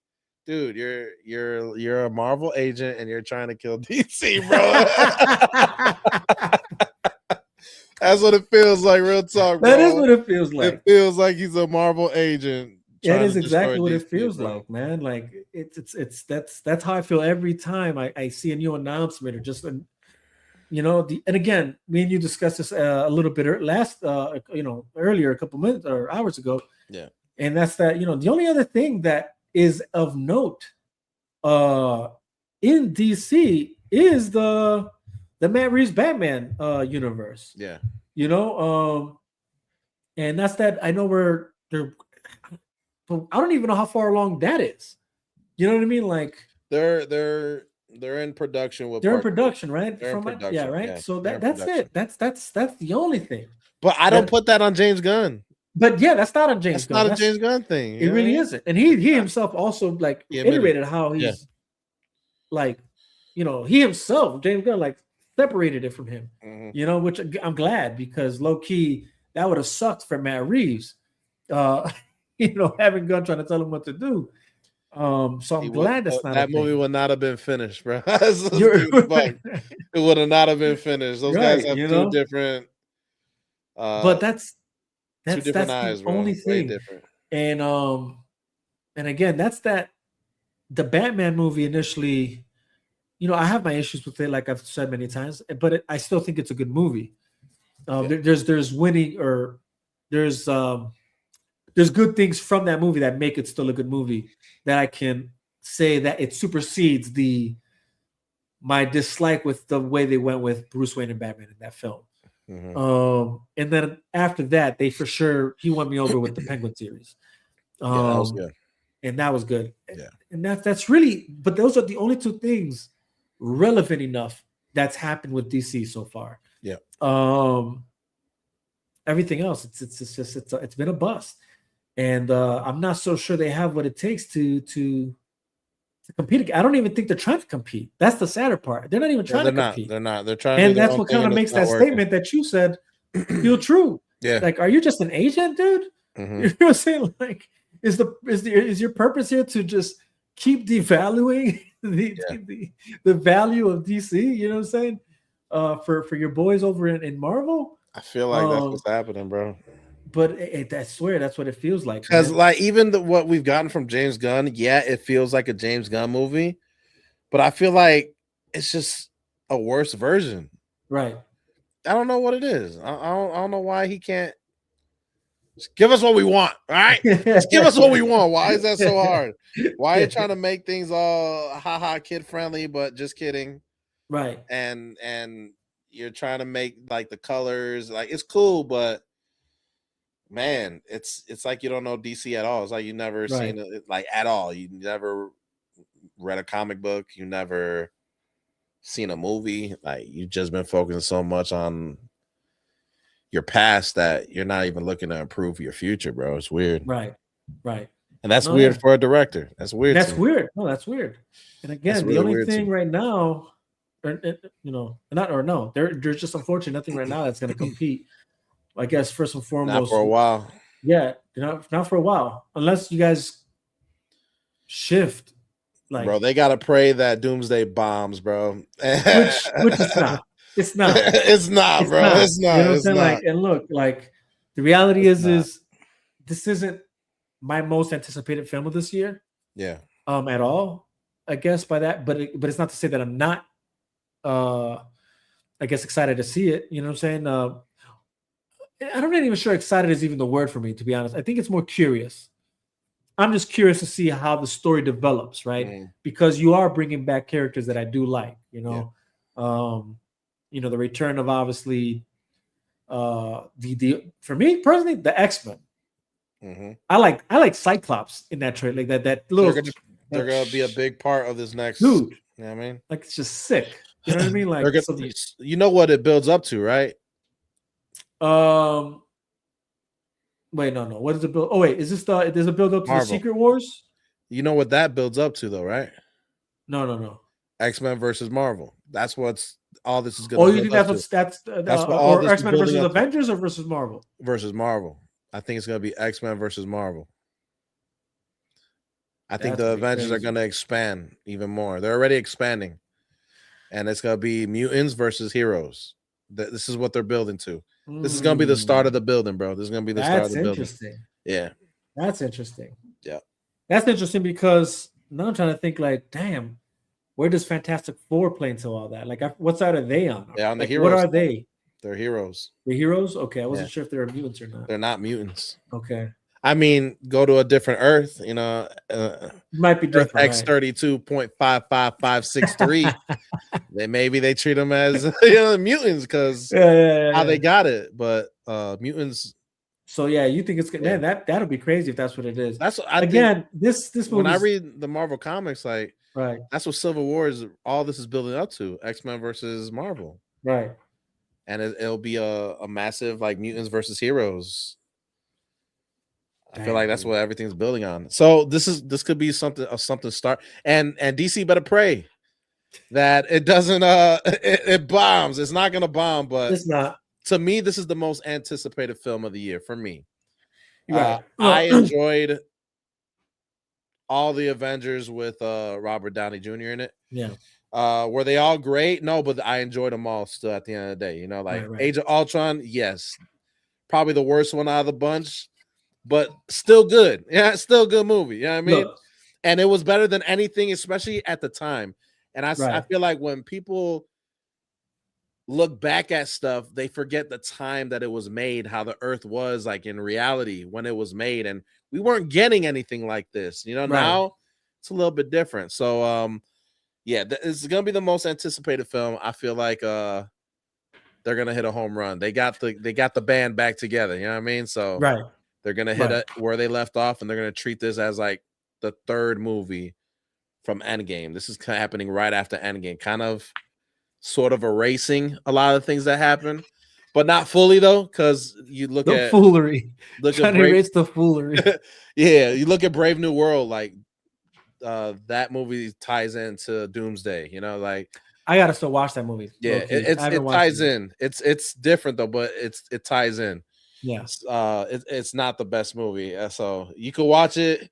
dude, you're a Marvel agent and you're trying to kill DC, bro. That's what it feels like. Real talk, bro. That is what it feels like. It feels like he's a Marvel agent. It is exactly what it feels like, man. Like that's how I feel every time I see a new announcement or just and again, me and you discussed this a little bit earlier, a couple minutes or hours ago. Yeah, and that's that. The only other thing that is of note in DC is the Matt Reeves Batman universe. Yeah, and that's that. I know they're. I don't even know how far along that is. You know what I mean? Like they're in production with. They're in production, right? They're in production, yeah, right. yeah. So that's it. That's the only thing. But I don't put that on James Gunn. But yeah, that's not on James Gunn. That's not a James Gunn thing. It really isn't. And he himself also like iterated how he's like, he himself, James Gunn, like separated it from him. Mm-hmm. Which I'm glad because low key that would have sucked for Matt Reeves. Having Gunn trying to tell him what to do. So I'm glad that's not that movie would not have been finished, bro. It would have not have been finished. Those guys have two different. But that's different eyes, the only thing. And again, that's that. The Batman movie initially, I have my issues with it, like I've said many times, but I still think it's a good movie. There's winning or there's good things from that movie that make it still a good movie that I can say that it supersedes my dislike with the way they went with Bruce Wayne and Batman in that film. Mm-hmm. And then after that, he won me over with the Penguin series. That was good. And that was good. Yeah. And that's really, but those are the only two things relevant enough that's happened with DC so far. Yeah. Everything else, it's been a bust. And I'm not so sure they have what it takes to compete. I don't even think they're trying to compete. That's the sadder part. They're not even trying to compete. They're not. They're trying. And that's what kind of makes that statement that you said feel true. Yeah. Like, are you just an agent, dude? Mm-hmm. You know what I'm saying? Like, is your purpose here to just keep devaluing the value of DC? You know what I'm saying? For your boys over in Marvel. I feel like that's what's happening, bro. But I swear that's what it feels like. Because like even what we've gotten from James Gunn, it feels like a James Gunn movie, but I feel like it's just a worse version. Right. I don't know what it is. I don't know why he can't. Just give us what we want, all right? Just give us what we want. Why is that so hard? Why are you trying to make things all kid friendly, but just kidding? Right. And you're trying to make like the colors, like it's cool, but man, it's like you don't know DC at all. It's like you never seen it like at all. You never read a comic book. You never seen a movie. Like you've just been focusing so much on your past that you're not even looking to improve your future, bro. It's weird. Right. And that's weird for a director. That's weird. That's weird. No, that's weird. And again, the only thing right now, there's just unfortunately nothing right now that's going to compete. I guess first and foremost, not for a while. Yeah, not for a while, unless you guys shift. Like, bro, they gotta pray that Doomsday bombs, bro. which it's not. It's not. It's not, bro. It's not. You know what I'm saying? Like, and look, like the reality is this isn't my most anticipated film of this year. Yeah. At all. I guess by that, but it's not to say that I'm not. I guess excited to see it. You know what I'm saying? I'm not even sure excited is even the word for me, to be honest. I think it's more curious. I'm just curious to see how the story develops, right? Mm. Because you are bringing back characters that I do like, the return of obviously the for me personally, the X-Men. I like Cyclops in that trailer, like that little. They're gonna be a big part of this next. Dude, you know what I mean, like it's just sick. You know what I mean? Like you know what it builds up to, right? Wait, no. What is the build? Oh wait, is this there's a build up to Marvel. the Secret Wars? You know what that builds up to, though, right? No. X-Men versus Marvel. That's what's all this is going to. Oh, you think that's what all this X-Men versus Avengers or versus Marvel? Versus Marvel. I think it's going to be X-Men versus Marvel. I think the Avengers are going to expand even more. They're already expanding, and it's going to be mutants versus heroes. This is what they're building to. This is going to be the start of the building, bro. This is going to be the start of the building. That's interesting. Yeah, that's interesting. Yeah, that's interesting because now I'm trying to think. Like, damn. Where does Fantastic Four play into all that? Like, what side are they on? Yeah, on the like, heroes. What are they? They're heroes. The heroes? Okay, I wasn't sure if they were mutants or not. They're not mutants. Okay. I mean, go to a different Earth. You know, might be different. X32.55563. Maybe they treat them as mutants because how they got it. But mutants. So you think it's man that'll be crazy if that's what it is. That's this movie. When I read the Marvel comics, like. Right. That's what Civil War is. All this is building up to X-Men versus Marvel. Right. And it'll be a massive like mutants versus heroes. I feel like that's what everything's building on. So this could be something start. And DC better pray that it doesn't it bombs. It's not gonna bomb, but it's not. To me, this is the most anticipated film of the year for me. Right. I enjoyed all the Avengers with Robert Downey Jr. in it. Yeah. Were they all great? No, but I enjoyed them all still at the end of the day. You know, like right. Age of Ultron, yes. Probably the worst one out of the bunch, but still good. Yeah, still a good movie. You know what I mean? Look. And it was better than anything, especially at the time. And I feel like when people look back at stuff, they forget the time that it was made, how the Earth was like in reality when it was made. And we weren't getting anything like this, now it's a little bit different. So, it's going to be the most anticipated film. I feel like they're going to hit a home run. They got the band back together. You know what I mean? So they're going to hit it where they left off, and they're going to treat this as like the third movie from Endgame. This is happening right after Endgame, kind of sort of erasing a lot of things that happened. But not fully though, because you look at foolery. Trying to erase the foolery. Yeah, you look at Brave New World, like that movie ties into Doomsday. Like I gotta still watch that movie. Yeah, it ties in. It's different though, but it ties in. Yeah, it's not the best movie, so you can watch it.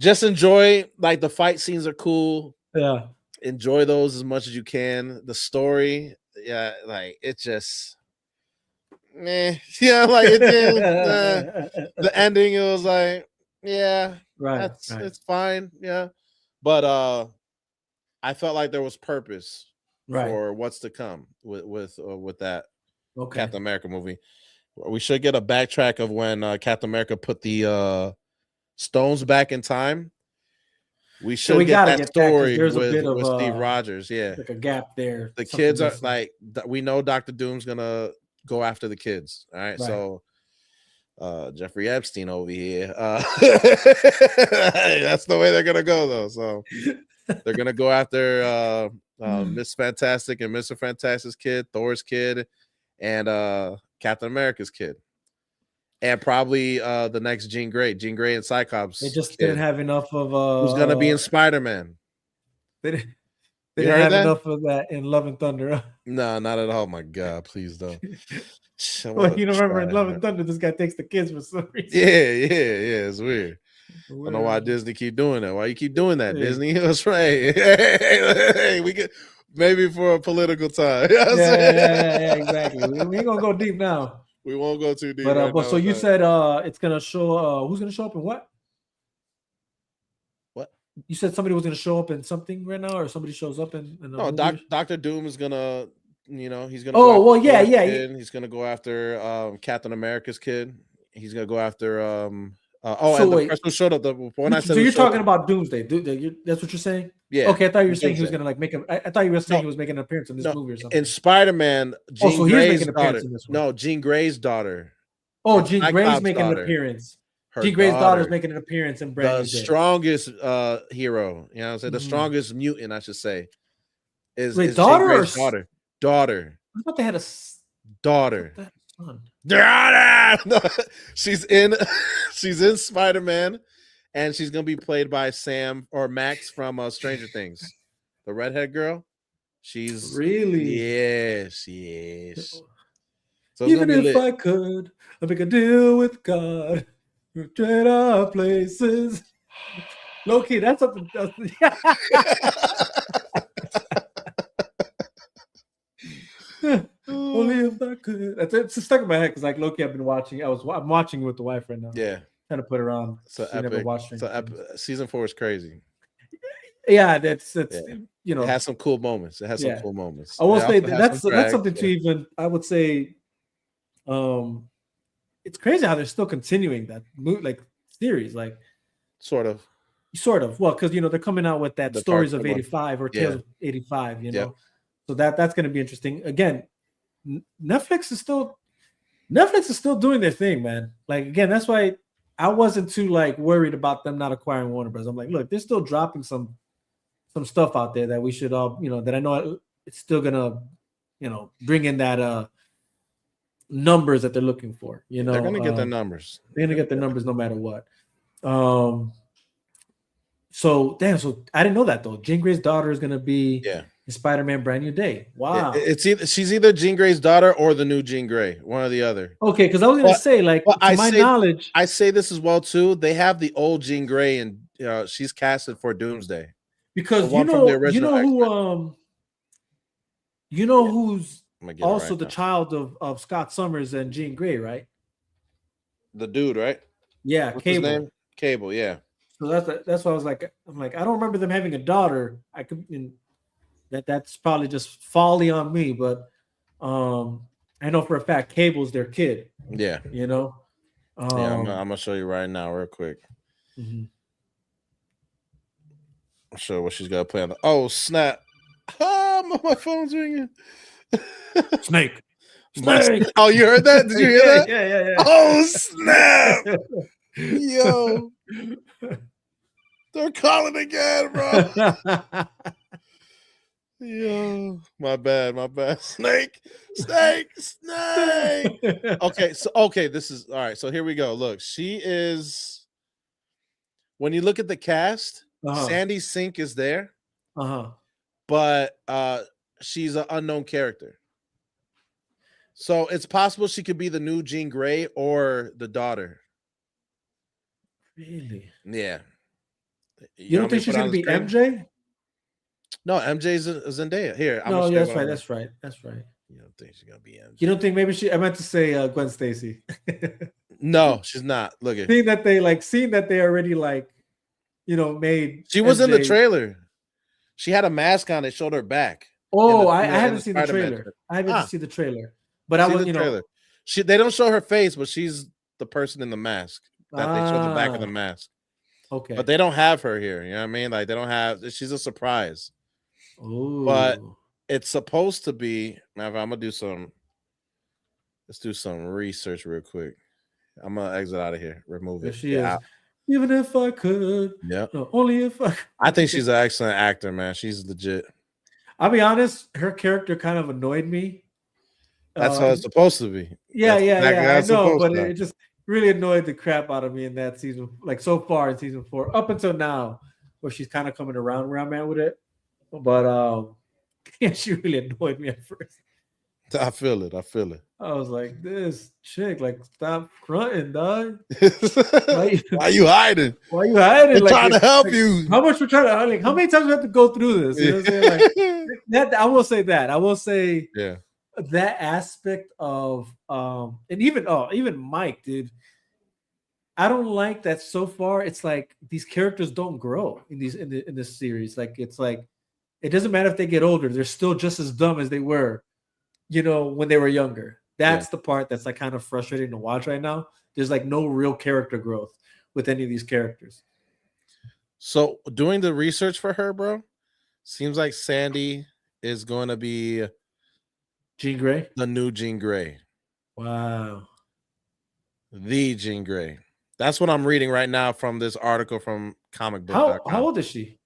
Just enjoy. Like the fight scenes are cool. Yeah, enjoy those as much as you can. The story, like it just. Like it did. The ending, it was like, it's fine, but I felt like there was purpose for what's to come with that Captain America movie. We should get a backtrack of when Captain America put the stones back in time. We should get that story with Steve Rogers. Yeah, like a gap there. The kids are like, we know Dr. Doom's gonna go after the kids. All right. So Jeffrey Epstein over here. That's the way they're gonna go though. So they're gonna go after Miss Fantastic and Mr. Fantastic's kid, Thor's kid, and Captain America's kid. And probably the next Jean Grey and Cyclops. They just didn't have enough of who's gonna be in Spider-Man. They didn't have enough of that in Love and Thunder. No, not at all. My God, please don't. Well, you remember in Love and Thunder, this guy takes the kids for some reason. Yeah. It's weird. I don't know why Disney keep doing that. Why you keep doing that, Disney? That's right. Hey, we could maybe for a political time. Yeah, exactly. We ain't gonna go deep now. We won't go too deep. But so you said it's gonna show who's gonna show up in what? You said somebody was going to show up in something right now, or somebody shows up in Dr. Doom is gonna, he's gonna. Oh well, yeah. He's gonna go after Captain America's kid. He's gonna go after the person who showed up. When I said, so you're talking about Doomsday? That's what you're saying? Yeah. Okay, I thought you were saying he was gonna like make I thought you were saying he was making an appearance in this movie or something. In Spider-Man, Jean Grey's daughter. No, Jean Grey's daughter. Oh, Jean Grey's making an appearance. her Jean Grey's daughter's daughter, making an appearance in Brand the New Day. strongest hero, you know what I'm saying? The Mhm. strongest mutant, I should say, is Wait, Jean daughter or Grey's daughter. Daughter. I thought they had a Daughter. son. No, she's in Spider-Man, and she's gonna be played by Sam or Max from Stranger Things, the redhead girl. She's Really? yes. So it's Even gonna be if lit. I could, I'd make a deal with God. Trade our places. Low key, that's something. Only if I could. It's stuck in my head because like Loki, I've been watching. I'm watching with the wife right now. Yeah, Trying to put her on. so She never epic. watched So Stranger season 4 is crazy. Yeah, that's Yeah. you know. It has some cool moments. It has some Yeah. cool moments. I will It say also has some that's drag. something to even. I would say, it's crazy how they're still continuing that like series, like Sort of. well, because they're coming out with that The Stories of cartoon one. 85 or Yeah. Tales of 85, Yep. so that's going to be interesting. Again, Netflix is still doing their thing, man. Like again, that's why I wasn't too like worried about them not acquiring Warner Bros. I'm like, look, they're still dropping some stuff out there that we should all, that I know it's still gonna, bring in that numbers that they're looking for. They're gonna get their numbers. They're gonna get their numbers no matter what. So I didn't know that though. Jean Grey's daughter is gonna be in Spider-Man Brand New Day. Wow. She's either Jean Grey's daughter or the new Jean Grey, one or the other. Okay, because I was gonna say, like, to my knowledge, I say this as well too. They have the old Jean Grey, and she's casted for Doomsday. Because who's also the child of Scott Summers and Jean Grey, right? The dude, right? Yeah, What's Cable. his name? Cable, yeah. So that's why I was like, I don't remember them having a daughter. That's probably just folly on me, but I know for a fact Cable's their kid. Yeah. Yeah, I'm gonna show you right now, real quick. Mm-hmm. I'll show you what she's gonna play on. Oh snap! My phone's ringing. Snake. Oh, you heard that? Did you hear that? Yeah. Oh snap! Yo, they're calling again, bro. Yo, my bad. Snake. Okay, this is all right. So here we go. Look, she is. When you look at the cast, Sandy Sink is there, but she's an unknown character. So it's possible she could be the new Jean Grey or the daughter. Really? Yeah. You don't think she's gonna be MJ? No, MJ's Zendaya. Here, no, yeah, that's right. You don't think she's gonna be MJ? You don't think maybe I meant to say Gwen Stacy. No, she's not. Look at seeing that they already made. She was in the trailer. She had a mask on. It showed her back. Oh, I haven't seen the trailer. I haven't seen the trailer, but I was, They don't show her face, but she's the person in the mask that they show the back of the mask. Okay, but they don't have her here. You know what I mean? Like they don't have. She's a surprise. Ooh. But it's supposed to be. Now, I'm gonna do some. Let's do some research real quick. I'm gonna exit out of here. Remove it. She is. Even if I could. Yeah. No, only if I. I think she's an excellent actor, man. She's legit. I'll be honest. Her character kind of annoyed me. That's how it's supposed to be. Yeah. I know, but it just really annoyed the crap out of me in that season. Like so far in season 4, up until now, where she's kind of coming around where I'm at with it. But yeah, she really annoyed me at first. I feel it. I was like, this chick, like, stop grunting, dog. Why you hiding? Why you hiding? We're trying to help you. How much we're trying to like? How many times we have to go through this? You know what I'm saying? Like, that I will say that. I will say that aspect of and even Mike, dude. I don't like that so far. It's like these characters don't grow in this series. Like it's like it doesn't matter if they get older; they're still just as dumb as they were, when they were younger. That's the part that's like kind of frustrating to watch right now. There's like no real character growth with any of these characters. So doing the research for her, bro, seems like Sandy is going to be Jean Grey, the new Jean Grey. Wow, the Jean Grey. That's what I'm reading right now from this article from comicbook.com. How old is she?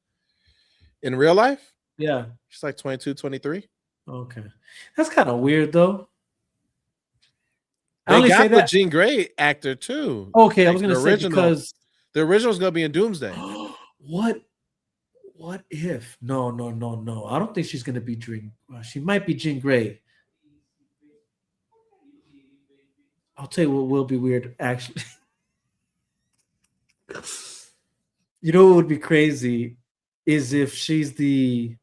In real life? Yeah. She's like 22, 23. Okay. That's kind of weird though. I They only say got the that. Jean Grey actor too. Okay, I Like was gonna the say original. because The original's gonna be in Doomsday. what if? No. I don't think she's gonna be Jean. She might be Jean Grey. I'll tell you what will be weird, actually. You know what would be crazy is if she's the.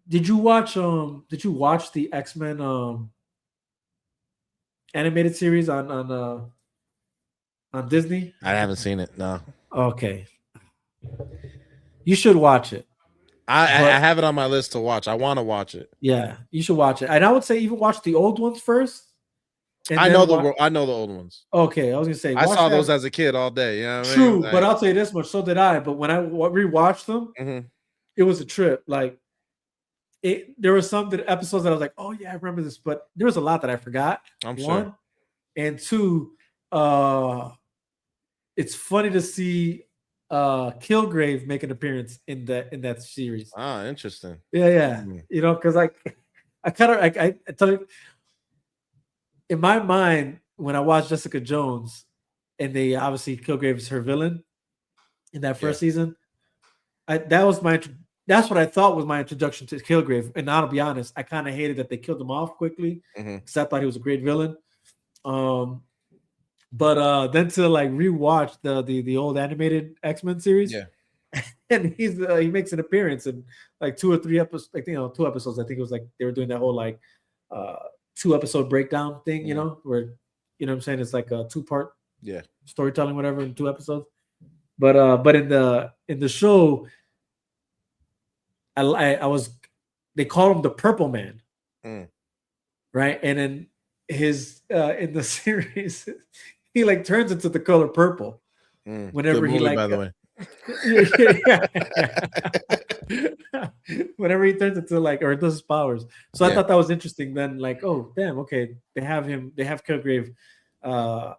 Did you watch the X-Men animated series on Disney? I haven't seen it. No, Okay. You should watch it. I But- have it on my list to watch. I want to watch it. Yeah, you should watch it. And I would say even watch the old ones first. and I then know wa- I know the old ones. Okay, I was gonna say I watch saw that. those as a kid all day. You know what I True, mean? but I'll tell you this much. So did I. But when I rewatched them, Mhm. it was a trip. Like there were some episodes that I was like, oh yeah, I remember this, but there was a lot that I forgot. I'm One, sure. and two, it's funny to see Kilgrave make an appearance in that series. Ah, interesting. Yeah. Mm. You know, because I kind of I tell you, in my mind, when I watched Jessica Jones, and they obviously Kilgrave is her villain in that first season, that's what I thought was my introduction to Kilgrave. And now, to be honest, I kind of hated that they killed him off quickly because I thought he was a great villain. But then to like rewatch the old animated X-Men series, and he makes an appearance in like 2 or 3 episodes, like 2 episodes. I think it was like they were doing that whole like 2-episode breakdown thing, where what I'm saying, it's like a 2-part storytelling, whatever, in 2 episodes. But in the show, they call him the Purple Man, right? And then his in the series, he like turns into the color purple whenever Good he movie, like. by the way. Whenever he turns into like, or does his powers. So I thought that was interesting. Then like, oh damn, okay, they have Kilgrave.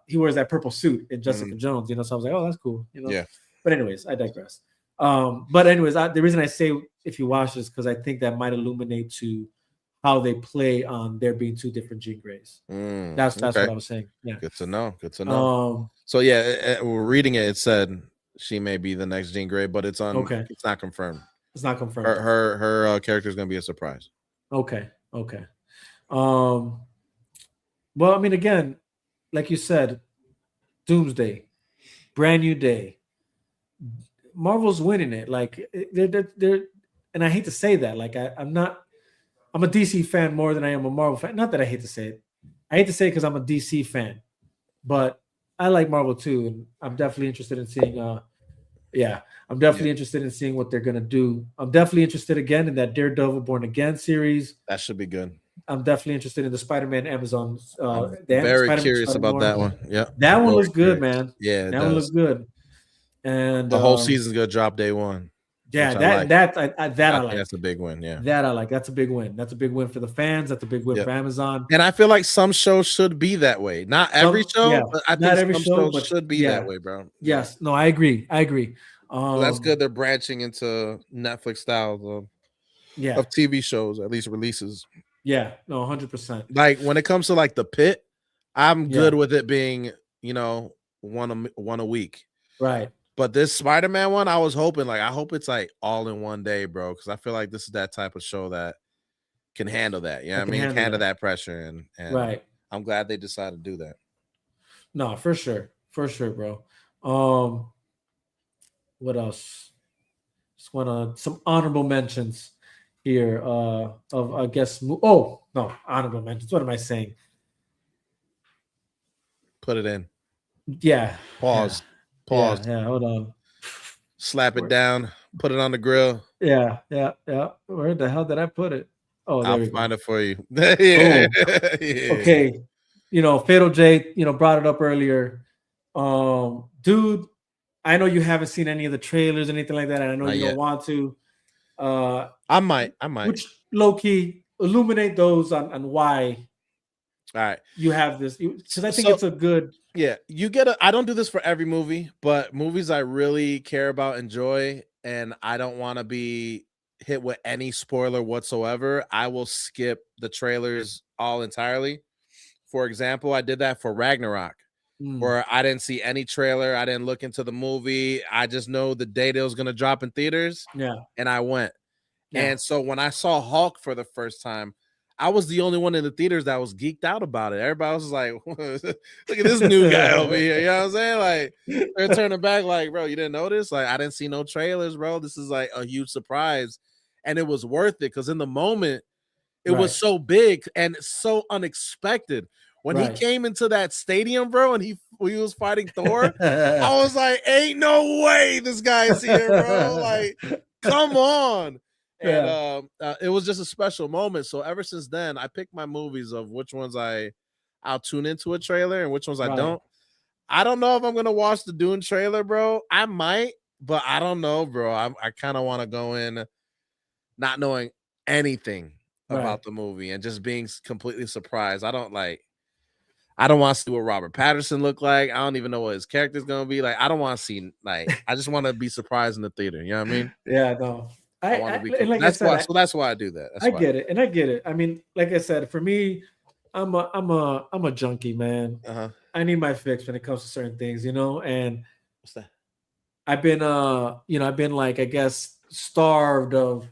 He wears that purple suit in Jessica Jones, so I was like, oh, that's cool, Yeah. But anyways, I digress. But anyways, the reason I say if you watch this, because I think that might illuminate to how they play on there being 2 different Jean Greys. That's what I was saying. Yeah. Good to know. So we're reading it. It said she may be the next Jean Grey, but it's on. Okay. It's not confirmed. It's not confirmed. Her character is going to be a surprise. Okay. Well, I mean, again, like you said, Doomsday, brand new day. Marvel's winning it. Like they're and I hate to say that. Like I'm a DC fan more than I am a Marvel fan. Not that I hate to say it. I hate to say it because I'm a DC fan, but I like Marvel too, and I'm definitely interested in seeing. I'm definitely interested in seeing what they're gonna do. I'm definitely interested again in that Daredevil Born Again series. That should be good. I'm definitely interested in the Spider-Man Amazon. Very curious about that one. Yeah, that one looks good, man. Yeah, that one looks good. And the whole season's gonna drop day 1. Yeah, I like. That's a big win. Yeah, that I like. That's a big win. That's a big win for the fans. That's a big win for Amazon. And I feel like some shows should be that way. Not every show, but I think some shows should be that way, bro. Yes. No, I agree. So that's good. They're branching into Netflix styles of TV shows, at least releases. Yeah. No, 100%. Like when it comes to like The Pit, I'm good with it being, one a week. Right. But this Spider-Man one, I was hoping, I hope it's like all in one day, bro. Because I feel like this is that type of show that can handle that. Yeah, handle that pressure, and right. I'm glad they decided to do that. No, for sure, bro. What else? Just want to some honorable mentions here. Of I guess. Oh no, honorable mentions. What am I saying? Put it in. Yeah. Pause. Yeah, hold on. Slap it down. Put it on the grill. Yeah. Where the hell did I put it? Oh, there I'll we find go. it for you. Yeah. Okay. Fatal J, brought it up earlier. Dude, I know you haven't seen any of the trailers, anything like that, and I know you don't want to. I might. Which low-key illuminate those on why all right you have this, because I think it's a good Yeah, you get I don't do this for every movie, but movies I really care about, enjoy, and I don't want to be hit with any spoiler whatsoever, I will skip the trailers all entirely. For example, I did that for Ragnarok, Mm, where I didn't see any trailer, I didn't look into the movie, I just know the date it was going to drop in theaters, yeah, and I went. yeah. And so when I saw Hulk for the first time, I was the only one in the theaters that was geeked out about it. Everybody was like, look at this new guy over here. You know what I'm saying? Like, they're turning back, like, bro, you didn't notice? Like, I didn't see no trailers, bro. This is like a huge surprise. And it was worth it because in the moment, it was Right, so big and so unexpected. When he right. came into that stadium, bro, and he was fighting Thor, I was like, ain't no way this guy's here, bro. Like, come on. And Yeah, it was just a special moment. So ever since then, I picked my movies of which ones I'll tune into a trailer and which ones I right, don't. I don't know if I'm gonna watch the Dune trailer, bro. I might, but I don't know, bro. I kind of want to go in not knowing anything right. about the movie and just being completely surprised. I don't want to see what Robert Patterson looked like. I don't even know what his character's gonna be like. I don't want to see I just want to be surprised in the theater. You know what I mean? Yeah, no. I want to be. And like I said, That's why I do that. That's I why. get it, and I get it. I mean, like I said, for me, I'm a junkie, man. Uh huh. I need my fix when it comes to certain things, and What's that? I've been I've been like I guess starved of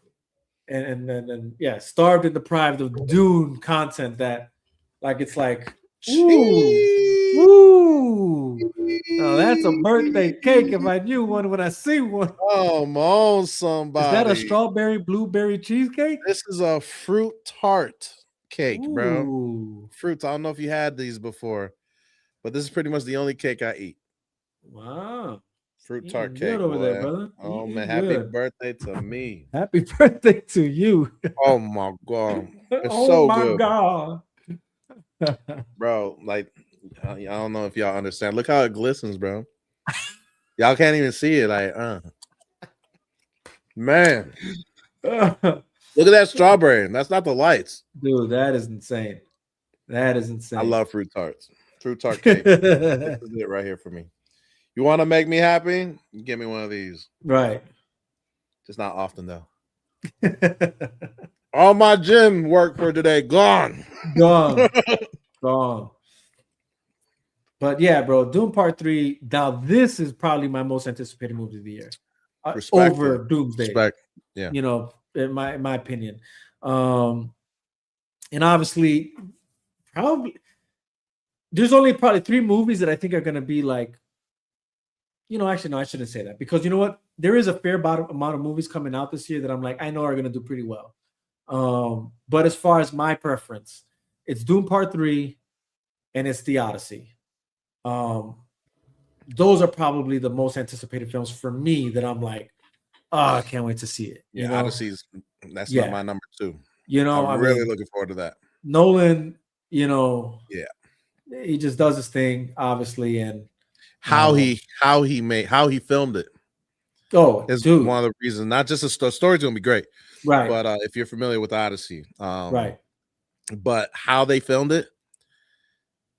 and yeah, starved and deprived of Dune content that like it's like ooh, Cheese. ooh. Now that's a birthday cake if I knew one when I see one. Come on, Is that a somebody. strawberry blueberry cheesecake? This is a fruit tart cake, bro. Ooh. Fruits. I don't know if you had these before, but this is pretty much the only cake I eat. Wow. Fruit tart Eating good cake, over there, boy. brother. Oh man, Eating happy good. birthday to me. Happy birthday to you. Oh my god. It's Oh so my good, God. bro. Like I don't know if y'all understand. Look how it glistens, bro. Y'all can't even see it. Like, man. Look at that strawberry. That's not the lights. Dude, that is insane. That is insane. I love fruit tarts. Fruit tart cake. This is it right here for me. You want to make me happy? Give me one of these. Right. Just not often though. All my gym work for today gone. Gone. Gone. But yeah, bro, Doom Part 3. Now, this is probably my most anticipated movie of the year. Over Doomsday. Respect. Yeah. In my opinion. And obviously, probably there's only probably 3 movies that I think are gonna be like, actually, no, I shouldn't say that because you know what? There is a fair amount of movies coming out this year that I'm like, I know are gonna do pretty well. But as far as my preference, it's Doom Part 3 and it's The Odyssey. Those are probably the most anticipated films for me that I'm like, oh, I can't wait to see it. Yeah, Odyssey's that's Yeah. not my number 2. I'm really looking forward to that. Nolan, yeah, he just does his thing, obviously, and how he filmed it. Oh, is dude. one of the reasons. Not just the story's gonna be great, Right. but if you're familiar with Odyssey, Right. But how they filmed it,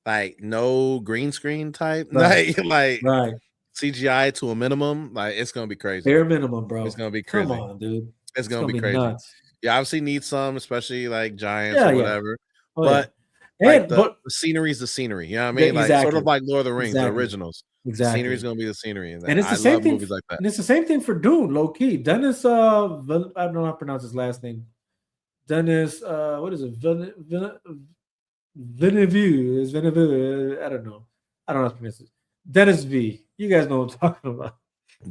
like no green screen type, Right. like Right. CGI to a minimum, like it's gonna be crazy. Bare minimum, bro. It's gonna be crazy. Come on, dude. It's gonna be crazy. Nuts. Yeah, obviously need some, especially like giants Yeah, or yeah. whatever. Oh, but yeah. like And but the scenery is the scenery. You know what I mean? Yeah, Like sort exactly. of like Lord of the Rings, the Exactly. originals. The exactly. scenery is gonna be the scenery, and And it's the I same love thing. movies like that. And it's the same thing for Dune, low key. Dennis, I don't know how to pronounce his last name. Dennis, what is it? Villeneuve. Is Villeneuve? I don't know. I don't know how to pronounce it. Dennis V. You guys know what I'm talking about.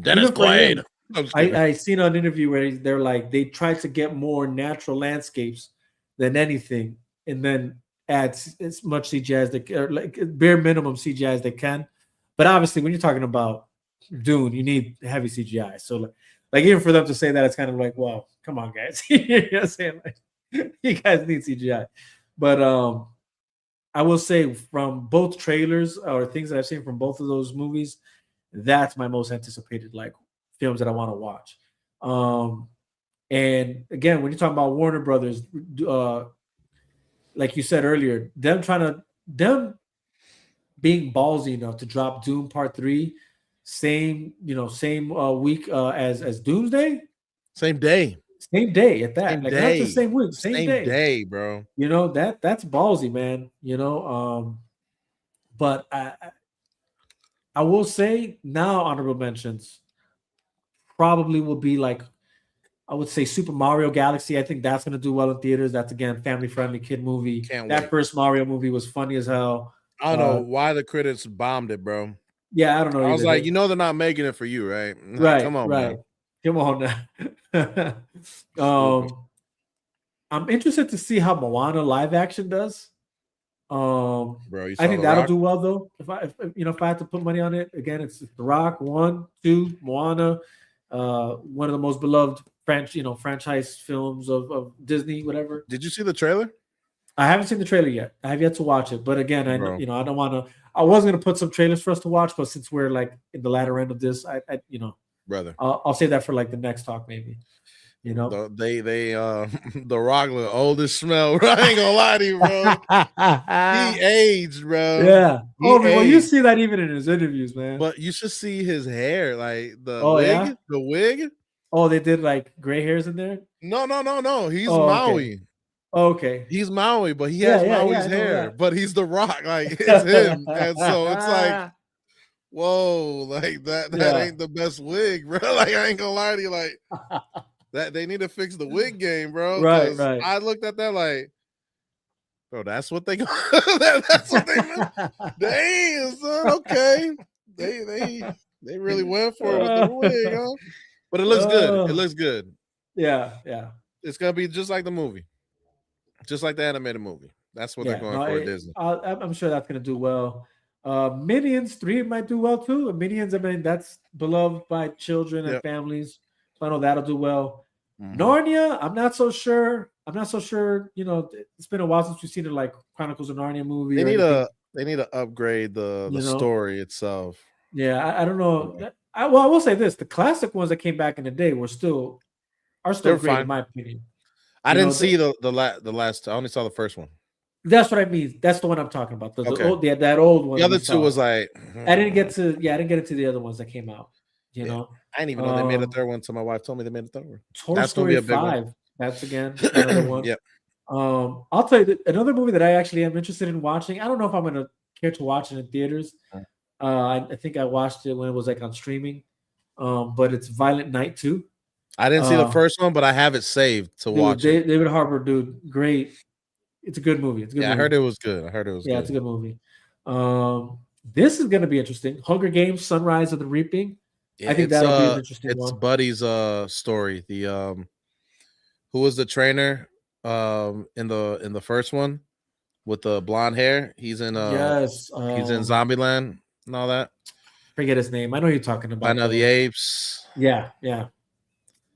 Dennis Quaid. I seen an interview where they're like they tried to get more natural landscapes than anything, and then add as much CGI as they or like bare minimum CGI as they can. But obviously, when you're talking about Dune, you need heavy CGI. So like even for them to say that, it's kind of like, well, come on, guys. You know what I'm saying? Like, you guys need CGI. But I will say from both trailers or things that I've seen from both of those movies, that's my most anticipated like films that I want to watch. And again, when you're talking about Warner Brothers, like you said earlier, them being ballsy enough to drop Doom Part 3 same week as Doomsday, Same day. same day at that. Same Like not day. just same week, same Same day. day, bro. That's ballsy, man. But I will say now honorable mentions probably will be like I would say Super Mario Galaxy. I think that's gonna do well in theaters. That's again family friendly kid movie. Can't That wait. first Mario movie was funny as hell. I don't know why the critics bombed it, bro. Yeah, I don't know I was either. like, they're not making it for you, right? Like, Right, come on, right. man. Come on now. I'm interested to see how Moana live action does. Bro, you I saw think The that'll Rock? do well though. If I had to put money on it, again, it's The Rock, 1, 2, Moana, one of the most beloved franchise films of Disney, whatever. Did you see the trailer? I haven't seen the trailer yet. I have yet to watch it. But again, I Bro. don't want to. I was going to put some trailers for us to watch, but since we're like in the latter end of this, Brother, I'll save that for like the next talk, maybe. they The Rock look old as smell. Bro. I ain't gonna lie to you, bro. He aged, bro. Yeah. Well, you aged. see that even in his interviews, man. But you should see his hair, like the Oh, wig. yeah? The wig. Oh, they did like gray hairs in there. No. He's Oh, okay. Maui. Okay. He's Maui, but he has Maui's hair. But he's The Rock, like it's him, and so it's like, whoa, like that ain't the best wig, bro. Like I ain't gonna lie to you, like that they need to fix the wig game, bro. Right. I looked at that like, bro, that's what they that's what they meant. Damn, son. Okay, they really went for it with the wig, huh? But it looks good. It looks good. Yeah. It's gonna be just like the movie, just like the animated movie. That's what they're going for at Disney. I'm sure that's gonna do well. Minions 3 might do well too. Minions, I mean, that's beloved by children and families. So I know that'll do well. Mm-hmm. Narnia, I'm not so sure. It's been a while since we've seen it like Chronicles of Narnia movie. They need to upgrade the story itself. Yeah, I don't know. Yeah. I will say this: the classic ones that came back in the day are still great fine. In my opinion. I didn't see the last. I only saw the first one. That's what I mean. That's the one I'm talking about. That old one. The other two was like I didn't get into the other ones that came out. You know, I didn't even know they made a third one until my wife told me they made a third one. Toy Story 5. That's again another one. Yep. I'll tell you another movie that I actually am interested in watching. I don't know if I'm gonna care to watch it in theaters. I think I watched it when it was like on streaming. But it's Violent Night 2. I didn't see the first one, but I have it saved to watch it. David Harbour, dude, great. It's a good movie. I heard it was good. Yeah, it's a good movie. This is gonna be interesting. Hunger Games: Sunrise of the Reaping. Yeah, I think that'll be an interesting one. It's Buddy's story. The who was the trainer in the first one with the blonde hair? He's in he's in Zombieland and all that. Forget his name. I know who you're talking about. Planet of the Apes. Yeah.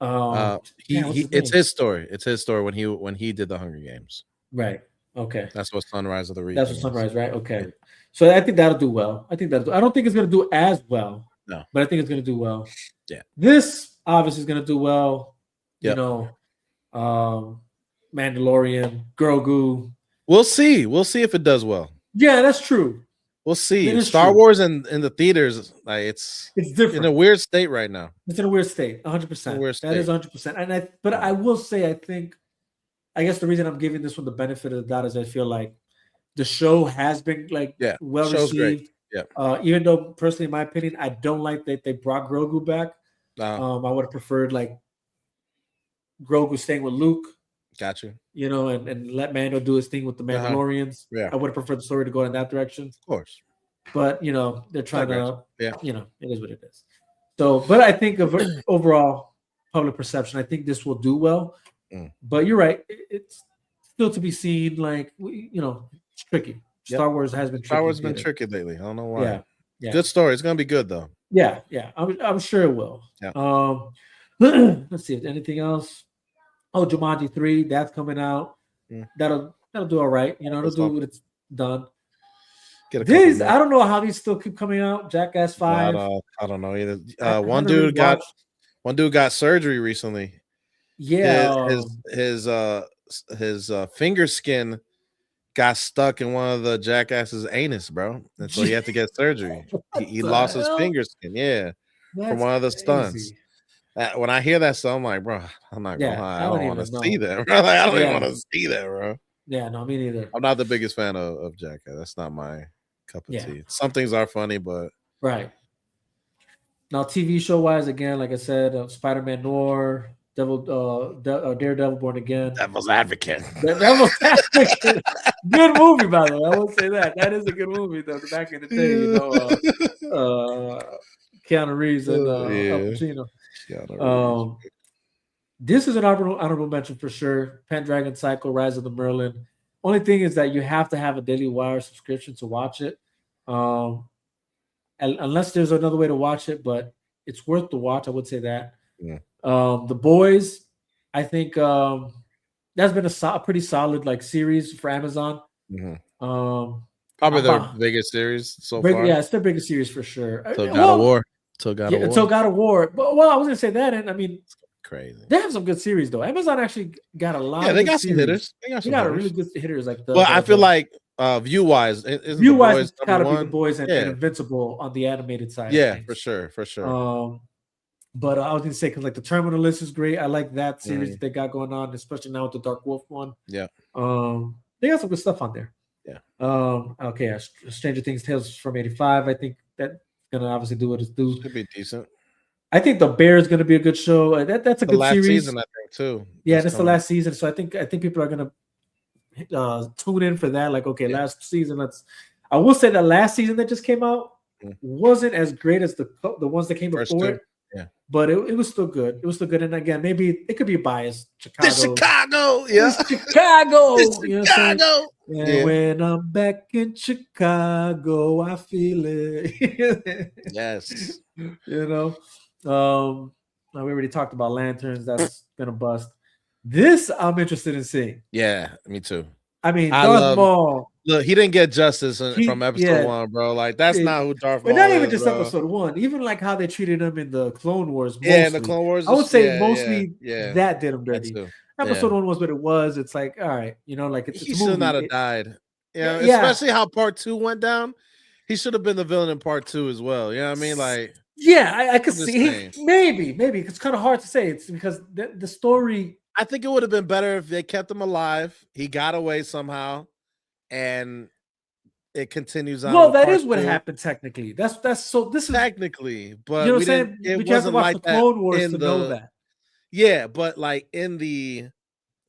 It's his story. It's his story when he did the Hunger Games. Right. Okay. That's what Sunrise of the Reaping. That's what Sunrise, right? Okay. So I think that'll do well. I don't think it's gonna do as well. No. But I think it's gonna do well. Yeah. This obviously is gonna do well. Yep. Mandalorian, Grogu. We'll see. We'll see if it does well. Yeah, that's true. We'll see. Star Wars in the theaters, like it's different. In a weird state right now. It's in a weird state, 100%. That is 100%. But I will say, I guess the reason I'm giving this one the benefit of the doubt is I feel like the show has been well received. Yeah. Even though personally, in my opinion, I don't like that they brought Grogu back. I would have preferred like Grogu staying with Luke. Got you. And let Mando do his thing with the Mandalorians. Yeah. I would have preferred the story to go in that direction. Of course. But they're trying to. Yeah. It is what it is. So, but I think of overall public perception, I think this will do well. But you're right. It's still to be seen. Like it's tricky. Yep. Star Wars has been tricky. Star Wars has been tricky lately. I don't know why. Yeah. Good story. It's gonna be good though. Yeah. I'm sure it will. Yeah. Let's see if anything else. Oh, Jumanji 3, that's coming out. That'll do all right. It'll do what it's done. These, I don't know how these still keep coming out. Jackass 5. I don't know either. One dude got surgery recently. Yeah. His finger skin got stuck in one of the jackass's anus, bro, and so he had to get surgery. He the lost his hell? finger skin, yeah, from That's one of the stunts. crazy. When I hear that song, I'm like, bro, I'm not gonna Yeah, lie, I I don't don't want to even see know. that, bro. Like, I don't even Yeah. want to see that, bro. Yeah, no, me neither. I'm not the biggest fan of Jackass. That's not my cup of Yeah. tea. Some things are funny, but Right. Now, TV show wise, again, like I said, Spider-Man Noir, Daredevil Born Again. Devil's Advocate. Devil's Advocate. Good movie, by the way. I will say that. That is a good movie, though. Back in the day, Keanu Reeves and Al Yeah. Pacino. Keanu Reeves. This is an honorable mention for sure. Pendragon Cycle, Rise of the Merlin. Only thing is that you have to have a Daily Wire subscription to watch it. Unless there's another way to watch it, but it's worth the watch. I would say that. Yeah. The Boys, I think that's been a pretty solid like series for Amazon. Probably their biggest series so far. Yeah, it's their biggest series for sure. Till God of War. Till God of War. But I was gonna say that, and I mean, crazy. They have some good series though. Amazon actually got a lot. Yeah, they got some hitters. They got a really good hitters like the. But I feel like view wise, it's gotta be The Boys and Invincible on the animated side. Yeah, for sure. But I was gonna say because like the Terminal List is great. I like that series that they got going on, especially now with the Dark Wolf one. Yeah. They got some good stuff on there. Yeah. Okay. Stranger Things Tales from '85. I think that's gonna obviously do what it's due. Should be decent. I think The Bear is going to be a good show. That's a good last series. Season, I think too. Yeah, that's the last season. So I think people are going to tune in for that. Like, okay, last season. I will say that last season that just came out wasn't as great as the ones that came before it. Yeah, but it was still good. It was still good. And again, maybe it could be biased. It's Chicago. Yeah, it's Chicago. It's Chicago. And when I'm back in Chicago, I feel it. Yes. We already talked about Lanterns. That's been a bust. This I'm interested in seeing. Yeah, me too. I mean, Darth Maul. Look, he didn't get justice from episode 1, bro. Like that's not who Darth Maul is. But not even just episode 1. Even like how they treated him in the Clone Wars. Mostly. Yeah, in the Clone Wars. I would say mostly that did him dirty. Episode 1 was what it was. It's like, all right, like he should not have died. Yeah, especially how part 2 went down. He should have been the villain in part 2 as well. You know what I mean? Like, yeah, I could see. Maybe it's kind of hard to say. It's because the story. I think it would have been better if they kept him alive. He got away somehow, and it continues on. Well, that is what happened technically. That's so. This is technically, but you know what I'm saying. It you have to watch like the Clone Wars to know that. Yeah, but like in the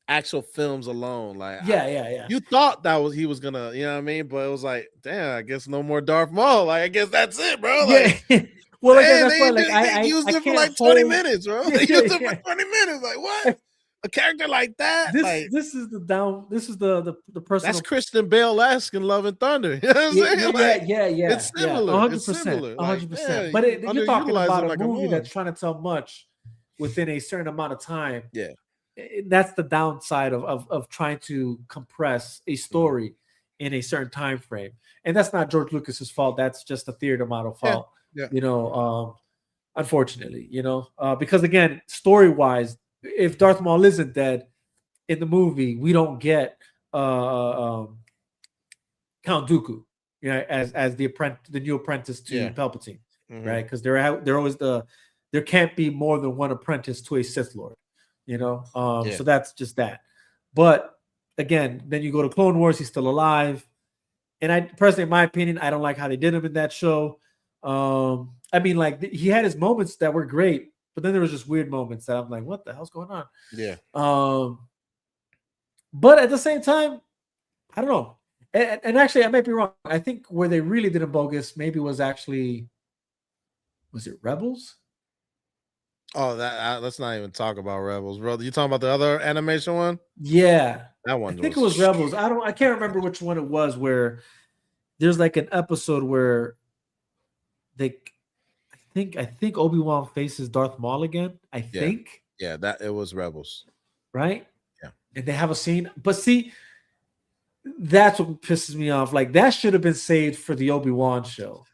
actual films alone, like yeah. You thought he was gonna, you know what I mean? But it was like, damn, I guess no more Darth Maul. Like, I guess that's it, bro. Like, well, again, that's why. Like, I used it for like 20 minutes, bro. They used it for 20 minutes. Like, what? A character like that? This is the person. That's Christian Bale-esque in Love and Thunder. You know what I'm saying? Yeah. It's similar. 100%. 100%. But you're talking about a movie that's trying to tell much within a certain amount of time. Yeah. That's the downside of trying to compress a story in a certain time frame. And that's not George Lucas's fault. That's just a theater model fault. Yeah. Unfortunately, because again, story-wise, if Darth Maul isn't dead in the movie, we don't get Count Dooku, as the new apprentice to Palpatine, right? Because they're always there can't be more than one apprentice to a Sith Lord, So that's just that. But again, then you go to Clone Wars, he's still alive, and I personally, in my opinion, I don't like how they did him in that show. I mean, like he had his moments that were great. But then there was just weird moments that I'm like, what the hell's going on? Yeah. But at the same time, I don't know. And actually, I might be wrong. I think where they really did him bogus maybe was it Rebels? Oh, let's not even talk about Rebels, bro. You talking about the other animation one? Yeah. That one. I think it was Rebels. I can't remember which one it was where there's like an episode where I think Obi-Wan faces Darth Maul again. I think. Yeah, that it was Rebels. Right? Yeah. And they have a scene. But see, that's what pisses me off. Like that should have been saved for the Obi-Wan show.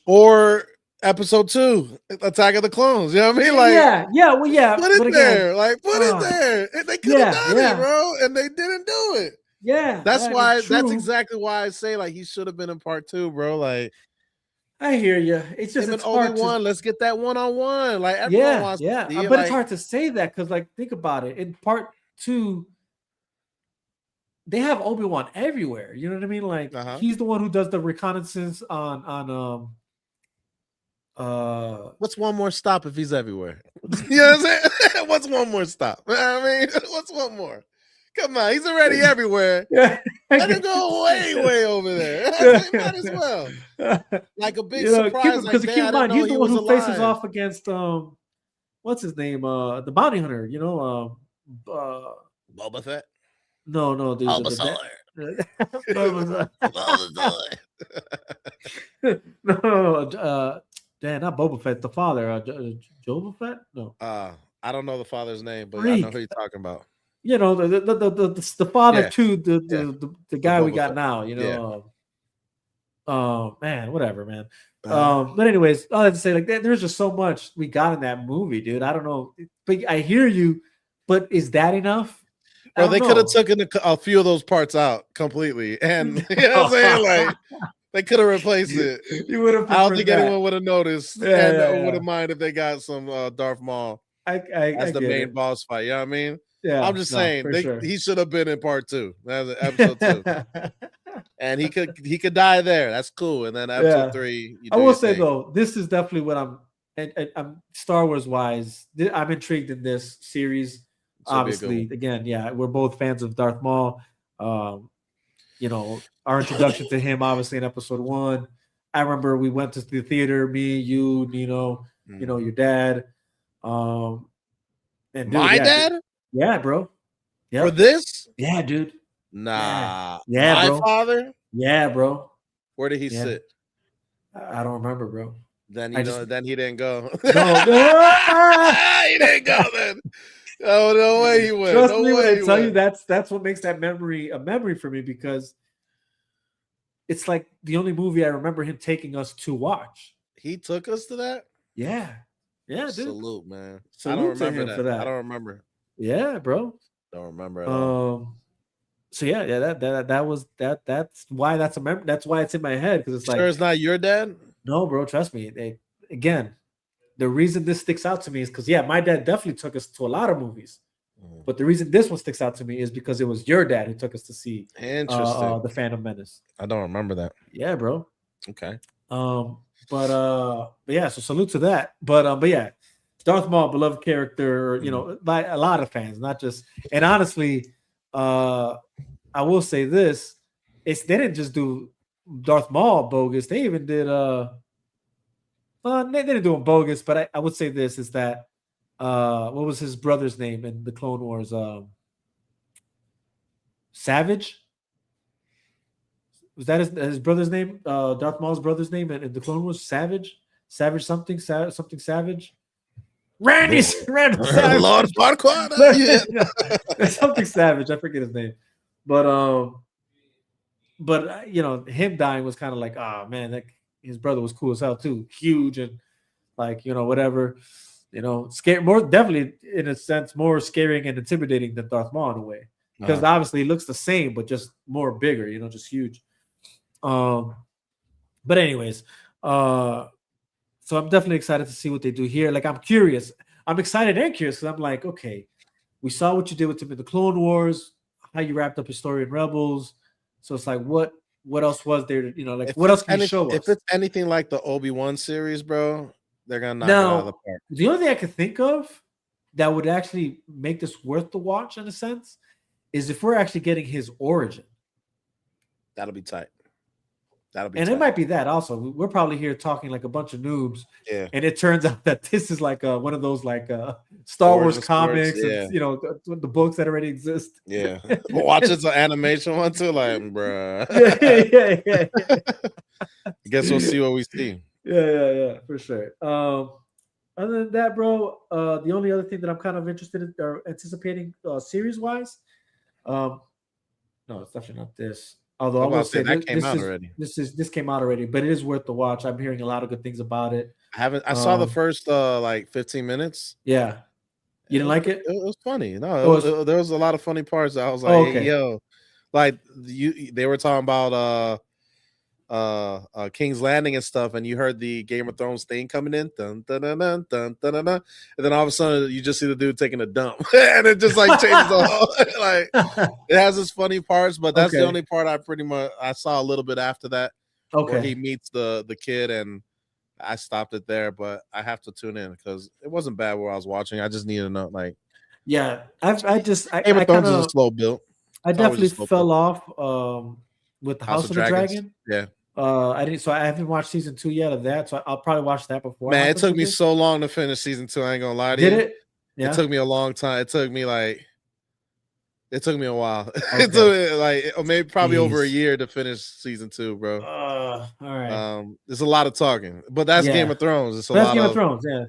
Or episode 2, Attack of the Clones. You know what I mean? Like yeah. Well, yeah. Put it there. Like put it there. They could have done it, bro. And they didn't do it. Yeah, That's why. That's true. exactly why I say like he should have been in part 2, bro. Like I hear you. It's just him and it's hard to. Obi-Wan. Let's get that one-on-one. Like everyone Yeah, wants to yeah, see it. but it's Like hard to say that because, like, think about it. In part 2, they have Obi-Wan everywhere. You know what I mean? Like, uh-huh. he's the one who does the reconnaissance on What's one more stop if he's everywhere? You know what I'm saying? What's one more stop? I mean, what's one more? Come on, he's already everywhere. yeah, Let him go way over there. Might as well. Like a big you know, surprise. Like, keep damn, I in didn't mind know he's he the one was who faces alive. off against what's his name, the bounty hunter. You know, Boba Fett. no, Bulbasaur. Bulbasaur. Bulbasaur. No, damn, not Boba Fett, the father, Boba Fett. No, I don't know the father's name, but I know freak. who you're talking about. You know, the father Yeah, to yeah. the The guy we Boba got Fett. now. You Yeah. know, man, whatever, man. Uh-huh. But anyways, I have to say, like, there's just so much we got in that movie, dude. I don't know, but I hear you. But is that enough? I Bro, don't they could have know. taken a few of those parts out completely, and you know what I'm saying? Like they could have replaced it. You would have I don't preferred think that. anyone would have noticed, Yeah, and yeah, would yeah. have minded if they got some Darth Maul I as the get main it. boss fight. You know what I mean? I'm Yeah, just no, saying for sure. he should have been in part 2. That's episode 2, and he could die there. That's cool. And then episode Yeah. 3, you I do will your say thing. though, this is definitely what I'm Star Wars wise. I'm intrigued in this series. Should be a good Obviously, one. again, yeah, we're both fans of Darth Maul. Um, you know, our introduction to him, obviously, in episode 1. I remember we went to the theater, me, you, Nino, Mhm. your dad. Um, and dude, My dad yeah, bro. for Yep. this? Yeah, dude. Yeah. Nah, Yeah, my bro. father. Yeah, bro. Where did he Yeah. sit? I don't remember, bro. Then I just then he didn't go. no. He didn't go then. Oh, no way he went. Trust No me when I way he tell you went. that's what makes that memory a memory for me because it's like the only movie I remember him taking us to watch. He took us to that? Yeah. Yeah, dude. Salute, man. I don't Salute to remember him for that. I that. don't remember. Yeah, bro. Don't remember at all. So yeah, that was that's why that's a memory. That's why it's in my head because it's Sure like, it's not your dad? no, bro, trust me. Again, the reason this sticks out to me is because yeah, my dad definitely took us to a lot of movies. But the reason this one sticks out to me is because it was your dad who took us to see Interesting. the Phantom Menace. I don't remember that. Yeah, bro. Okay. But yeah, so salute to that. But yeah, Darth Maul, beloved character, by a lot of fans, not just. And honestly, I will say this: they didn't just do Darth Maul bogus. They even did they didn't do him bogus, but I would say this is that what was his brother's name in the Clone Wars? Savage. Was that his brother's name? Darth Maul's brother's name in the Clone Wars? Savage? Savage something? Something Savage? Randy Savage. Lord Farquaad. Yeah. Something Savage. I forget his name. But him dying was kind of like, oh man, his brother was cool as hell too, huge and like whatever, scary, more definitely in a sense more scaring and intimidating than Darth Maul in a way because obviously he looks the same but just more bigger, just huge. But anyways, so I'm definitely excited to see what they do here. Like I'm curious, I'm excited and curious because I'm like, okay, we saw what you did with him in the Clone Wars, how you wrapped up his story in Rebels. So it's like, what else was there? What else can you show us? If it's anything like the Obi-Wan series, bro, they're gonna knock it out of the park. The only thing I could think of that would actually make this worth the watch, in a sense, is if we're actually getting his origin. That'll be tight. It might be that also. We're probably here talking like a bunch of noobs. Yeah. And it turns out that this is like one of those like Star Wars comics, yeah. And, the books that already exist. Yeah. Watch it's an animation one too, like, bruh. Yeah. I guess we'll see what we see. Yeah, for sure. Other than that, bro, the only other thing that I'm kind of interested in or anticipating series-wise, no, it's definitely not this. Although I will say that came out already. This came out already, but it is worth the watch. I'm hearing a lot of good things about it. I saw the first like 15 minutes. Yeah. You didn't like it? It was funny. No, there was a lot of funny parts. I was like, hey, yo, like they were talking about King's Landing and stuff, and you heard the Game of Thrones thing coming in, dun, dun, dun, dun, dun, dun, dun, dun, and then all of a sudden you just see the dude taking a dump, and it just like changes the whole like it has its funny parts, but that's the only part I saw a little bit after that, where he meets the kid, and I stopped it there, but I have to tune in because it wasn't bad where I was watching. I just needed to know, like, yeah, Game of Thrones is a slow build. I definitely fell off with the House of the Dragon. Yeah. I didn't. So I haven't watched season 2 yet of that. So I'll probably watch that before. Man, it took me so long to finish season 2. I ain't gonna lie to you. Did it? Yeah. It took me a long time. It took me a while. Okay. It took me probably over a year to finish season 2, bro. All right. There's a lot of talking, but that's Game of Thrones. It's that's Game of Thrones. Yeah.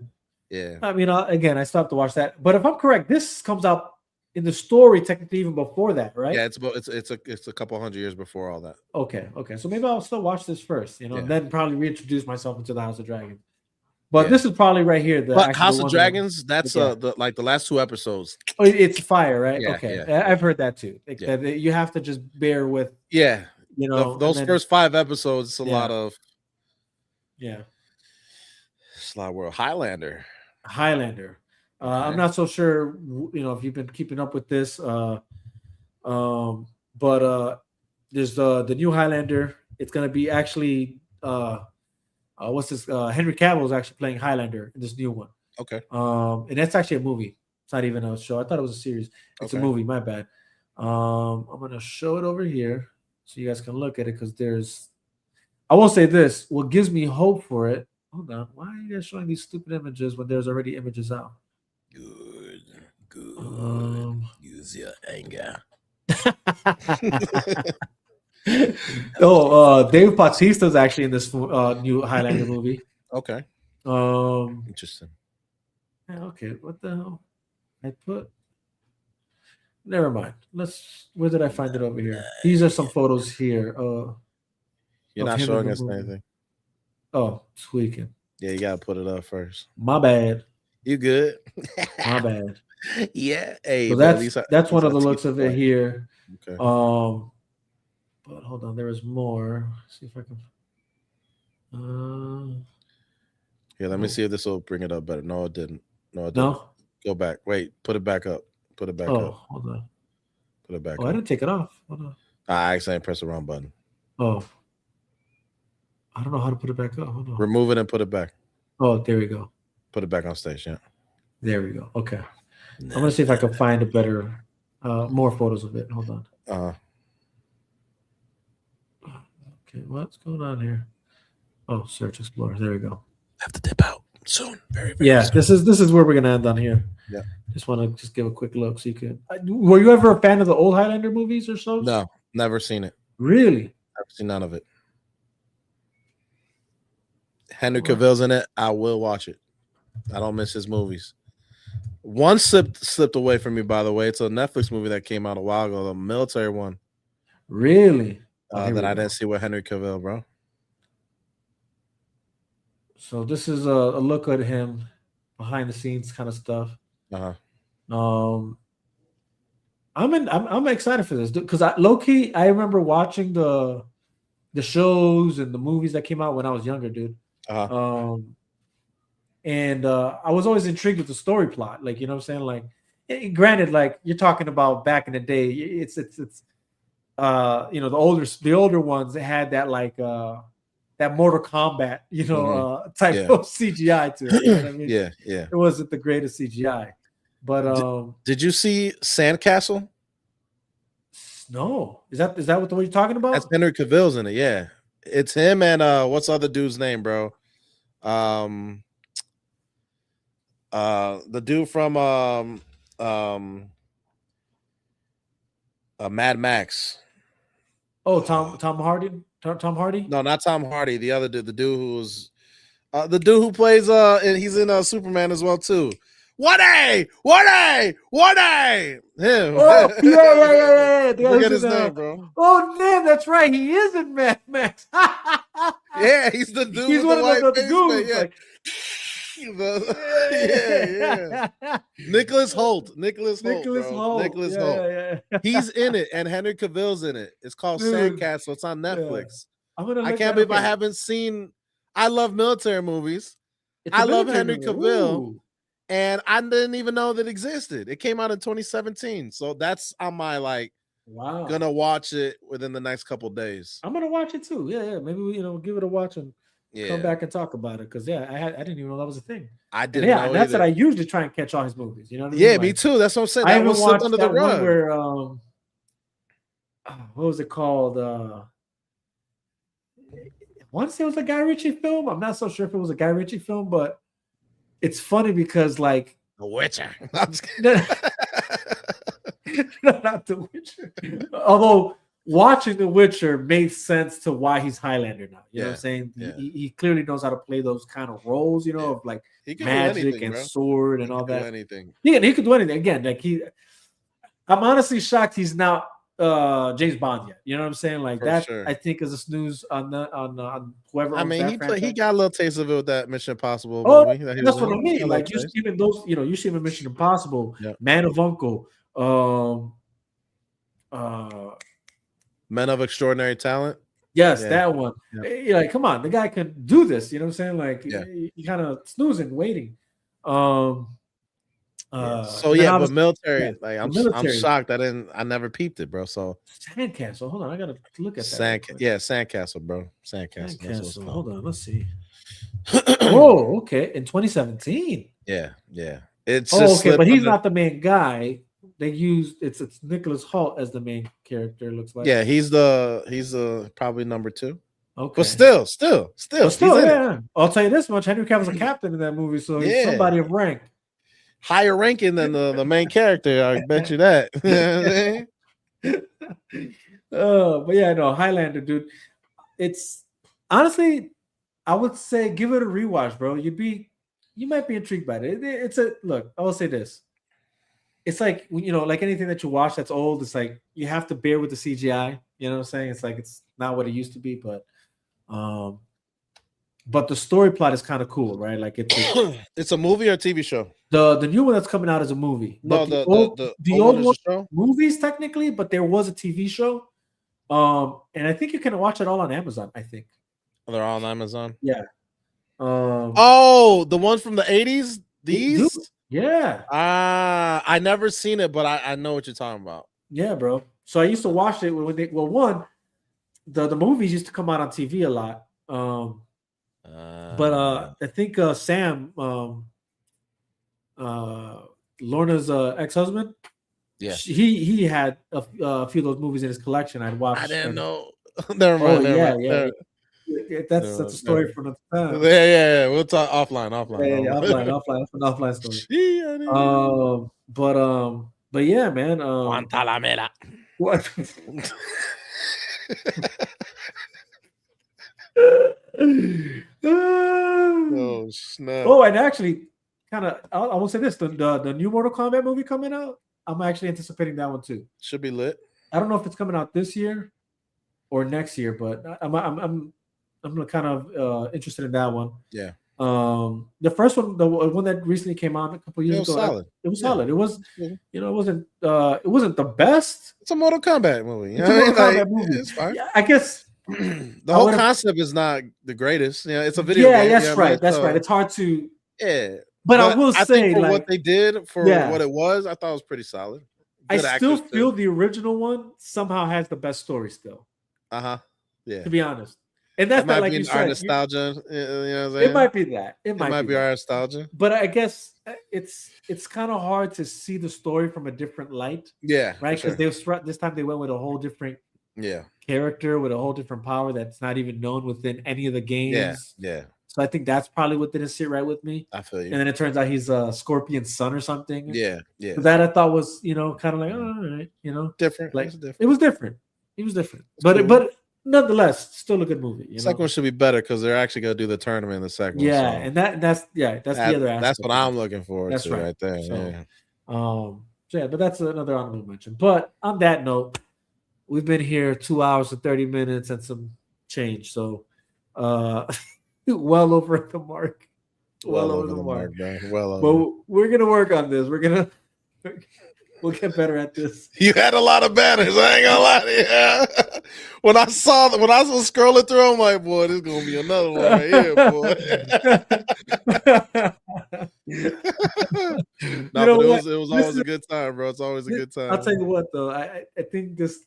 Yeah. I mean, again, I still have to watch that. But if I'm correct, this comes out in the story technically even before that, right? Yeah, it's a couple hundred years before all that. Okay. So maybe I'll still watch this first, and then probably reintroduce myself into the House of Dragons. But this is probably right here. But House of Dragons, that's the last 2 episodes. Oh, it's fire, right? Yeah, okay, yeah. I've heard that too. That you have to just bear with. Yeah, those first 5 episodes. It's a lot of. Yeah. It's a lot of world. Highlander. I'm not so sure, if you've been keeping up with this, but there's the new Highlander. It's gonna be actually what's this? Henry Cavill is actually playing Highlander in this new one. Okay. And that's actually a movie. It's not even a show. I thought it was a series. It's a movie. My bad. I'm gonna show it over here so you guys can look at it because I will say this. What gives me hope for it? Hold on. Why are you guys showing these stupid images when there's already images out? Good. Use your anger. Dave Bautista's actually in this new Highlander movie. Okay. Interesting. Yeah, okay. What the hell? Never mind. Where did I find it over here? These are some photos here. You're not showing us anything. Oh, tweaking. Yeah, you gotta put it up first. My bad. You good? My bad. Yeah. Hey, so that's one of the looks of it here. Okay. But hold on, there is more. Let's see if I can. Here, let me see if this will bring it up better. No, it didn't. No, it didn't. No. Go back. Wait. Put it back up. Put it back up. Oh, hold on. Put it back up. I didn't take it off. Hold on. I accidentally pressed the wrong button. Oh. I don't know how to put it back up. Hold on. Remove it and put it back. Oh, there we go. Put it back on stage. Yeah. There we go. Okay. I'm gonna see if I can find a better, more photos of it. Hold on. Okay, what's going on here? Oh, search Explorer. There we go. Have to dip out soon. Very, very yeah. soon. This is where we're gonna end on here. Yeah. Just want to give a quick look so you can. Were you ever a fan of the old Highlander movies or so? No, never seen it. Really? Never seen none of it. Henry Cavill's in it. I will watch it. I don't miss his movies. One slipped away from me, by the way. It's a Netflix movie that came out a while ago, the military one. Really? That I didn't see with Henry Cavill, bro. So this is a look at him behind the scenes kind of stuff. I'm excited for this because low key I remember watching the shows and the movies that came out when I was younger, dude. And I was always intrigued with the story plot, like, you know what I'm saying? Like, granted, like you're talking about back in the day, it's the older ones that had that like that Mortal Kombat, type of CGI to it. You know what I mean? Yeah. It wasn't the greatest CGI, but did you see Sandcastle? No, is that what the one you're talking about? That's Henry Cavill's in it. Yeah, it's him and what's the other dude's name, bro? The dude from Mad Max. Oh, Tom Hardy. Tom Hardy? No, not Tom Hardy. The other dude, the dude who plays and he's in Superman as well too. What a him. Oh, yeah. Look at his name, bro. Oh, damn, that's right. He is in Mad Max. Yeah, he's the dude. He's with one the of the goons. yeah. Like, Yeah. Nicholas Holt. Nicholas Holt. Yeah. He's in it, and Henry Cavill's in it. It's called Dude. Sandcastle. It's on Netflix. I'm gonna. I can't believe I haven't seen. I love military movies. It's I a love military Henry movie. Cavill, Ooh. and I didn't even know that existed. It came out in 2017, so that's on my Wow. gonna watch it within the next couple days. I'm gonna watch it too. Yeah. Maybe we, give it a watch and come Yeah, back and talk about it. Because I didn't even know that was a thing. I And didn't yeah, know that's either. what I usually try and catch all his movies. You know what I mean? Yeah, me too. That's what I'm saying. I That even was slipped watched under the that one rug. where what was it called? I want to say it was a Guy Ritchie film. I'm not so sure if it was a Guy Ritchie film, but it's funny because like The Witcher. I'm just kidding. not The Witcher. Although watching The Witcher made sense to why he's Highlander now. You know what I'm saying? Yeah. He clearly knows how to play those kind of roles, of like He can do magic anything, and bro. sword and He all can do that. anything. Yeah, he could do anything. Again, like I'm honestly shocked he's not James Bond yet. You know what I'm saying? Like For that, sure. I think is a snooze on whoever. I owns mean, that he got a little taste of it with that Mission Impossible Oh, movie. That he that's was what I in. mean. A Like little you taste. see him in those, you see him in Mission Impossible, Yep. Man of Uncle, Men of Extraordinary Talent. yes, Yeah. that one. Yep. You're like, come on, the guy can do this. You know what I'm saying? Like, Yeah. you kind of snoozing, waiting. So and then but obviously- military. yeah, Like the I'm military. shocked. I never peeped it, bro. So Sandcastle. Hold on, I gotta look at that. real quick. Sandcastle, bro. Sandcastle. That's what it's Sandcastle. called. Hold on, let's see. Oh, okay. In 2017. Yeah. It's Oh, just okay, but slipped he's under- not the main guy. They used it's Nicholas Hoult as the main character. It looks like. Yeah, he's probably number 2. Okay. But still, But still, he's in it. yeah. I'll tell you this much: Henry Cavill's a captain in that movie, so he's Yeah. somebody of rank. Higher ranking than the main character. I bet you that. You know what I'm saying? But yeah, no, Highlander, dude. It's honestly, I would say give it a rewatch, bro. You might be intrigued by it. It's a look. I will say this: it's like like anything that you watch that's old. It's like you have to bear with the CGI. You know what I'm saying? It's like it's not what it used to be, but the story plot is kind of cool, right? Like It's a movie or a TV show? the new one that's coming out is a movie. No, But the old one is one a show. movies technically, but there was a TV show. And I think you can watch it all on Amazon. I think. They're all on Amazon. Yeah. Oh, the ones from the 80s? These? Dude, yeah. I never seen it, but I know what you're talking about. Yeah, bro. So I used to watch it when the movies used to come out on TV a lot. But I think Sam, Lorna's ex-husband, yeah, he had a few of those movies in his collection. I'd watch. I didn't know. Never mind. Yeah. That's a story for another time. Yeah. We'll talk offline. Yeah, offline. That's an offline story. Yeah, But yeah, man. Guantanamera. What? Oh snap! Oh, and actually, kind of, I will say this: the new Mortal Kombat movie coming out. I'm actually anticipating that one too. Should be lit. I don't know if it's coming out this year or next year, but I'm kind of interested in that one. Yeah. The first one, the one that recently came out a couple years ago, solid. It was Yeah. solid. It was, Mhm. it wasn't the best. It's a Mortal Kombat movie. It's a Mortal Kombat movie. It's fine. Yeah, I guess The whole concept is not the greatest. It's a video Yeah, game. that's you know what I right. mean? That's So, right. It's hard to. Yeah. But I will think say, for like, what they did for Yeah. what it was, I thought it was pretty solid. I Good still actors, too. feel the original one somehow has the best story still, Yeah. to be honest. And that's It not might like be you our said. nostalgia. You know what I'm saying? It might be that. It It might be that. our nostalgia. But I guess it's kind of hard to see the story from a different light, Yeah. right? for Because sure. this time they went with a whole different Yeah. character with a whole different power that's not even known within any of the games. Yeah. Yeah. So I think that's probably what didn't sit right with me. I feel you. And then it turns out he's a Scorpion's son or something. Yeah. Yeah. That I thought was, kind of like, oh, all right, Different. like It's different. it was different. It was different, It's but cool. but nonetheless, still a good movie. You Second know? one should be better because they're actually gonna do the tournament in the second one. Yeah, so and that's the other aspect. that's what I'm looking forward That's to right there. So, yeah. So yeah, but that's another honorable mention. But on that note, we've been here 2 hours and 30 minutes and some change. So well over the mark. Well over the mark, bro. Well But over. we're gonna work on this. We'll get better at this. You had a lot of banners. I ain't gonna lie to you. When I was scrolling through, I'm like, boy, this is gonna be another one right here, boy. But it was always a good time, bro. It's always a good time. I'll tell you what, though, I think this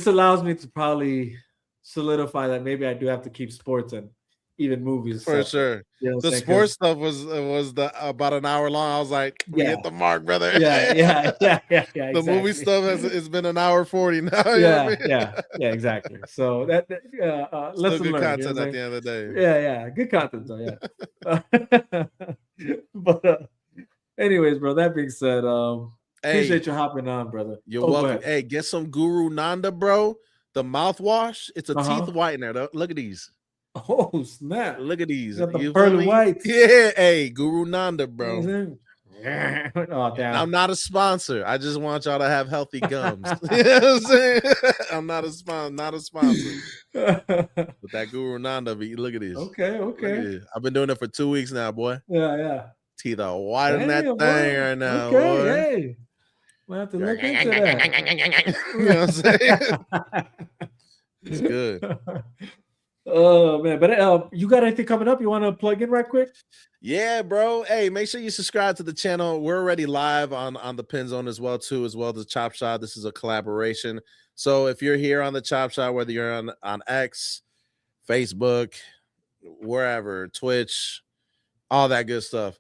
allows me to probably solidify that maybe I do have to keep sports and even movies for sure. You know the sports stuff was about an hour long. I was like, we hit the mark, brother. Yeah. The movie stuff has been an hour 40 now. Yeah, exactly. So that still good content at the end of the day. Yeah, good content though. Yeah. But anyways, bro. That being said, appreciate you hopping on, brother. You're welcome. Hey, get some Guru Nanda, bro. The mouthwash. It's a teeth whitener. Look at these. Oh snap! Look at these. You got the pearly whites. Yeah, hey, Guru Nanda, bro. Oh damn! I'm not a sponsor. I just want y'all to have healthy gums. You know what I'm saying? I'm not a sponsor. But that Guru Nanda, look at this. Okay. I've been doing it for 2 weeks now, boy. Yeah. Teeth are white in that thing right now. Okay, boy. hey. We'll have to look into that. You know what I'm saying? It's good. Oh man, but you got anything coming up you want to plug in right quick? Yeah, bro. Hey, make sure you subscribe to the channel. We're already live on the Pinzone as well as Chop Shop. This is a collaboration. So if you're here on the Chop Shop, whether you're on X, Facebook, wherever, Twitch, all that good stuff,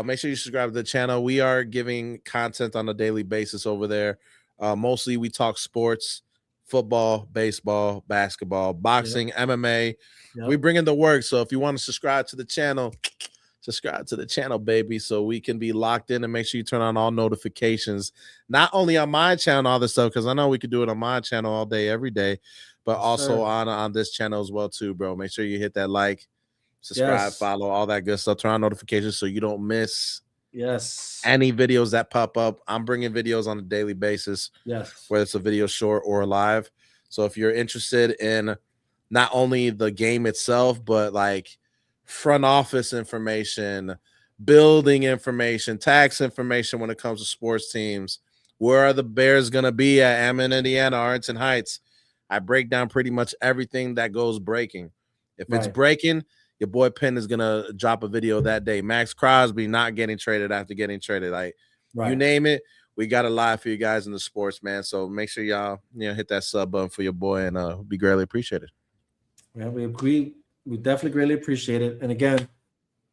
make sure you subscribe to the channel. We are giving content on a daily basis over there. Mostly we talk sports. Football, baseball, basketball, boxing, MMA. We bring in the work. So if you want to subscribe to the channel, baby, so we can be locked in and make sure you turn on all notifications. Not only on my channel, all this stuff, because I know we could do it on my channel all day, every day, but also on this channel as well, too, bro. Make sure you hit that like, subscribe, follow, all that good stuff. Turn on notifications so you don't miss any videos that pop up. I'm bringing videos on a daily basis, whether it's a video short or live. So if you're interested in not only the game itself, but like front office information, building information, tax information when it comes to sports teams, where are the Bears going to be at Ammon, Indiana, Arlington Heights? I break down pretty much everything that goes breaking. If it's breaking, your boy Penn is gonna drop a video that day. Max Crosby not getting traded after getting traded. Like you name it, we got a live for you guys in the sports, man. So make sure y'all hit that sub button for your boy, and be greatly appreciated. Yeah, we definitely greatly appreciate it. And again,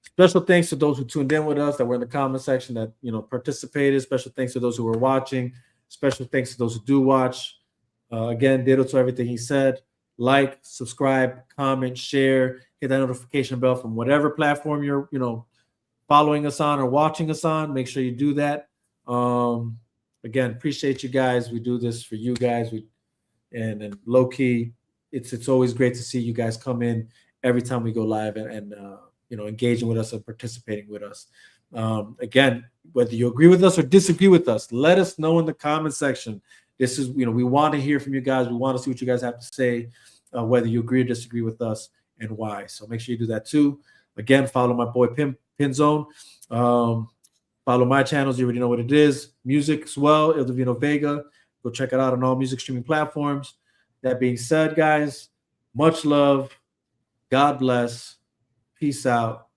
special thanks to those who tuned in with us, that were in the comment section, that participated. Special thanks to those who were watching. Special thanks to those who do watch. Again, ditto to everything he said. Like, subscribe, comment, share, hit that notification bell from whatever platform you're, following us on or watching us on. Make sure you do that. Again, appreciate you guys. We do this for you guys. And low key, it's always great to see you guys come in every time we go live and engaging with us and participating with us. Again, whether you agree with us or disagree with us, let us know in the comment section. This is, we want to hear from you guys. We want to see what you guys have to say, whether you agree or disagree with us and why. So make sure you do that too. Again, follow my boy Pinzone. Follow my channels. You already know what it is. Music as well, Il Divino Vega. Go check it out on all music streaming platforms. That being said, guys, much love. God bless. Peace out.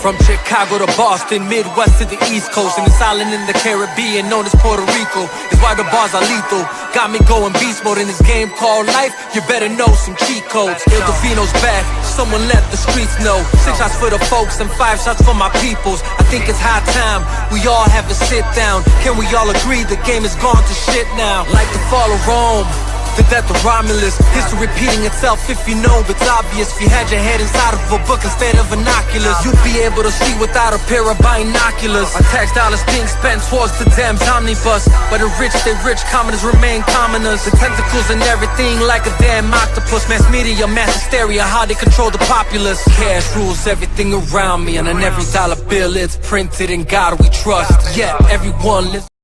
From Chicago to Boston, Midwest to the East Coast, and this island in the Caribbean known as Puerto Rico is why the bars are lethal. Got me going beast mode in this game called life. You better know some cheat codes. Il Divino's back, someone let the streets know. 6 shots for the folks and 5 shots for my peoples. I think it's high time we all have a sit down. Can we all agree the game is gone to shit now? Like the fall of Rome, the death of Romulus. History repeating itself if you know it's obvious. If you had your head inside of a book instead of binoculars, you'd be able to see without a pair of binoculars. Our tax dollars being spent towards the damn omnibus. But the rich stay rich, commoners remain commoners. The tentacles and everything like a damn octopus. Mass media, mass hysteria, how they control the populace. Cash rules everything around me, and on every dollar bill it's printed. In God we trust. Yeah, everyone lives